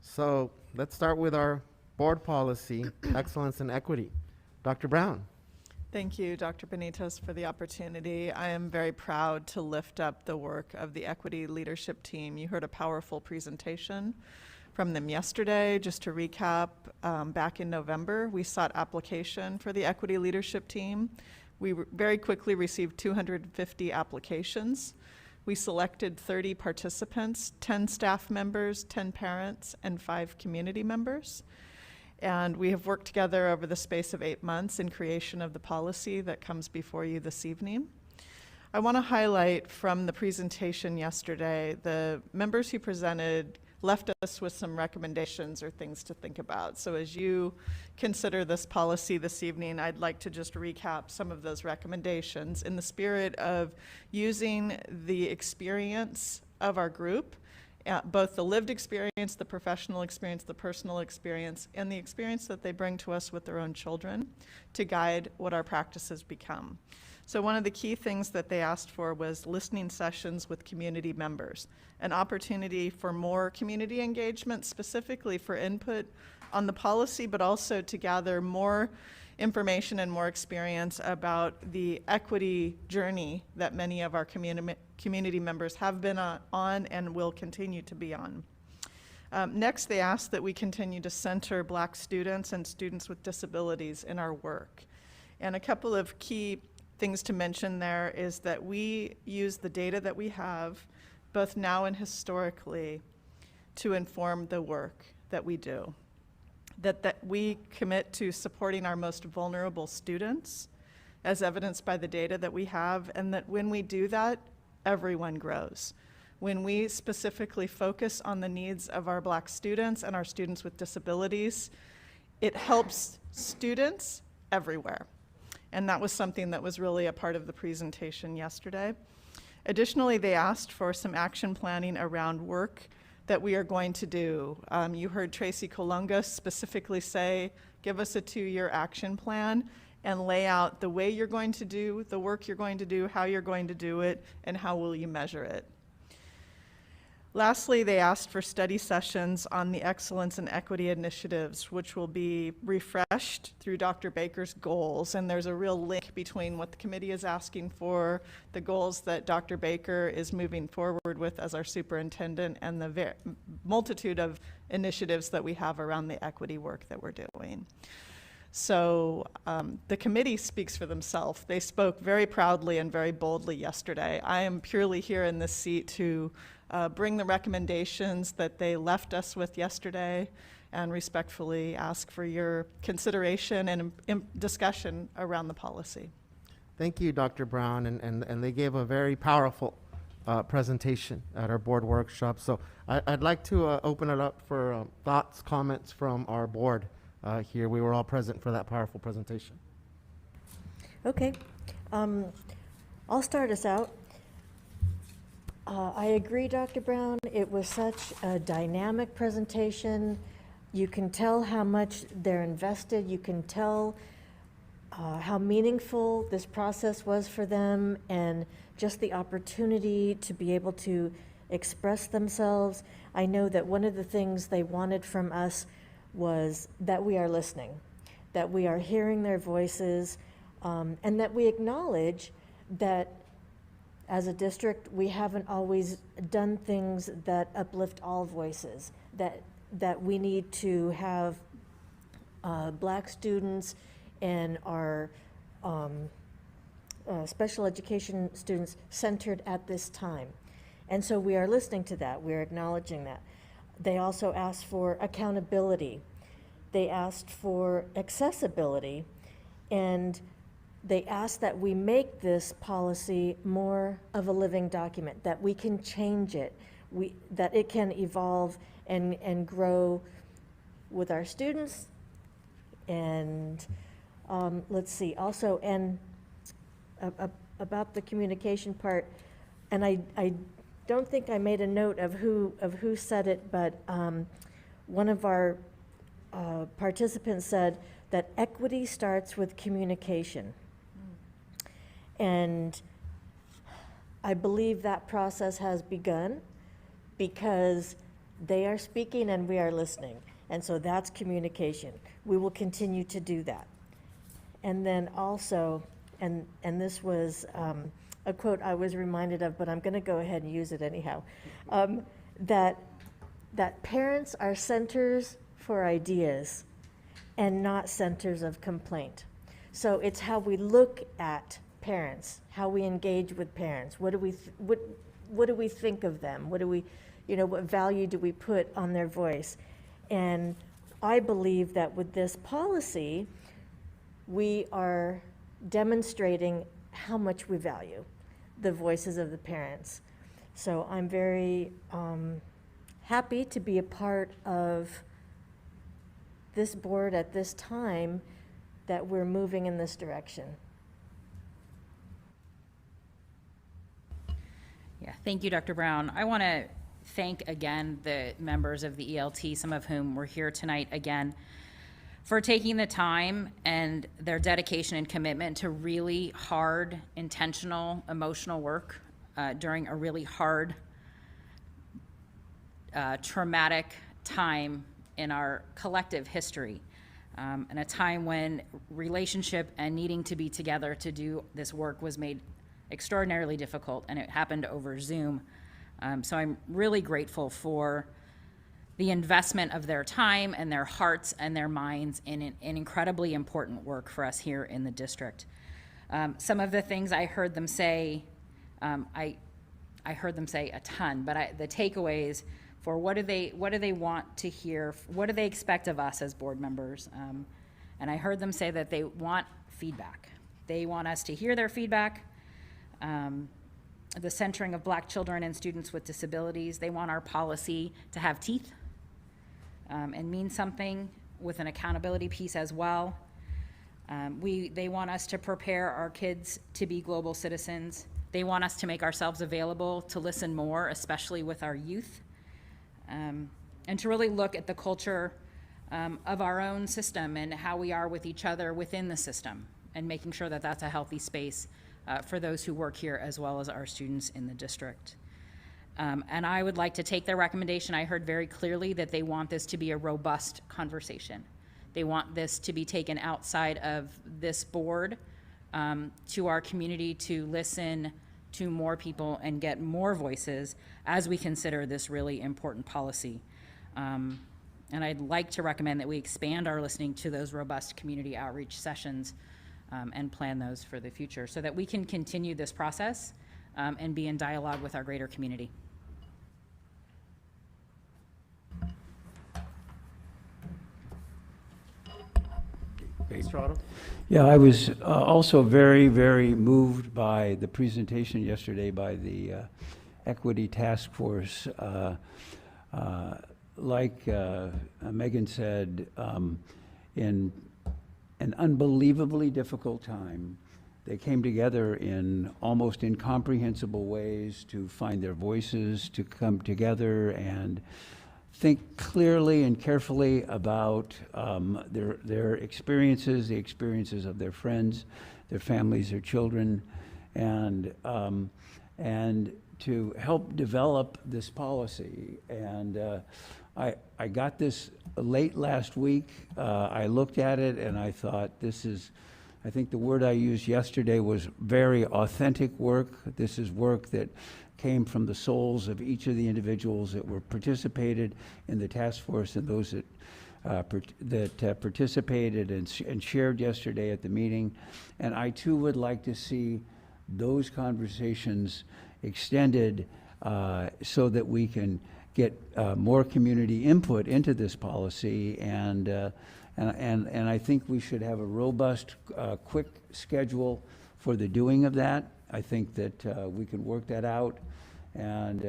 So let's start with our board policy, excellence and equity. Dr. Brown. Thank you, Dr. Benitez, for the opportunity. I am very proud to lift up the work of the equity leadership team. You heard a powerful presentation from them yesterday. Just to recap, back in November, we sought application for the equity leadership team. We very quickly received 250 applications. We selected 30 participants, 10 staff members, 10 parents, and 5 community members. And we have worked together over the space of 8 months in creation of the policy that comes before you this evening. I want to highlight from the presentation yesterday, the members who presented left us with some recommendations or things to think about. So as you consider this policy this evening, I'd like to just recap some of those recommendations in the spirit of using the experience of our group, both the lived experience, the professional experience, the personal experience, and the experience that they bring to us with their own children to guide what our practices become. So one of the key things that they asked for was listening sessions with community members, an opportunity for more community engagement, specifically for input on the policy, but also to gather more information and more experience about the equity journey that many of our community members have been on and will continue to be on. Next, they asked that we continue to center Black students and students with disabilities in our work. And a couple of key things to mention there is that we use the data that we have, both now and historically, to inform the work that we do. That we commit to supporting our most vulnerable students, as evidenced by the data that we have, and that when we do that, everyone grows. When we specifically focus on the needs of our Black students and our students with disabilities, it helps students everywhere. And that was something that was really a part of the presentation yesterday. Additionally, they asked for some action planning around work that we are going to do. You heard Tracy Colunga specifically say, give us a 2-year action plan and lay out the way you're going to do the work you're going to do, how you're going to do it, and how will you measure it. Lastly, they asked for study sessions on the excellence and equity initiatives, which will be refreshed through Dr. Baker's goals. And there's a real link between what the committee is asking for, the goals that Dr. Baker is moving forward with as our superintendent, and the multitude of initiatives that we have around the equity work that we're doing. So the committee speaks for themselves. They spoke very proudly and very boldly yesterday. I am purely here in this seat to bring the recommendations that they left us with yesterday and respectfully ask for your consideration and discussion around the policy. Thank you, Dr. Brown, and they gave a very powerful presentation at our board workshop. So I'd like to open it up for thoughts, comments from our board here. We were all present for that powerful presentation. Okay, I'll start us out. I agree, Dr. Brown. It was such a dynamic presentation. You can tell how much they're invested. You can tell how meaningful this process was for them, and just the opportunity to be able to express themselves. I know that one of the things they wanted from us was that we are listening, that we are hearing their voices, and that we acknowledge that as a district, we haven't always done things that uplift all voices, that we need to have Black students and our special education students centered at this time. And so we are listening to that, we're acknowledging that. They also asked for accountability. They asked for accessibility, and they ask that we make this policy more of a living document, that we can change it, that it can evolve and grow with our students. And let's see, also, and about the communication part, and I don't think I made a note of who said it, but one of our participants said that equity starts with communication. And I believe that process has begun because they are speaking and we are listening. And so that's communication. We will continue to do that. And then also, and this was a quote I was reminded of, but I'm going to go ahead and use it anyhow, that parents are centers for ideas and not centers of complaint. So it's how we look at parents, how we engage with parents. What do we think of them? What value do we put on their voice? And I believe that with this policy, we are demonstrating how much we value the voices of the parents. So I'm very happy to be a part of this board at this time that we're moving in this direction. Yeah, thank you, Dr. Brown. I want to thank again the members of the ELT, some of whom were here tonight again, for taking the time and their dedication and commitment to really hard, intentional, emotional work during a really hard, traumatic time in our collective history, and a time when relationship and needing to be together to do this work was made extraordinarily difficult, and it happened over Zoom. So I'm really grateful for the investment of their time and their hearts and their minds in an incredibly important work for us here in the district. Some of the things I heard them say, I heard them say a ton, but the takeaways for what do they want to hear, what do they expect of us as board members, and I heard them say that they want feedback. They want us to hear their feedback. The centering of Black children and students with disabilities. They want our policy to have teeth and mean something with an accountability piece as well. They want us to prepare our kids to be global citizens. They want us to make ourselves available to listen more, especially with our youth, and to really look at the culture of our own system and how we are with each other within the system, and making sure that that's a healthy space for those who work here as well as our students in the district. And I would like to take their recommendation. I heard very clearly that they want this to be a robust conversation. They want this to be taken outside of this board to our community, to listen to more people and get more voices as we consider this really important policy. And I'd like to recommend that we expand our listening to those robust community outreach sessions and plan those for the future so that we can continue this process and be in dialogue with our greater community. Yeah, I was also very, very moved by the presentation yesterday by the Equity Task Force. Like Megan said, in an unbelievably difficult time, they came together in almost incomprehensible ways to find their voices, to come together and think clearly and carefully about their experiences, the experiences of their friends, their families, their children, and to help develop this policy. And I got this late last week. I looked at it and I thought, I think the word I used yesterday was very authentic work. This is work that came from the souls of each of the individuals that were participated in the task force and those that participated and shared yesterday at the meeting. And I too would like to see those conversations extended so that we can get more community input into this policy and And I think we should have a robust, quick schedule for the doing of that. I think that we can work that out and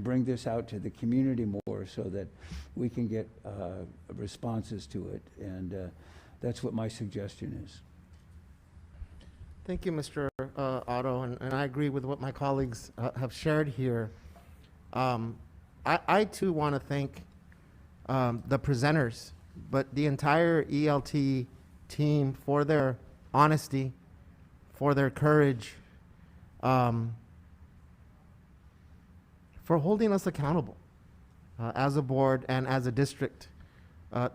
bring this out to the community more so that we can get responses to it. And that's what my suggestion is. Thank you, Mr. Otto, and I agree with what my colleagues have shared here. I too want to thank the presenters, but the entire ELT team for their honesty, for their courage, for holding us accountable as a board and as a district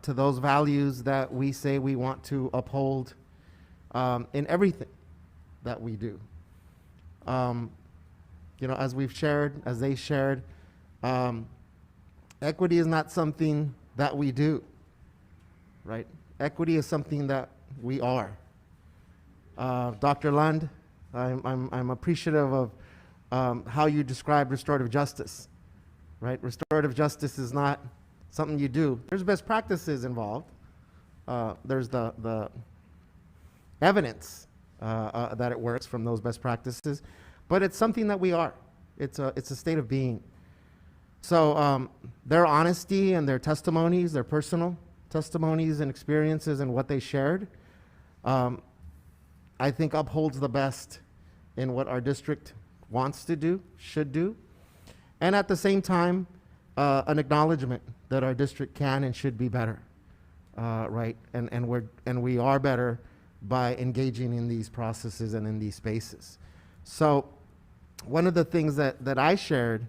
to those values that we say we want to uphold in everything that we do. You know, as we've shared, as they shared, equity is not something that we do, right? Equity is something that we are. Dr. Lund, I'm appreciative of how you describe restorative justice, right? Restorative justice is not something you do. There's best practices involved. There's the evidence that it works from those best practices, but it's something that we are. It's a state of being. So their honesty and their testimonies, their personal testimonies and experiences and what they shared, I think upholds the best in what our district wants to do, should do, and at the same time, an acknowledgement that our district can and should be better, right? And we are better by engaging in these processes and in these spaces. So one of the things that I shared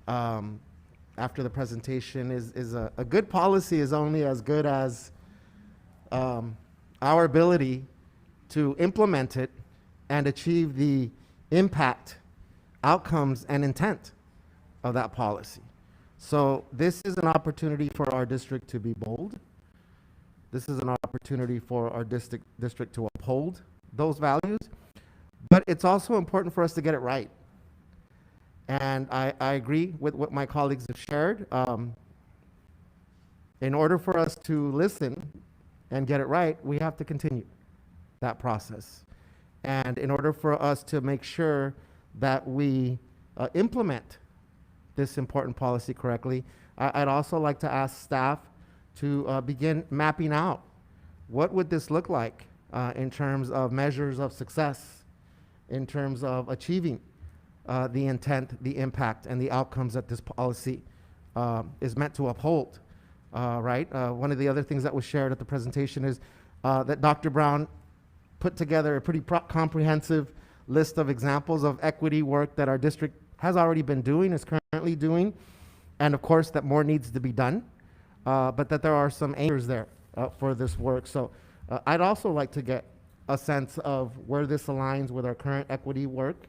after the presentation is a good policy is only as good as our ability to implement it and achieve the impact, outcomes, and intent of that policy. So this is an opportunity for our district to be bold. This is an opportunity for our district to uphold those values, but it's also important for us to get it right. And I agree with what my colleagues have shared. In order for us to listen and get it right, we have to continue that process. And in order for us to make sure that we implement this important policy correctly, I'd also like to ask staff to begin mapping out what would this look like in terms of measures of success, in terms of achieving the intent, the impact, and the outcomes that this policy is meant to uphold, right? One of the other things that was shared at the presentation is that Dr. Brown put together a pretty comprehensive list of examples of equity work that our district has already been doing, is currently doing, and of course that more needs to be done, but that there are some anchors there for this work. So I'd also like to get a sense of where this aligns with our current equity work,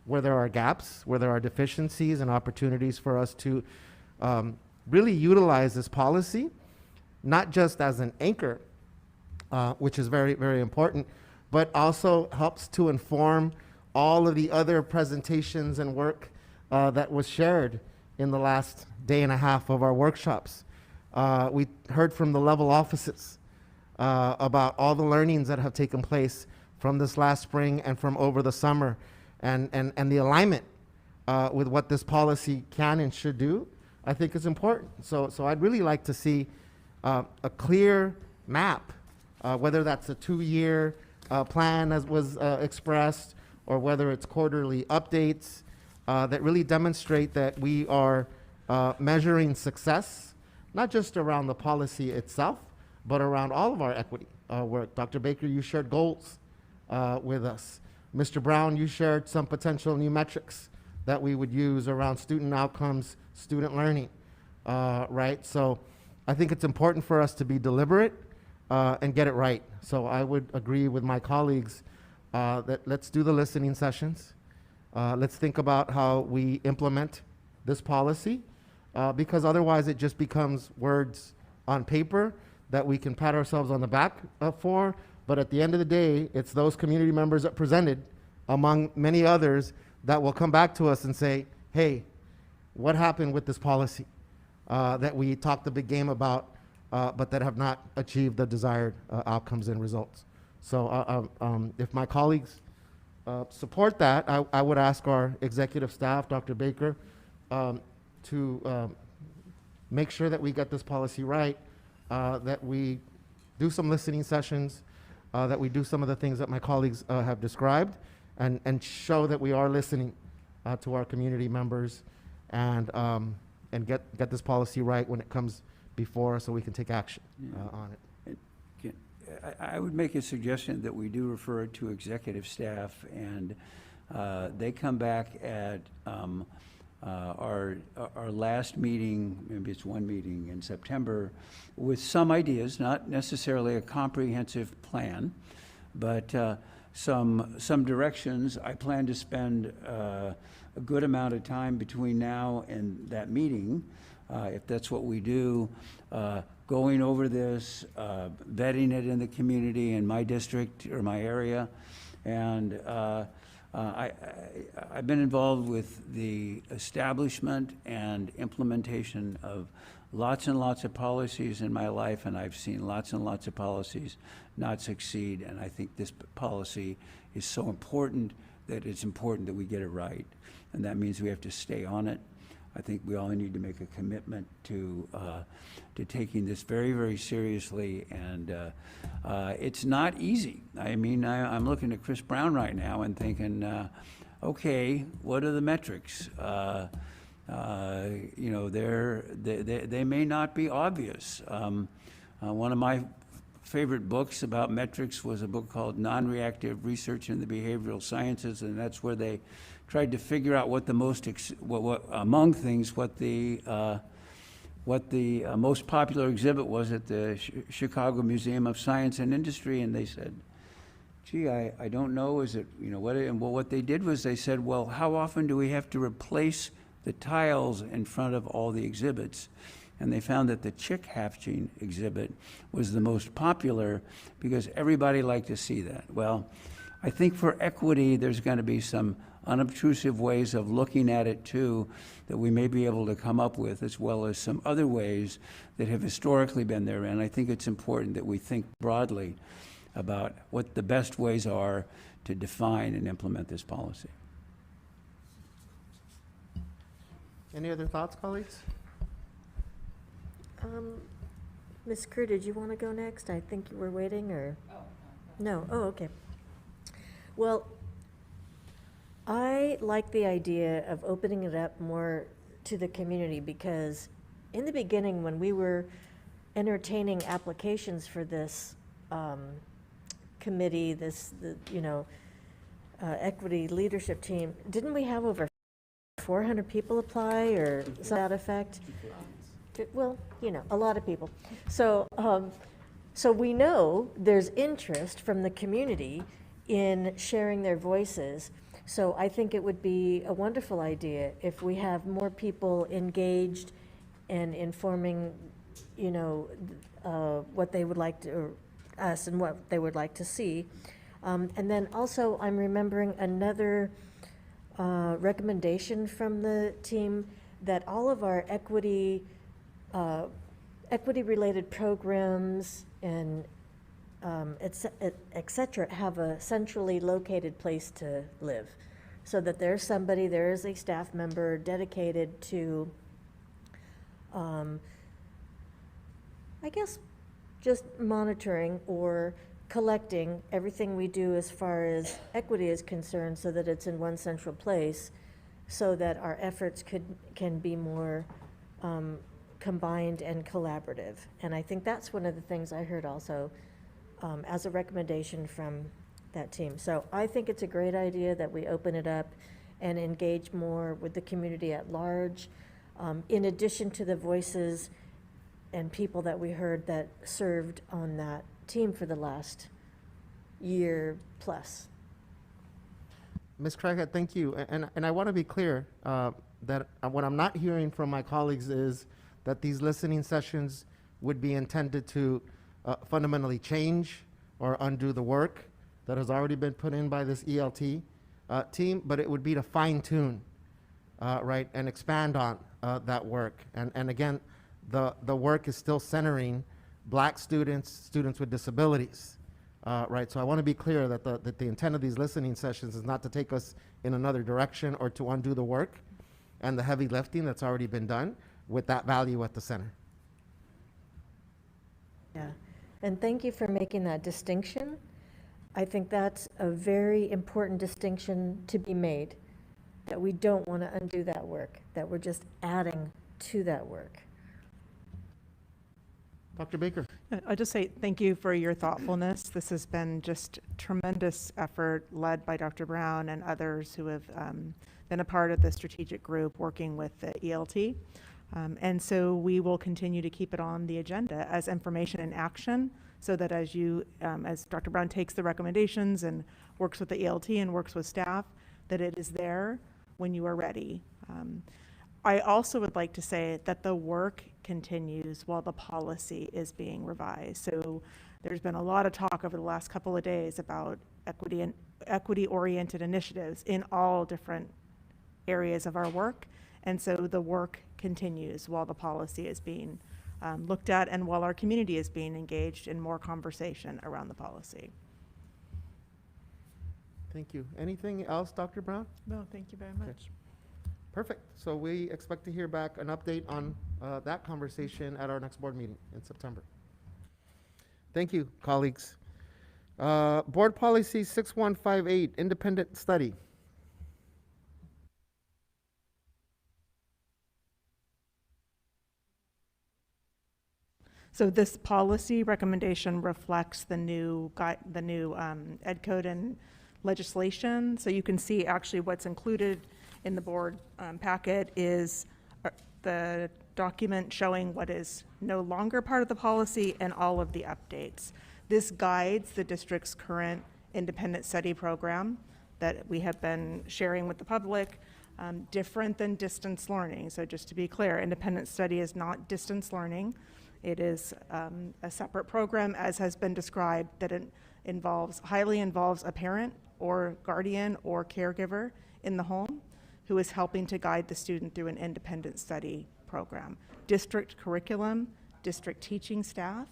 where there are gaps, where there are deficiencies and opportunities for us to really utilize this policy, not just as an anchor, which is very, very important, but also helps to inform all of the other presentations and work that was shared in the last day and a half of our workshops. We heard from the level offices about all the learnings that have taken place from this last spring and from over the summer, and the alignment with what this policy can and should do, I think is important. So I'd really like to see a clear map, whether that's a 2-year plan as was expressed, or whether it's quarterly updates that really demonstrate that we are measuring success, not just around the policy itself, but around all of our equity work. Dr. Baker, you shared goals with us. Mr. Brown, you shared some potential new metrics that we would use around student outcomes, student learning, right? So I think it's important for us to be deliberate and get it right. So I would agree with my colleagues that let's do the listening sessions. Let's think about how we implement this policy, because otherwise it just becomes words on paper that we can pat ourselves on the back for. But at the end of the day, it's those community members that presented, among many others, that will come back to us and say, hey, what happened with this policy that we talked a big game about but that have not achieved the desired outcomes and results. So if my colleagues support that, I would ask our executive staff, Dr. Baker, to make sure that we get this policy right, that we do some listening sessions, that we do some of the things that my colleagues have described, and show that we are listening to our community members, and get this policy right when it comes before us so we can take action on it. I would make a suggestion that we do refer it to executive staff, and they come back at our last meeting, maybe it's one meeting in September, with some ideas, not necessarily a comprehensive plan, but some directions. I plan to spend a good amount of time between now and that meeting, if that's what we do, going over this, vetting it in the community in my district or my area. And I've been involved with the establishment and implementation of lots and lots of policies in my life, and I've seen lots and lots of policies not succeed. And I think this policy is so important that it's important that we get it right. And that means we have to stay on it. I think we all need to make a commitment to taking this very, very seriously, and it's not easy. I mean, I'm looking at Chris Brown right now and thinking, okay, what are the metrics? You know, they may not be obvious. One of my favorite books about metrics was a book called Non-Reactive Research in the Behavioral Sciences, and that's where they tried to figure out what the most, among things, what the most popular exhibit was at the Chicago Museum of Science and Industry, and they said, gee, I don't know, is it, you know, what they did was they said, well, how often do we have to replace the tiles in front of all the exhibits? And they found that the chick hatching exhibit was the most popular because everybody liked to see that. Well, I think for equity, there's going to be some unobtrusive ways of looking at it too that we may be able to come up with, as well as some other ways that have historically been there. And I think it's important that we think broadly about what the best ways are to define and implement this policy. Any other thoughts, colleagues? Ms. Kerr, did you want to go next? I think you were waiting, or? No? Oh, okay. Well, I like the idea of opening it up more to the community, because in the beginning, when we were entertaining applications for this committee, equity leadership team, didn't we have over 400 people apply, or something to that effect? Well, you know, a lot of people. So, so we know there's interest from the community in sharing their voices. So I think it would be a wonderful idea if we have more people engaged and informing, you know, what they would like to, or us, and what they would like to see. And then also, I'm remembering another recommendation from the team, that all of our equity-related programs and et cetera, have a centrally located place to live, so that there is a staff member dedicated to, I guess, just monitoring or collecting everything we do as far as equity is concerned, so that it's in one central place, so that our efforts can be more combined and collaborative. And I think that's one of the things I heard also as a recommendation from that team. So I think it's a great idea that we open it up and engage more with the community at large, in addition to the voices and people that we heard that served on that team for the last year plus. Ms. Craighead, thank you. And I want to be clear that what I'm not hearing from my colleagues is that these listening sessions would be intended to fundamentally change or undo the work that has already been put in by this ELT team, but it would be to fine tune, right, and expand on that work. And again, the work is still centering Black students, students with disabilities, right? So I want to be clear that the intent of these listening sessions is not to take us in another direction or to undo the work and the heavy lifting that's already been done with that value at the center. Yeah, and thank you for making that distinction. I think that's a very important distinction to be made, that we don't want to undo that work, that we're just adding to that work. Dr. Baker. I'll just say thank you for your thoughtfulness. This has been just tremendous effort led by Dr. Brown and others who have been a part of the strategic group working with the ELT. And so we will continue to keep it on the agenda as information and action, so that as Dr. Brown takes the recommendations and works with the ELT and works with staff, that it is there when you are ready. I also would like to say that the work continues while the policy is being revised. So there's been a lot of talk over the last couple of days about equity and equity-oriented initiatives in all different areas of our work. And so the work continues while the policy is being looked at and while our community is being engaged in more conversation around the policy. Thank you. Anything else, Dr. Brown? No, thank you very much. Okay. Perfect. So we expect to hear back an update on that conversation at our next board meeting in September. Thank you, colleagues. Board Policy 6158, independent study. So this policy recommendation reflects the new ed code and legislation. So you can see actually what's included in the board packet is the document showing what is no longer part of the policy and all of the updates. This guides the district's current independent study program that we have been sharing with the public, different than distance learning. So just to be clear, independent study is not distance learning. It is a separate program, as has been described, that it highly involves a parent or guardian or caregiver in the home who is helping to guide the student through an independent study program. District curriculum, district teaching staff,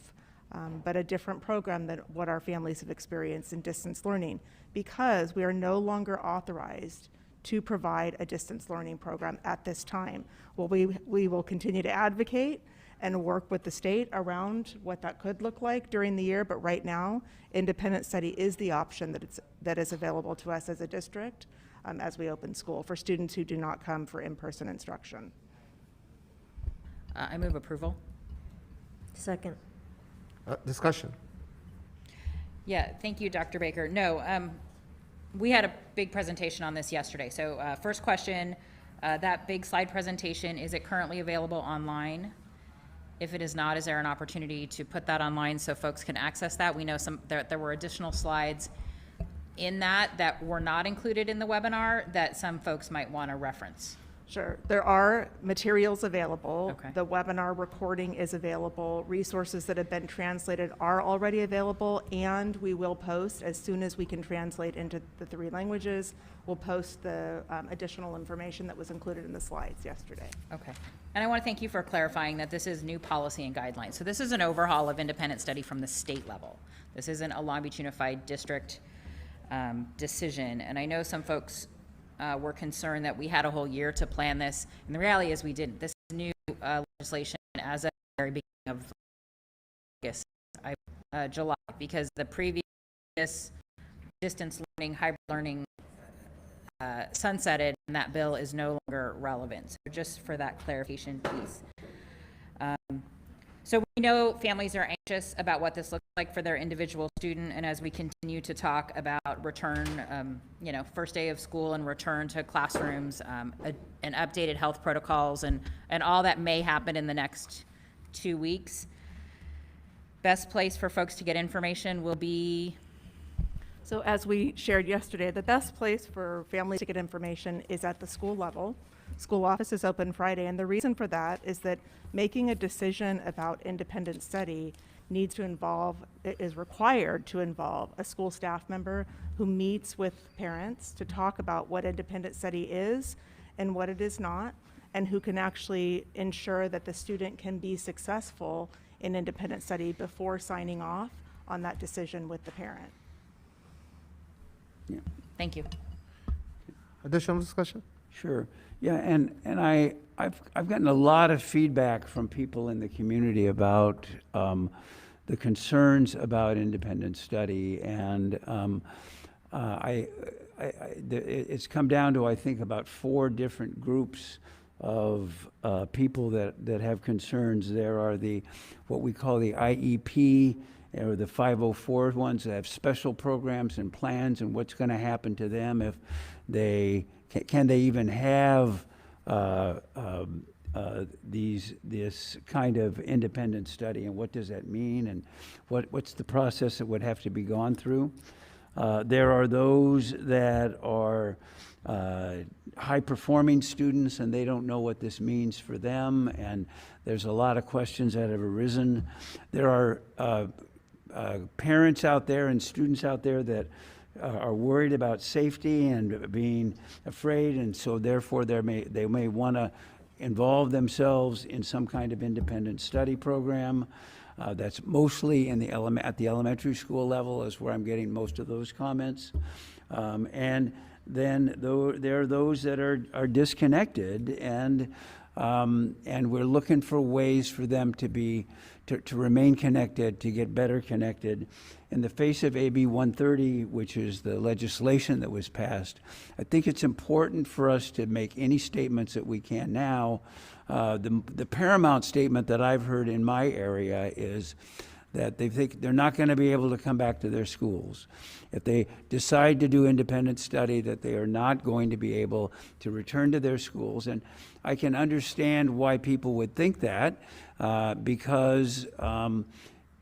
but a different program than what our families have experienced in distance learning, because we are no longer authorized to provide a distance learning program at this time. Well, we will continue to advocate and work with the state around what that could look like during the year, but right now, independent study is the option that is available to us as a district as we open school for students who do not come for in-person instruction. I move approval. Second. Discussion. Yeah, thank you, Dr. Baker. No, we had a big presentation on this yesterday. So first question, that big slide presentation, is it currently available online? If it is not, is there an opportunity to put that online so folks can access that? We know there were additional slides in that were not included in the webinar that some folks might want to reference. Sure, there are materials available. Okay. The webinar recording is available. Resources that have been translated are already available, and we will post as soon as we can translate into the 3 languages. We'll post the additional information that was included in the slides yesterday. Okay. And I want to thank you for clarifying that this is new policy and guidelines. So this is an overhaul of independent study from the state level. This isn't a Long Beach Unified District decision. And I know some folks were concerned that we had a whole year to plan this. And the reality is we didn't. This is new legislation as of the very beginning of August, July, because the previous distance learning, hybrid learning sunsetted, and that bill is no longer relevant. So just for that clarification piece. So we know families are anxious about what this looks like for their individual student, and as we continue to talk about return, first day of school and return to classrooms, and updated health protocols and all that may happen in the next 2 weeks, best place for folks to get information will be. So as we shared yesterday, the best place for families to get information is at the school level. School office is open Friday, and the reason for that is that making a decision about independent study is required to involve a school staff member who meets with parents to talk about what independent study is and what it is not, and who can actually ensure that the student can be successful in independent study before signing off on that decision with the parent. Yeah. Thank you. Additional discussion? Sure. Yeah, and I've gotten a lot of feedback from people in the community about the concerns about independent study, and it's come down to, I think, about 4 different groups of people that have concerns. There are what we call the IEP, or the 504 ones that have special programs and plans, and what's going to happen to them if can they even have this kind of independent study, and what does that mean, and what's the process that would have to be gone through. There are those that are high-performing students, and they don't know what this means for them, and there's a lot of questions that have arisen. There are parents out there and students out there that are worried about safety and being afraid, and so therefore they may want to involve themselves in some kind of independent study program. That's mostly at the elementary school level is where I'm getting most of those comments. And then there are those that are disconnected, and we're looking for ways for them to remain connected, to get better connected. In the face of AB 130, which is the legislation that was passed, I think it's important for us to make any statements that we can now. The paramount statement that I've heard in my area is that they think they're not going to be able to come back to their schools. If they decide to do independent study, that they are not going to be able to return to their schools. And I can understand why people would think that, because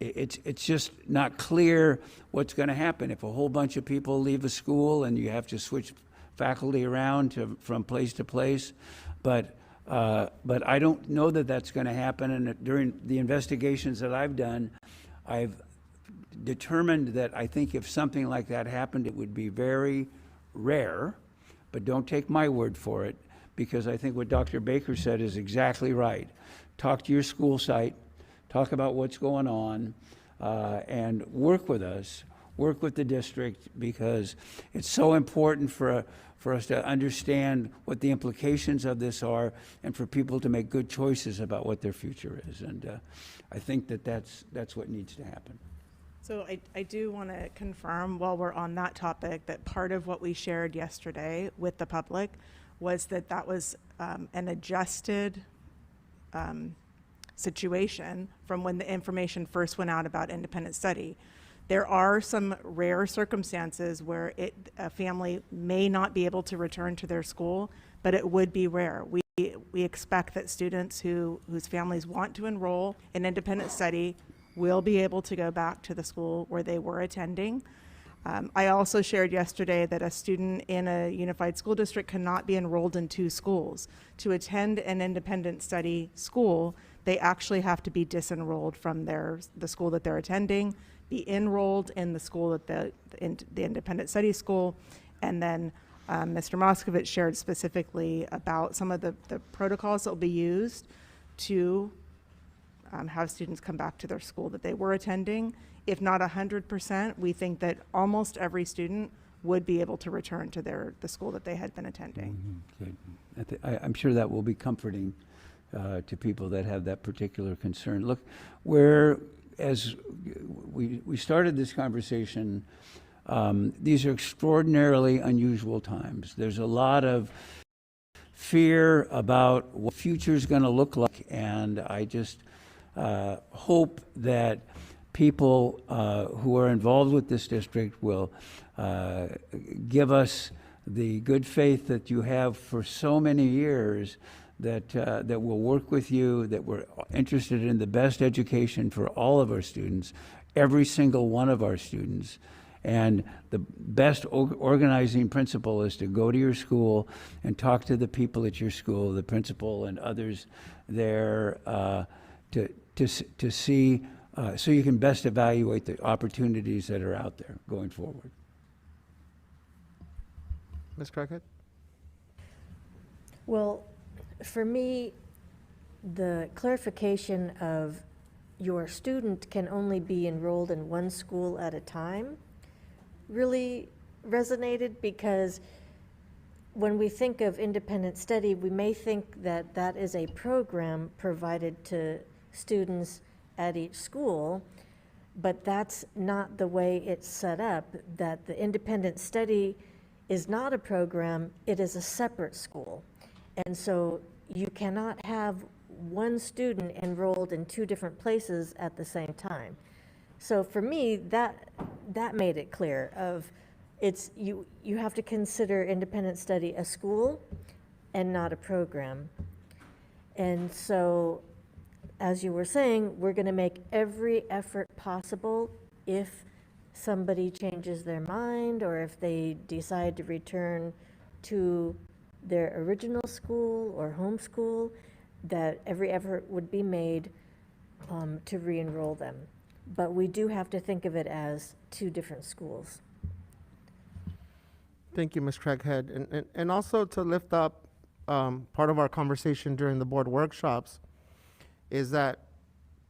it's just not clear what's going to happen. If a whole bunch of people leave a school and you have to switch faculty around from place to place, but I don't know that that's going to happen. And during the investigations that I've done, I've determined that I think if something like that happened, it would be very rare, but don't take my word for it, because I think what Dr. Baker said is exactly right. Talk to your school site, talk about what's going on, and work with us, work with the district, because it's so important for us to understand what the implications of this are, and for people to make good choices about what their future is. And I think that's what needs to happen. So I do want to confirm, while we're on that topic, that part of what we shared yesterday with the public was that was an adjusted situation from when the information first went out about independent study. There are some rare circumstances where a family may not be able to return to their school, but it would be rare. We expect that students whose families want to enroll in independent study will be able to go back to the school where they were attending. I also shared yesterday that a student in a unified school district cannot be enrolled in 2 schools. To attend an independent study school, they actually have to be disenrolled from the school that they're attending, be enrolled in the school that the independent study school, and then Mr. Moskovich shared specifically about some of the protocols that will be used to have students come back to their school that they were attending. If not 100%, we think that almost every student would be able to return to the school that they had been attending. Mm-hmm. Good. I'm sure that will be comforting to people that have that particular concern. Look, as we started this conversation, these are extraordinarily unusual times. There's a lot of fear about what the future is going to look like, and I just hope that people who are involved with this district will give us the good faith that you have for so many years, that we'll work with you, that we're interested in the best education for all of our students, every single one of our students. And the best organizing principle is to go to your school and talk to the people at your school, the principal and others there, to see, so you can best evaluate the opportunities that are out there going forward. Ms. Crackhead? Well, for me, the clarification of your student can only be enrolled in one school at a time really resonated, because when we think of independent study, we may think that that is a program provided to students at each school, but that's not the way it's set up, that the independent study is not a program, it is a separate school. And so you cannot have one student enrolled in two different places at the same time. So for me, that made it clear of you have to consider independent study a school and not a program. And so, as you were saying, we're going to make every effort possible if somebody changes their mind or if they decide to return to their original school or home school, that every effort would be made to re-enroll them. But we do have to think of it as two different schools. Thank you, Ms. Craighead. And also to lift up part of our conversation during the board workshops is that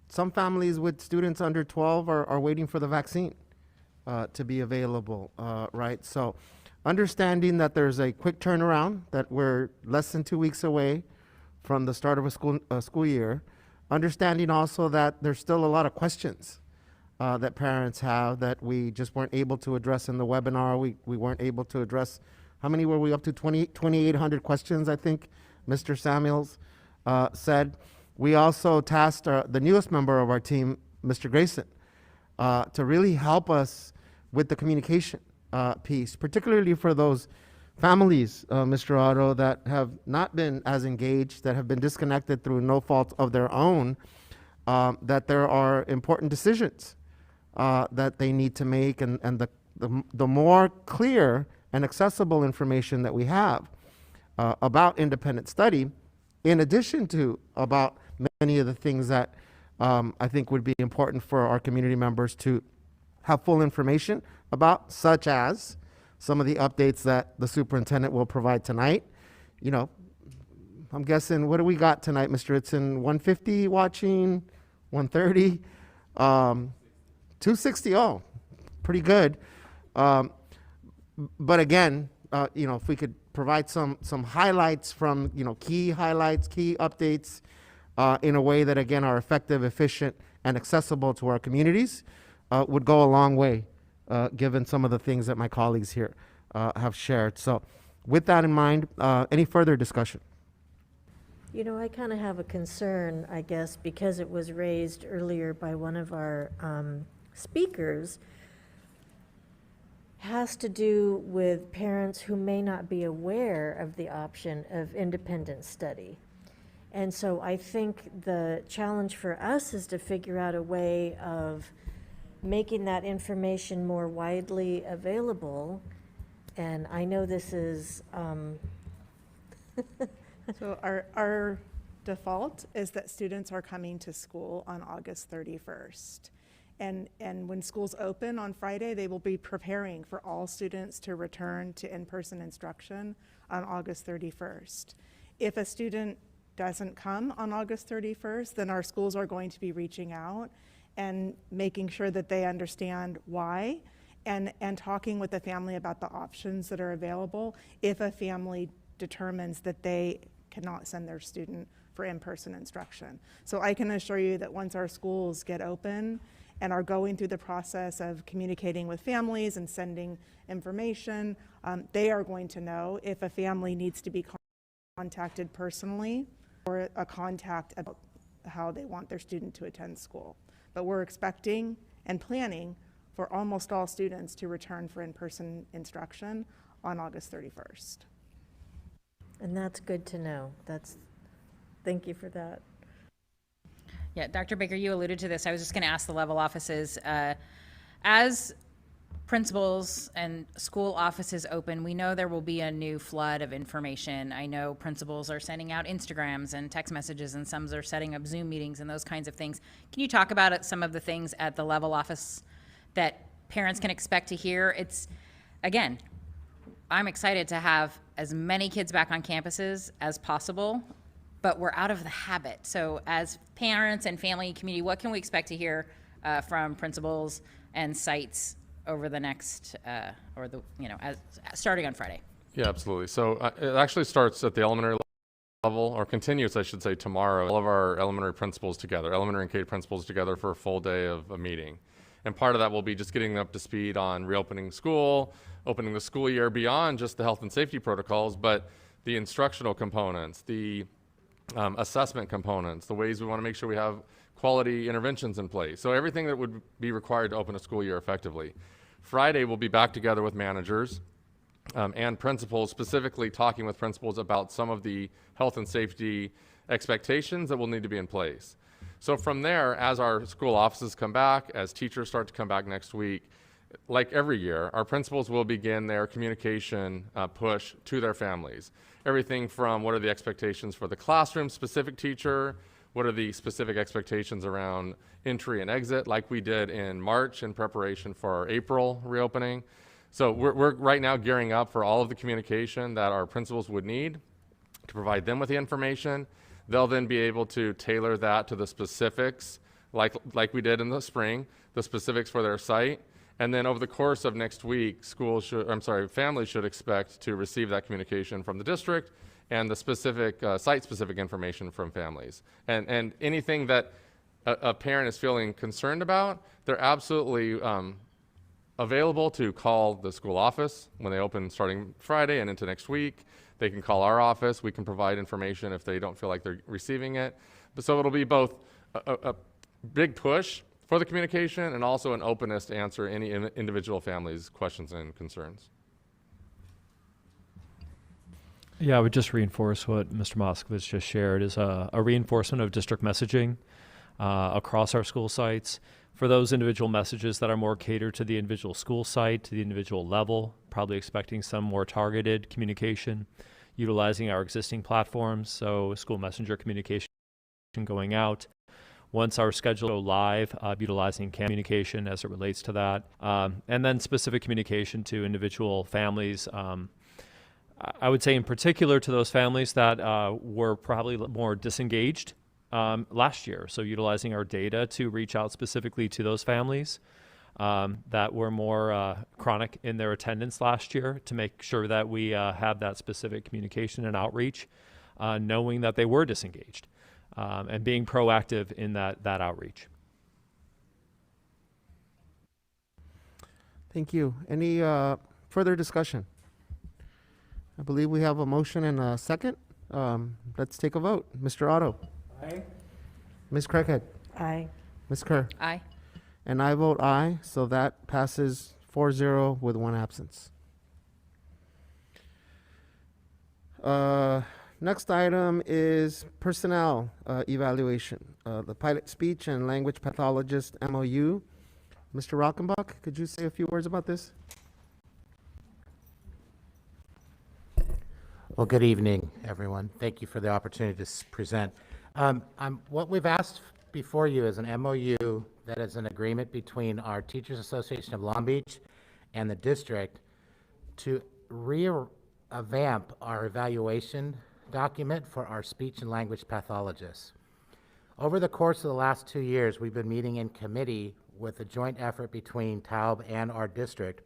some families with students under 12 are waiting for the vaccine to be available, right? So understanding that there's a quick turnaround, that we're less than 2 weeks away from the start of a school year, understanding also that there's still a lot of questions that parents have that we just weren't able to address in the webinar. We weren't able to address, how many were we up to? 2,800 questions, I think Mr. Samuels said. We also tasked the newest member of our team, Mr. Grayson, to really help us with the communication piece, particularly for those families, Mr. Otto, that have not been as engaged, that have been disconnected through no fault of their own, that there are important decisions that they need to make, and the more clear and accessible information that we have about independent study, in addition to about many of the things that I think would be important for our community members to have full information about, such as some of the updates that the superintendent will provide tonight. You know, I'm guessing, what do we got tonight, Mr. Ritson? 150 watching, 130, 260. Oh, pretty good. But again, you know, if we could provide some highlights from, you know, key highlights, key updates in a way that, again, are effective, efficient, and accessible to our communities, would go a long way, given some of the things that my colleagues here have shared. So with that in mind, any further discussion? You know, I kind of have a concern, I guess, because it was raised earlier by one of our speakers, has to do with parents who may not be aware of the option of independent study. And so I think the challenge for us is to figure out a way of making that information more widely available. And I know this is So our default is that students are coming to school on August 31st. And when schools open on Friday, they will be preparing for all students to return to in-person instruction on August 31st. If a student doesn't come on August 31st, then our schools are going to be reaching out and making sure that they understand why, and talking with the family about the options that are available if a family determines that they cannot send their student for in-person instruction. So I can assure you that once our schools get open and are going through the process of communicating with families and sending information, they are going to know if a family needs to be contacted personally or a contact about how they want their student to attend school. But we're expecting and planning for almost all students to return for in-person instruction on August 31st. And that's good to know. Thank you for that. Yeah, Dr. Baker, you alluded to this. I was just going to ask the level offices, as principals and school offices open, we know there will be a new flood of information. I know principals are sending out Instagrams and text messages, and some are setting up Zoom meetings and those kinds of things. Can you talk about some of the things at the level office that parents can expect to hear? It's, again, I'm excited to have as many kids back on campuses as possible, but we're out of the habit. So as parents and family community, what can we expect to hear from principals and sites over the next, starting on Friday? Yeah, absolutely. So it actually starts at the elementary level, or continues, I should say, tomorrow. All of our elementary principals together, elementary and K principals together for a full day of a meeting. And part of that will be just getting up to speed on reopening school, opening the school year beyond just the health and safety protocols, but the instructional components, the assessment components, the ways we want to make sure we have quality interventions in place. So everything that would be required to open a school year effectively. Friday, we'll be back together with managers and principals, specifically talking with principals about some of the health and safety expectations that will need to be in place. So from there, as our school offices come back, as teachers start to come back next week, like every year, our principals will begin their communication push to their families. Everything from what are the expectations for the classroom-specific teacher, what are the specific expectations around entry and exit, like we did in March in preparation for our April reopening. So we're right now gearing up for all of the communication that our principals would need to provide them with the information. They'll then be able to tailor that to the specifics, like we did in the spring, the specifics for their site. And then over the course of next week, families should expect to receive that communication from the district and the specific site-specific information from families. And anything that a parent is feeling concerned about, they're absolutely available to call the school office when they open starting Friday and into next week. They can call our office. We can provide information if they don't feel like they're receiving it. So it'll be both a big push for the communication and also an openness to answer any individual family's questions and concerns. Yeah, I would just reinforce what Mr. Moskovich just shared is a reinforcement of district messaging across our school sites. For those individual messages that are more catered to the individual school site, to the individual level, probably expecting some more targeted communication, utilizing our existing platforms, so school messenger communication going out. Once our schedule go live, utilizing communication as it relates to that, and then specific communication to individual families. I would say in particular to those families that were probably more disengaged last year. So utilizing our data to reach out specifically to those families that were more chronic in their attendance last year to make sure that we have that specific communication and outreach, knowing that they were disengaged and being proactive in that outreach. Thank you. Any further discussion? I believe we have a motion and a second. Let's take a vote. Mr. Otto. Aye. Ms. Craighead. Aye. Ms. Kerr. Aye. And I vote aye, so that passes 4-0 with one absence. Next item is personnel evaluation. The pilot speech and language pathologist MOU. Mr. Rockenbach, could you say a few words about this? Well, good evening, everyone. Thank you for the opportunity to present. What we've asked before you is an MOU that is an agreement between our Teachers Association of Long Beach and the district to revamp our evaluation document for our speech and language pathologists. Over the course of the last 2 years, we've been meeting in committee with a joint effort between TAUB and our district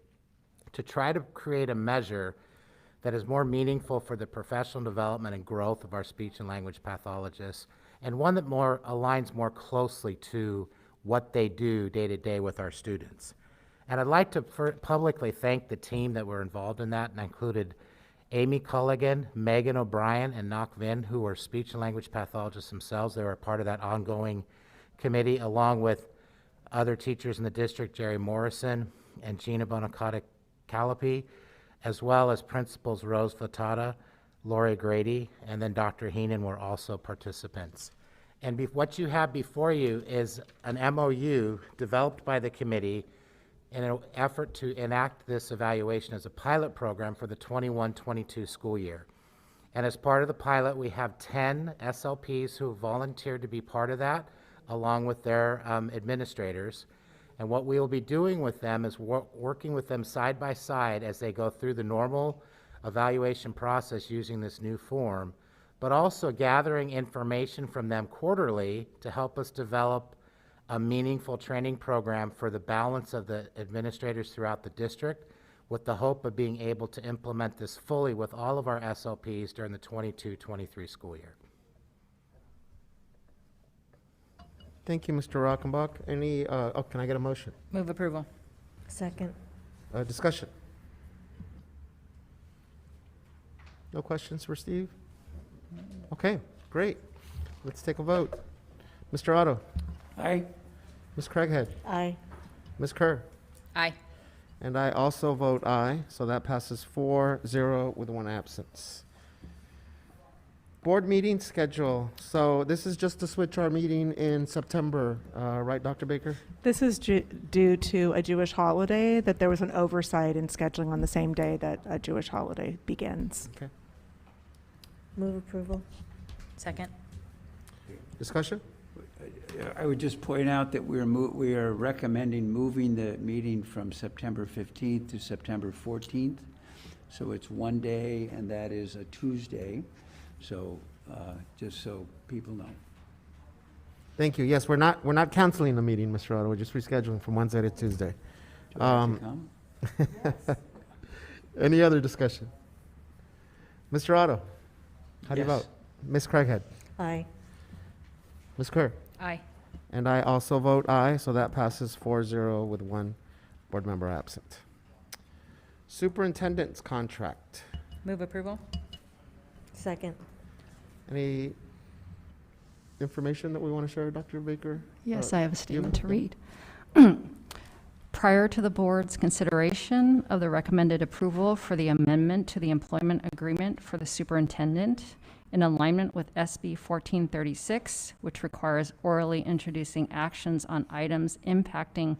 to try to create a measure that is more meaningful for the professional development and growth of our speech and language pathologists, and one that aligns more closely to what they do day to day with our students. And I'd like to publicly thank the team that were involved in that, and I included Amy Culligan, Megan O'Brien, and Nok Vin, who were speech and language pathologists themselves. They were a part of that ongoing committee, along with other teachers in the district, Jerry Morrison and Gina Bonacotta-Calapi, as well as principals Rose Fatata, Lori Grady, and then Dr. Heenan were also participants. And what you have before you is an MOU developed by the committee in an effort to enact this evaluation as a pilot program for the 21-22 school year. And as part of the pilot, we have 10 SLPs who volunteered to be part of that, along with their administrators. And what we will be doing with them is working with them side by side as they go through the normal evaluation process using this new form, but also gathering information from them quarterly to help us develop a meaningful training program for the balance of the administrators throughout the district, with the hope of being able to implement this fully with all of our SLPs during the 22-23 school year. Thank you, Mr. Rockenbach. Any, can I get a motion? Move approval. Second. Discussion. No questions for Steve? Okay, great. Let's take a vote. Mr. Otto? Aye. Ms. Craighead? Aye. Ms. Kerr? Aye. And I also vote aye, so that passes 4-0 with 1 absence. Board meeting schedule. So this is just to switch our meeting in September, right, Dr. Baker? This is due to a Jewish holiday, that there was an oversight in scheduling on the same day that a Jewish holiday begins. Okay. Move approval. Second. Discussion? I would just point out that we are recommending moving the meeting from September 15th to September 14th. So it's one day, and that is a Tuesday. So just so people know. Thank you. Yes, we're not canceling the meeting, Mr. Otto. We're just rescheduling from Wednesday to Tuesday. Do I have to come? Any other discussion? Mr. Otto, how do you Yes. vote? Ms. Craighead? Aye. Ms. Kerr? Aye. And I also vote aye, so that passes 4-0 with 1 board member absent. Superintendent's contract. Move approval. Second. Any information that we want to share, Dr. Baker? Yes, I have a statement to yeah. read. Prior to the board's consideration of the recommended approval for the amendment to the employment agreement for the superintendent in alignment with SB 1436, which requires orally introducing actions on items impacting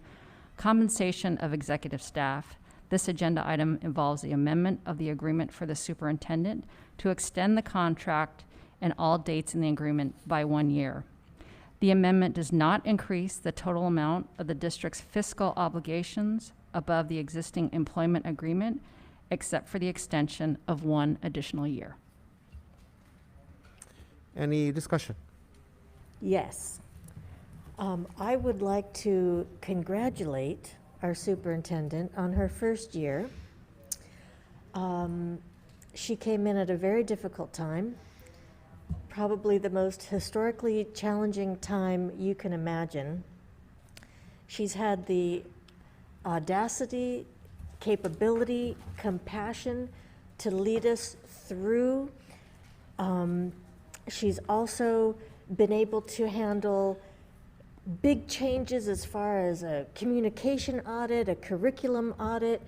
compensation of executive staff, this agenda item involves the amendment of the agreement for the superintendent to extend the contract and all dates in the agreement by 1 year. The amendment does not increase the total amount of the district's fiscal obligations above the existing employment agreement, except for the extension of 1 additional year. Any discussion? Yes. I would like to congratulate our superintendent on her first year. She came in at a very difficult time, probably the most historically challenging time you can imagine. She's had the audacity, capability, compassion to lead us through. She's also been able to handle big changes as far as a communication audit, a curriculum audit.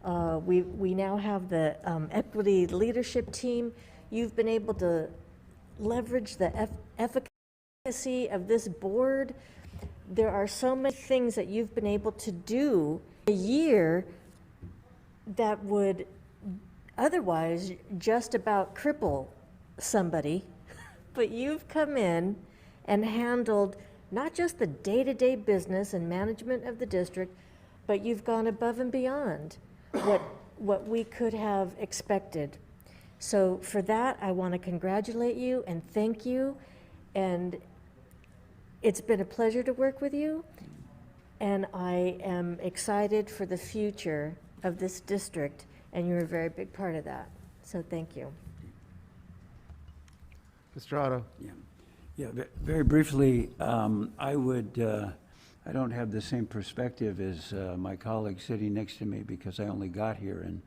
We now have the equity leadership team. You've been able to leverage the efficacy of this board. There are so many things that you've been able to do a year that would otherwise just about cripple somebody. But you've come in and handled not just the day-to-day business and management of the district, but you've gone above and beyond what we could have expected. So for that, I want to congratulate you and thank you. And it's been a pleasure to work with you. And I am excited for the future of this district, and you're a very big part of that. So thank you. Mr. Otto? Yeah, very briefly, I don't have the same perspective as my colleague sitting next to me because I only got here in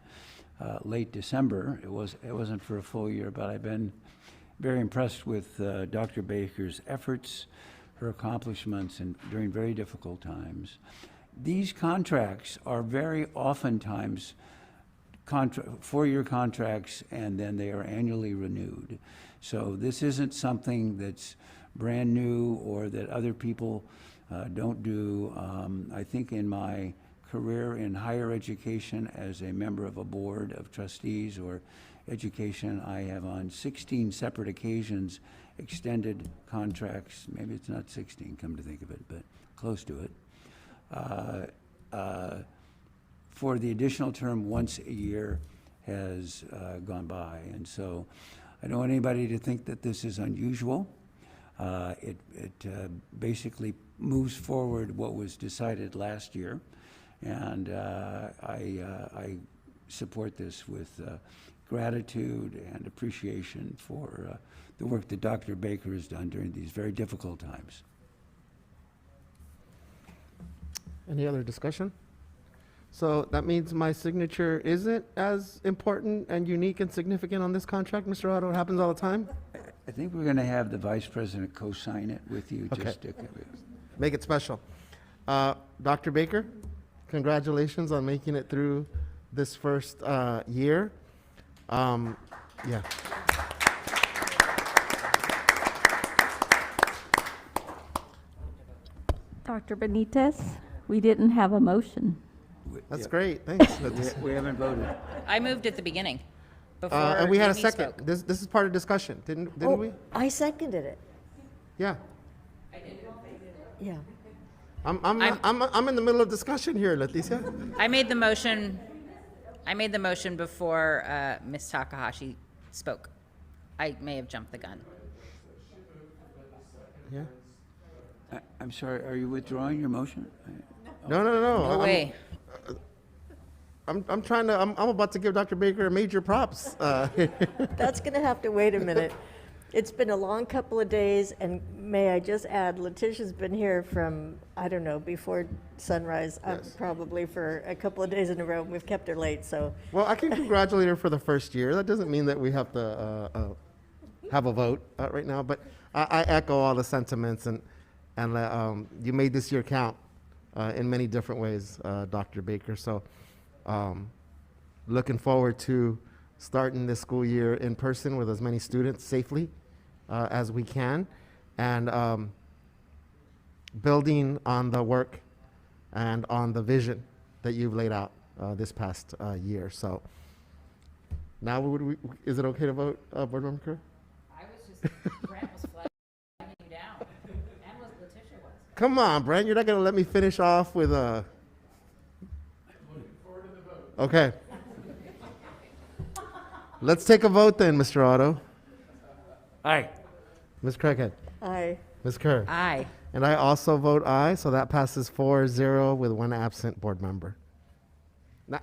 late December. It wasn't for a full year, but I've been very impressed with Dr. Baker's efforts, her accomplishments, and during very difficult times. These contracts are very oftentimes 4-year contracts, and then they are annually renewed. So this isn't something that's brand new or that other people don't do. I think in my career in higher education as a member of a board of trustees or education, I have on 16 separate occasions extended contracts. Maybe it's not 16, come to think of it, but close to it. For the additional term once a year has gone by. And so I don't want anybody to think that this is unusual. It basically moves forward what was decided last year, and I support this with gratitude and appreciation for the work that Dr. Baker has done during these very difficult times. Any other discussion? So that means my signature isn't as important and unique and significant on this contract, Mr. Otto? It happens all the time? I think we're going to have the Vice President co-sign it with you. Okay. Just to Make it special. Dr. Baker, congratulations on making it through this first year. Yeah. Dr. Benitez, we didn't have a motion. That's great. Thanks. We haven't voted. I moved at the beginning. Before And we had a Jamie second. spoke. This is part of discussion, didn't Oh, we? I seconded it. Yeah. Yeah. I'm in the middle of discussion here, Leticia. I made the motion. I made the motion before Ms. Takahashi spoke. I may have jumped the gun. Yeah. I'm sorry, are you withdrawing your motion? No. No way. I'm trying to. I'm about to give Dr. Baker major props. That's going to have to wait a minute. It's been a long couple of days, and may I just add, Letitia's been here from, I don't know, before sunrise, probably for a couple of days in a row. We've kept her late, so. Well, I can congratulate her for the first year. That doesn't mean that we have to have a vote right now, but I echo all the sentiments, and you made this year count in many different ways, Dr. Baker. So looking forward to starting this school year in person with as many students safely as we can, and building on the work and on the vision that you've laid out this past year. So now is it okay to vote, Board Member Kerr? I was just, Brent was flagging you down, and was Letitia was. Come on, Brent, you're not going to let me finish off with a... Okay. Let's take a vote then, Mr. Otto. Aye. Ms. Craighead. Aye. Ms. Kerr. Aye. And I also vote aye, so that passes 4-0 with one absent board member. Now,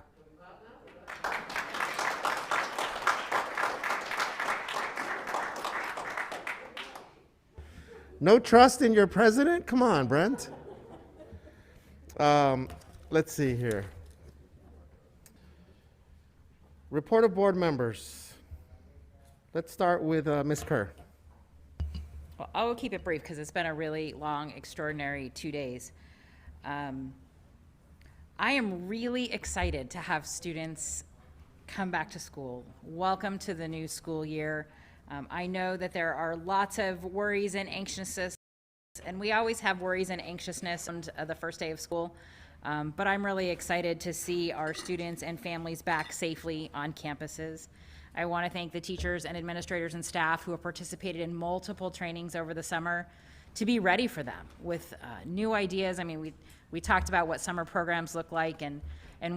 no trust in your president? Come on, Brent. Let's see here. Report of board members. Let's start with Ms. Kerr. Well, I will keep it brief because it's been a really long, extraordinary 2 days. I am really excited to have students come back to school. Welcome to the new school year. I know that there are lots of worries and anxiousness, and we always have worries and anxiousness on the first day of school. But I'm really excited to see our students and families back safely on campuses. I want to thank the teachers and administrators and staff who have participated in multiple trainings over the summer to be ready for them with new ideas. I mean, we talked about what summer programs look like and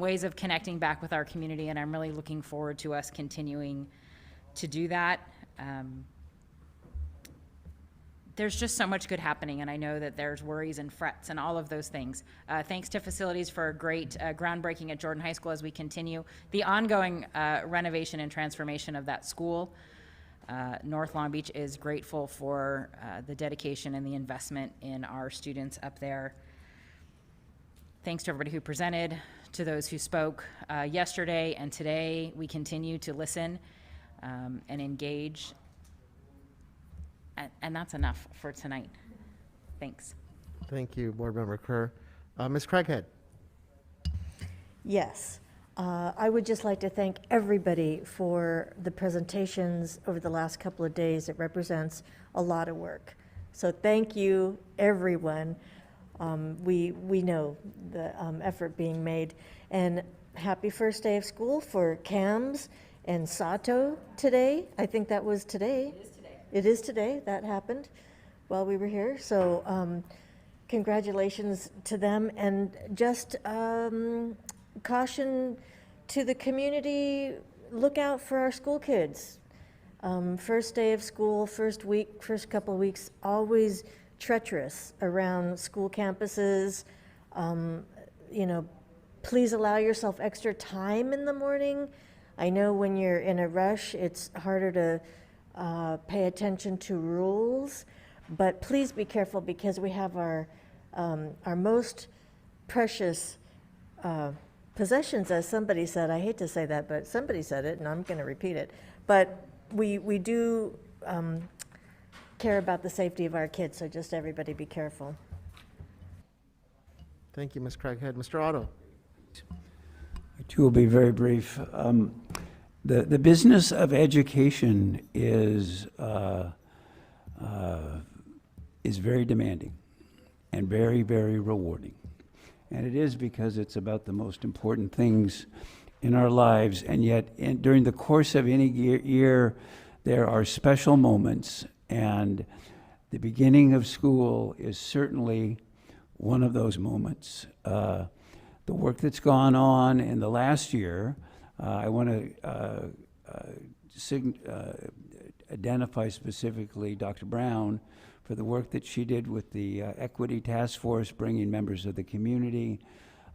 ways of connecting back with our community, and I'm really looking forward to us continuing to do that. There's just so much good happening, and I know that there's worries and frets and all of those things. Thanks to facilities for a great groundbreaking at Jordan High School as we continue the ongoing renovation and transformation of that school. North Long Beach is grateful for the dedication and the investment in our students up there. Thanks to everybody who presented, to those who spoke yesterday and today. We continue to listen and engage. And that's enough for tonight. Thanks. Thank you, Board Member Kerr. Ms. Craighead. Yes. I would just like to thank everybody for the presentations over the last couple of days. It represents a lot of work. So thank you, everyone. We know the effort being made. And happy first day of school for CAMS and Sato today. I think that was today. It is today. That happened while we were here. So congratulations to them, and just caution to the community, look out for our school kids. First day of school, first couple of weeks, always treacherous around school campuses. You know, please allow yourself extra time in the morning. I know when you're in a rush, it's harder to pay attention to rules, but please be careful because we have our most precious possessions, as somebody said. I hate to say that, but somebody said it, and I'm going to repeat it. But we do care about the safety of our kids, so just everybody be careful. Thank you, Ms. Craighead. Mr. Otto. I too will be very brief. The business of education is very demanding and very, very rewarding. And it is because it's about the most important things in our lives, and yet during the course of any year, there are special moments, and the beginning of school is certainly one of those moments. The work that's gone on in the last year, I want to identify specifically Dr. Brown for the work that she did with the Equity Task Force, bringing members of the community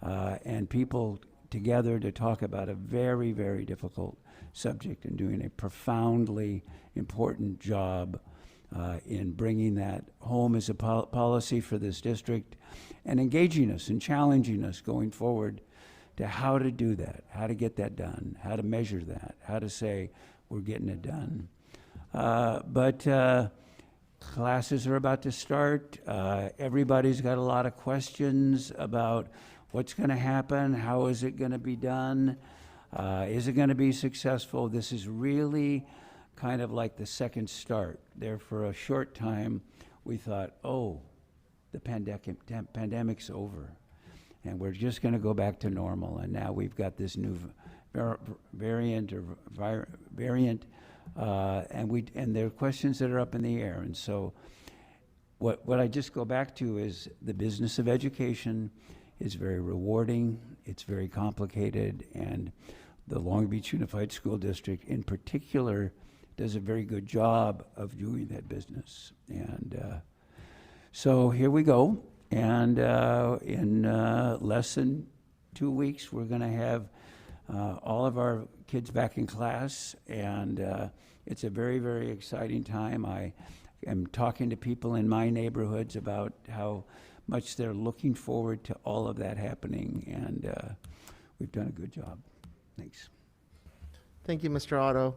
and people together to talk about a very, very difficult subject and doing a profoundly important job in bringing that home as a policy for this district and engaging us and challenging us going forward to how to do that, how to get that done, how to measure that, how to say we're getting it done. But classes are about to start. Everybody's got a lot of questions about what's going to happen, how is it going to be done, is it going to be successful? This is really kind of like the second start. There for a short time, we thought, oh, the pandemic's over, and we're just going to go back to normal. And now we've got this new variant, and there are questions that are up in the air. And so, what I just go back to is the business of education is very rewarding. It's very complicated, and the Long Beach Unified School District, in particular, does a very good job of doing that business. And so here we go. And in less than 2 weeks, we're going to have all of our kids back in class. And it's a very, very exciting time. I am talking to people in my neighborhoods about how much they're looking forward to all of that happening. And we've done a good job. Thanks. Thank you, Mr. Otto.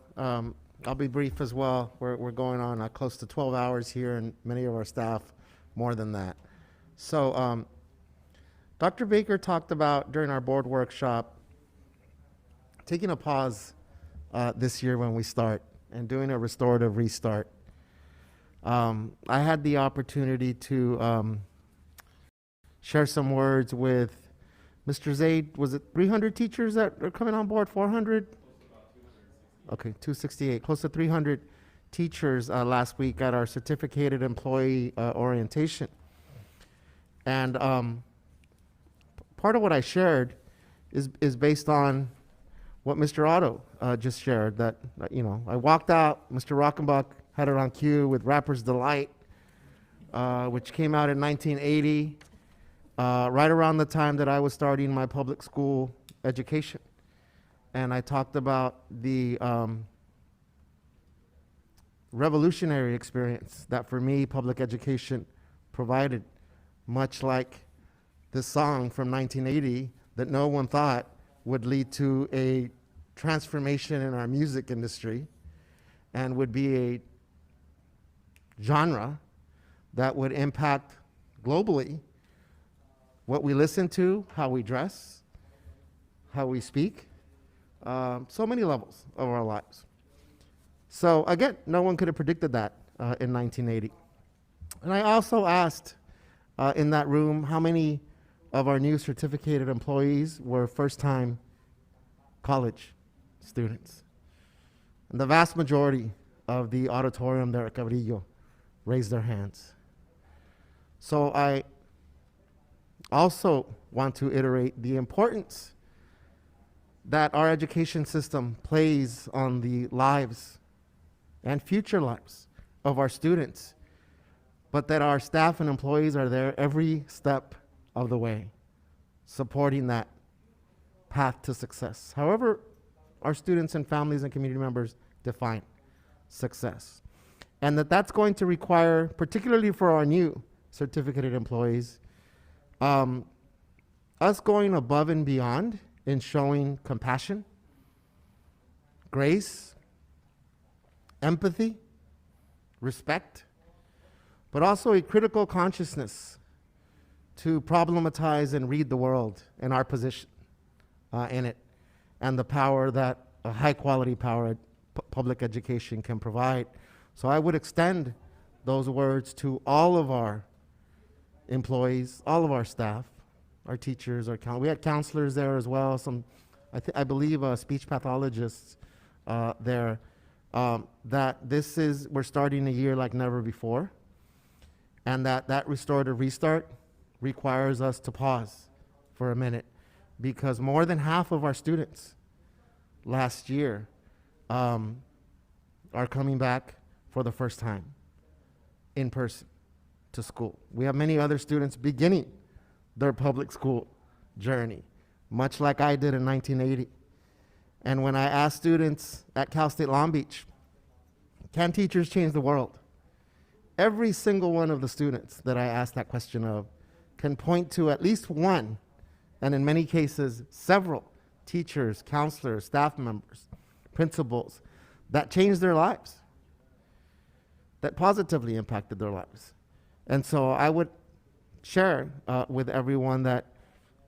I'll be brief as well. We're going on close to 12 hours here, and many of our staff more than that. So Dr. Baker talked about during our board workshop taking a pause this year when we start and doing a restorative restart. I had the opportunity to share some words with Mr. Zaid. Was it 300 teachers that are coming on board? 400? Okay, 268, close to 300 teachers last week at our certificated employee orientation. And part of what I shared is based on what Mr. Otto just shared, that, you know, I walked out, Mr. Rockenbach had it on cue with Rapper's Delight, which came out in 1980, right around the time that I was starting my public school education. And I talked about the revolutionary experience that, for me, public education provided, much like this song from 1980 that no one thought would lead to a transformation in our music industry and would be a genre that would impact globally what we listen to, how we dress, how we speak, so many levels of our lives. So again, no one could have predicted that in 1980. And I also asked in that room how many of our new certificated employees were first-time college students. And the vast majority of the auditorium there at Cabrillo raised their hands. So I also want to iterate the importance that our education system plays on the lives and future lives of our students, but that our staff and employees are there every step of the way, supporting that path to success. However, our students and families and community members define success. And that's going to require, particularly for our new certificated employees, us going above and beyond in showing compassion, grace, empathy, respect, but also a critical consciousness to problematize and read the world and our position in it, and the power that a high quality power public education can provide. So I would extend those words to all of our employees, all of our staff, our teachers, we had counselors there as well, some, I believe speech pathologists there, that we're starting a year like never before, and that restorative restart requires us to pause for a minute, because more than half of our students last year are coming back for the first time in person to school. We have many other students beginning their public school journey, much like I did in 1980. And when I asked students at Cal State Long Beach, can teachers change the world? Every single one of the students that I asked that question of can point to at least one, and in many cases, several teachers, counselors, staff members, principals that changed their lives, that positively impacted their lives. And so I would share with everyone that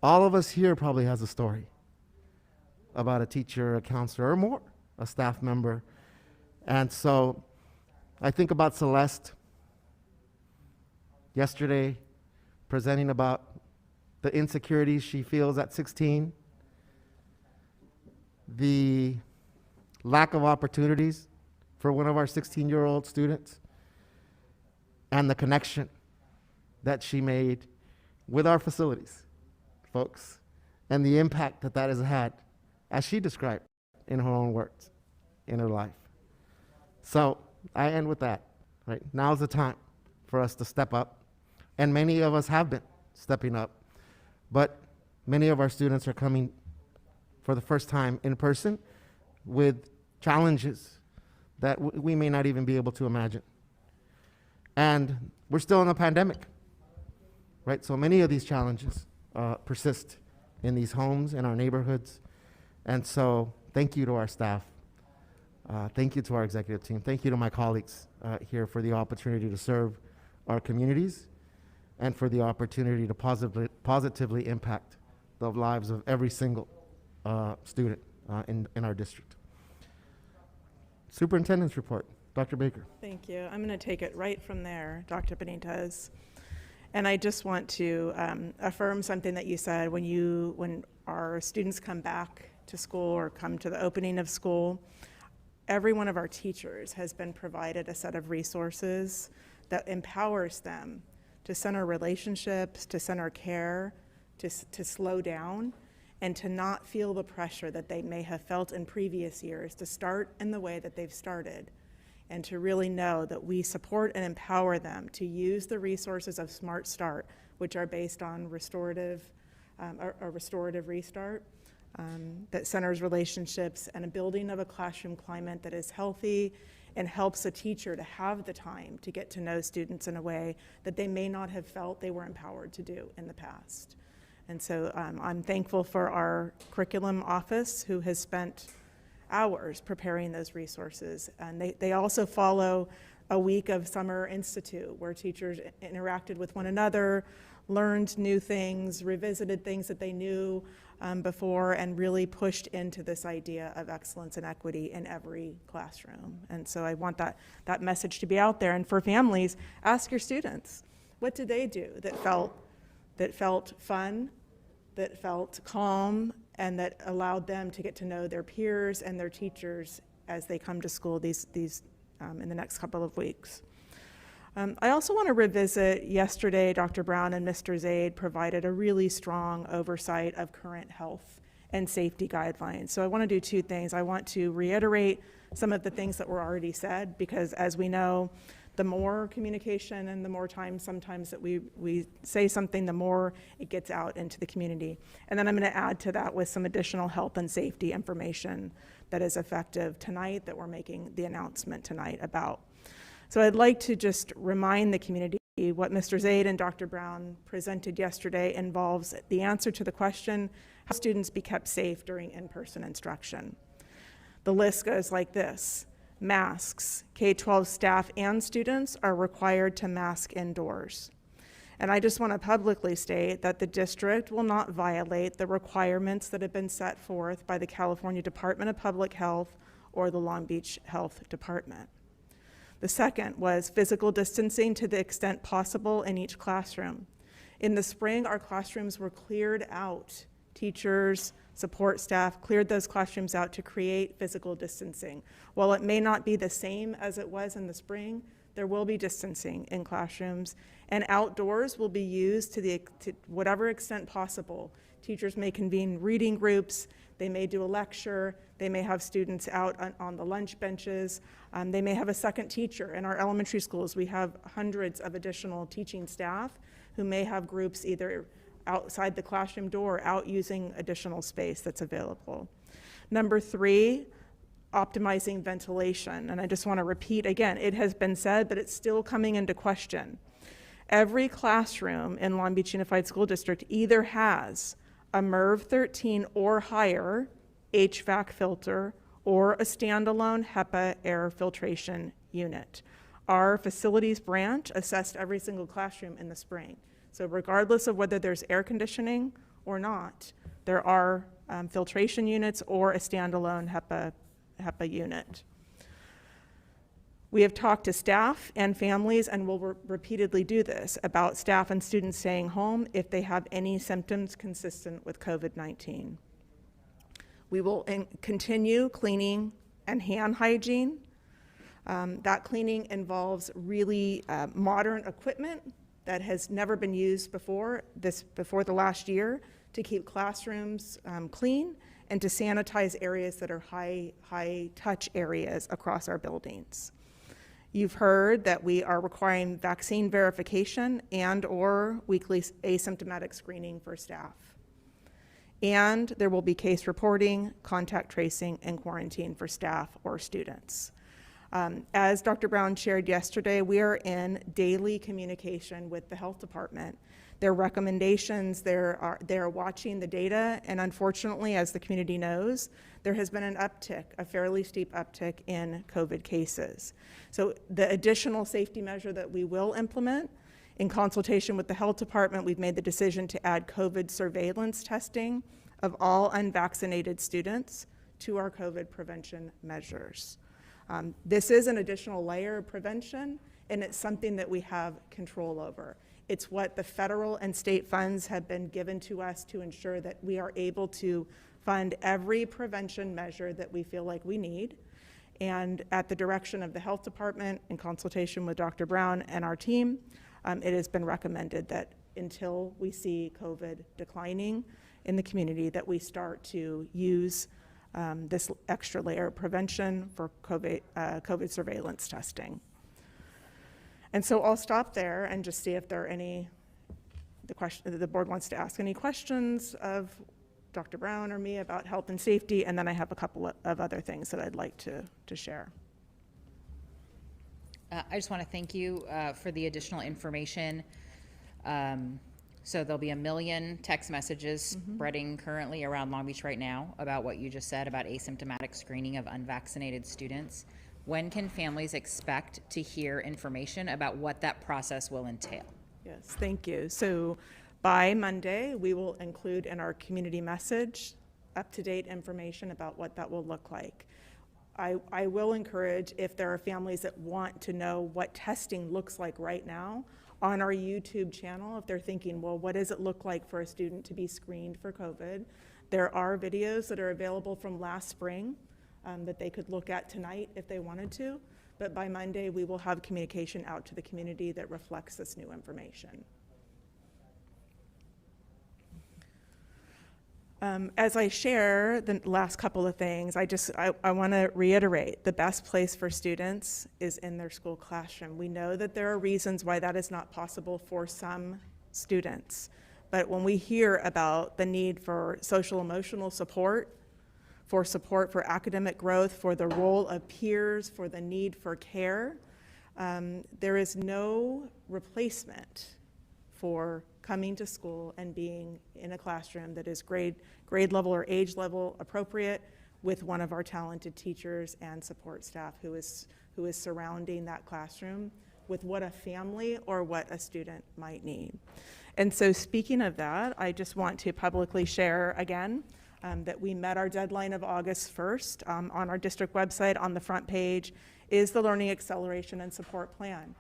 all of us here probably has a story about a teacher, a counselor, or more, a staff member. And so I think about Celeste yesterday, presenting about the insecurities she feels at 16, the lack of opportunities for one of our 16-year-old students, and the connection that she made with our facilities folks, and the impact that has had, as she described in her own words, in her life. So I end with that, right? Now's the time for us to step up, and many of us have been stepping up, but many of our students are coming for the first time in person with challenges that we may not even be able to imagine. And we're still in a pandemic, right? So many of these challenges persist in these homes, in our neighborhoods. And so thank you to our staff. Thank you to our executive team. Thank you to my colleagues here for the opportunity to serve our communities and for the opportunity to positively impact the lives of every single student in our district. Superintendent's report. Dr. Baker. Thank you. I'm going to take it right from there, Dr. Benitez. And I just want to affirm something that you said when our students come back to school or come to the opening of school. Every one of our teachers has been provided a set of resources that empowers them to center relationships, to center care, to slow down, and to not feel the pressure that they may have felt in previous years to start in the way that they've started, and to really know that we support and empower them to use the resources of Smart Start, which are based on restorative restart, that centers relationships and a building of a classroom climate that is healthy and helps a teacher to have the time to get to know students in a way that they may not have felt they were empowered to do in the past. And so I'm thankful for our curriculum office, who has spent hours preparing those resources. And they also follow a week of Summer Institute, where teachers interacted with one another, learned new things, revisited things that they knew before, and really pushed into this idea of excellence and equity in every classroom. And so I want that message to be out there. And for families, ask your students, what did they do that felt fun, that felt calm, and that allowed them to get to know their peers and their teachers as they come to school these in the next couple of weeks. I also want to revisit yesterday, Dr. Brown and Mr. Zaid provided a really strong oversight of current health and safety guidelines. So I want to do two things. I want to reiterate some of the things that were already said, because as we know, the more communication and the more time sometimes that we say something, the more it gets out into the community. And then I'm going to add to that with some additional health and safety information that is effective tonight, that we're making the announcement tonight about. So I'd like to just remind the community what Mr. Zaid and Dr. Brown presented yesterday involves the answer to the question, how students be kept safe during in-person instruction. The list goes like this. Masks. K-12 staff and students are required to mask indoors. And I just want to publicly state that the district will not violate the requirements that have been set forth by the California Department of Public Health or the Long Beach Health Department. The second was physical distancing to the extent possible in each classroom. In the spring, our classrooms were cleared out. Teachers, support staff cleared those classrooms out to create physical distancing. While it may not be the same as it was in the spring, there will be distancing in classrooms, and outdoors will be used to whatever extent possible. Teachers may convene reading groups, they may do a lecture, they may have students out on the lunch benches, they may have a second teacher. In our elementary schools, we have hundreds of additional teaching staff who may have groups either outside the classroom door, out using additional space that's available. Number three, optimizing ventilation. And I just want to repeat again, it has been said, but it's still coming into question. Every classroom in Long Beach Unified School District either has a MERV 13 or higher HVAC filter or a standalone HEPA air filtration unit. Our facilities branch assessed every single classroom in the spring. So regardless of whether there's air conditioning or not, there are filtration units or a standalone HEPA unit. We have talked to staff and families, and will repeatedly do this, about staff and students staying home if they have any symptoms consistent with COVID-19. We will continue cleaning and hand hygiene. That cleaning involves really modern equipment that has never been used before the last year, to keep classrooms clean and to sanitize areas that are high touch areas across our buildings. You've heard that we are requiring vaccine verification and or weekly asymptomatic screening for staff. And there will be case reporting, contact tracing, and quarantine for staff or students. As Dr. Brown shared yesterday, we are in daily communication with the health department. Their recommendations, they're watching the data, and unfortunately, as the community knows, there has been an uptick, a fairly steep uptick in COVID cases. So the additional safety measure that we will implement, in consultation with the health department, we've made the decision to add COVID surveillance testing of all unvaccinated students to our COVID prevention measures. This is an additional layer of prevention, and it's something that we have control over. It's what the federal and state funds have been given to us to ensure that we are able to fund every prevention measure that we feel like we need. And at the direction of the health department, in consultation with Dr. Brown and our team, it has been recommended that until we see COVID declining in the community, that we start to use this extra layer of prevention for COVID surveillance testing. And so I'll stop there and just see if there are the board wants to ask any questions of Dr. Brown or me about health and safety, and then I have a couple of other things that I'd like to share. I just want to thank you for the additional information. So there'll be 1 million text messages spreading currently around Long Beach right now about what you just said about asymptomatic screening of unvaccinated students. When can families expect to hear information about what that process will entail? Yes, thank you. So by Monday, we will include in our community message up-to-date information about what that will look like. I will encourage, if there are families that want to know what testing looks like right now, on our YouTube channel, if they're thinking, well, what does it look like for a student to be screened for COVID? There are videos that are available from last spring that they could look at tonight if they wanted to, but by Monday we will have communication out to the community that reflects this new information. As I share the last couple of things, I want to reiterate the best place for students is in their school classroom. We know that there are reasons why that is not possible for some students, but when we hear about the need for social emotional support for academic growth, for the role of peers, for the need for care, there is no replacement for coming to school and being in a classroom that is grade level or age level appropriate with one of our talented teachers and support staff who is surrounding that classroom with what a family or what a student might need. And so speaking of that, I just want to publicly share again that we met our deadline of August 1st. On our district website on the front page is the Learning Acceleration and Support Plan.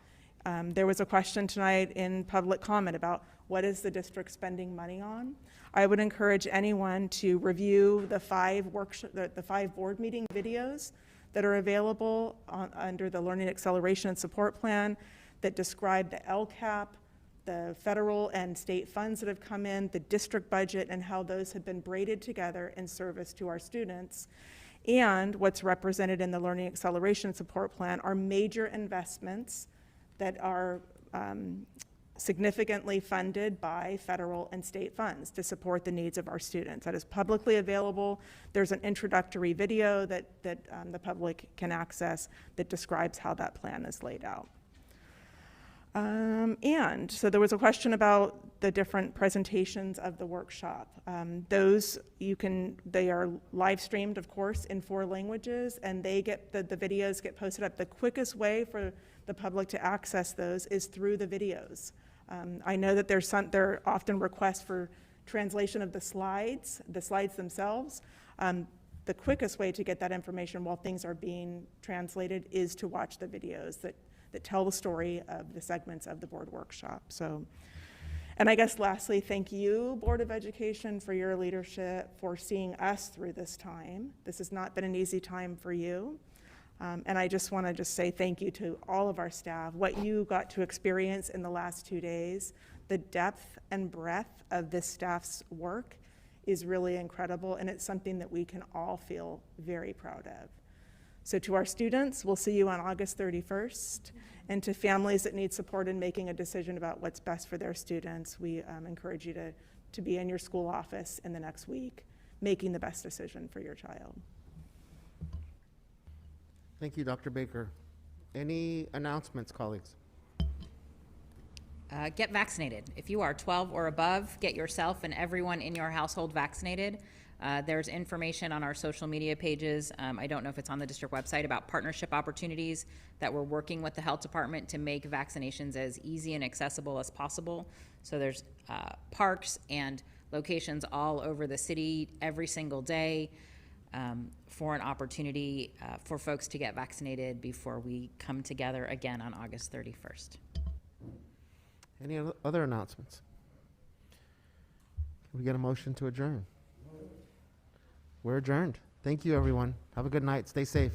There was a question tonight in public comment about what is the district spending money on. I would encourage anyone to review the 5 board meeting videos that are available under the Learning Acceleration and Support Plan that describe the LCAP, the federal and state funds that have come in, the district budget, and how those have been braided together in service to our students. And what's represented in the Learning Acceleration Support Plan are major investments that are significantly funded by federal and state funds to support the needs of our students. That is publicly available. There's an introductory video that the public can access that describes how that plan is laid out. And so there was a question about the different presentations of the workshop. They are live streamed, of course, in 4 languages, and the videos get posted up. The quickest way for the public to access those is through the videos. I know that there are often requests for translation of the slides themselves. The quickest way to get that information while things are being translated is to watch the videos that tell the story of the segments of the board workshop. So, and I guess lastly, thank you, Board of Education, for your leadership, for seeing us through this time. This has not been an easy time for you. And I just want to say thank you to all of our staff. What you got to experience in the last 2 days, the depth and breadth of this staff's work is really incredible, and it's something that we can all feel very proud of. So to our students, we'll see you on August 31st. And to families that need support in making a decision about what's best for their students, we encourage you to be in your school office in the next week, making the best decision for your child. Thank you, Dr. Baker. Any announcements, colleagues? Get vaccinated. If you are 12 or above, get yourself and everyone in your household vaccinated. There's information on our social media pages. I don't know if it's on the district website about partnership opportunities that we're working with the health department to make vaccinations as easy and accessible as possible. So there's parks and locations all over the city every single day for an opportunity for folks to get vaccinated before we come together again on August 31st. Any other announcements? Can we get a motion to adjourn? We're adjourned. Thank you, everyone. Have a good night. Stay safe.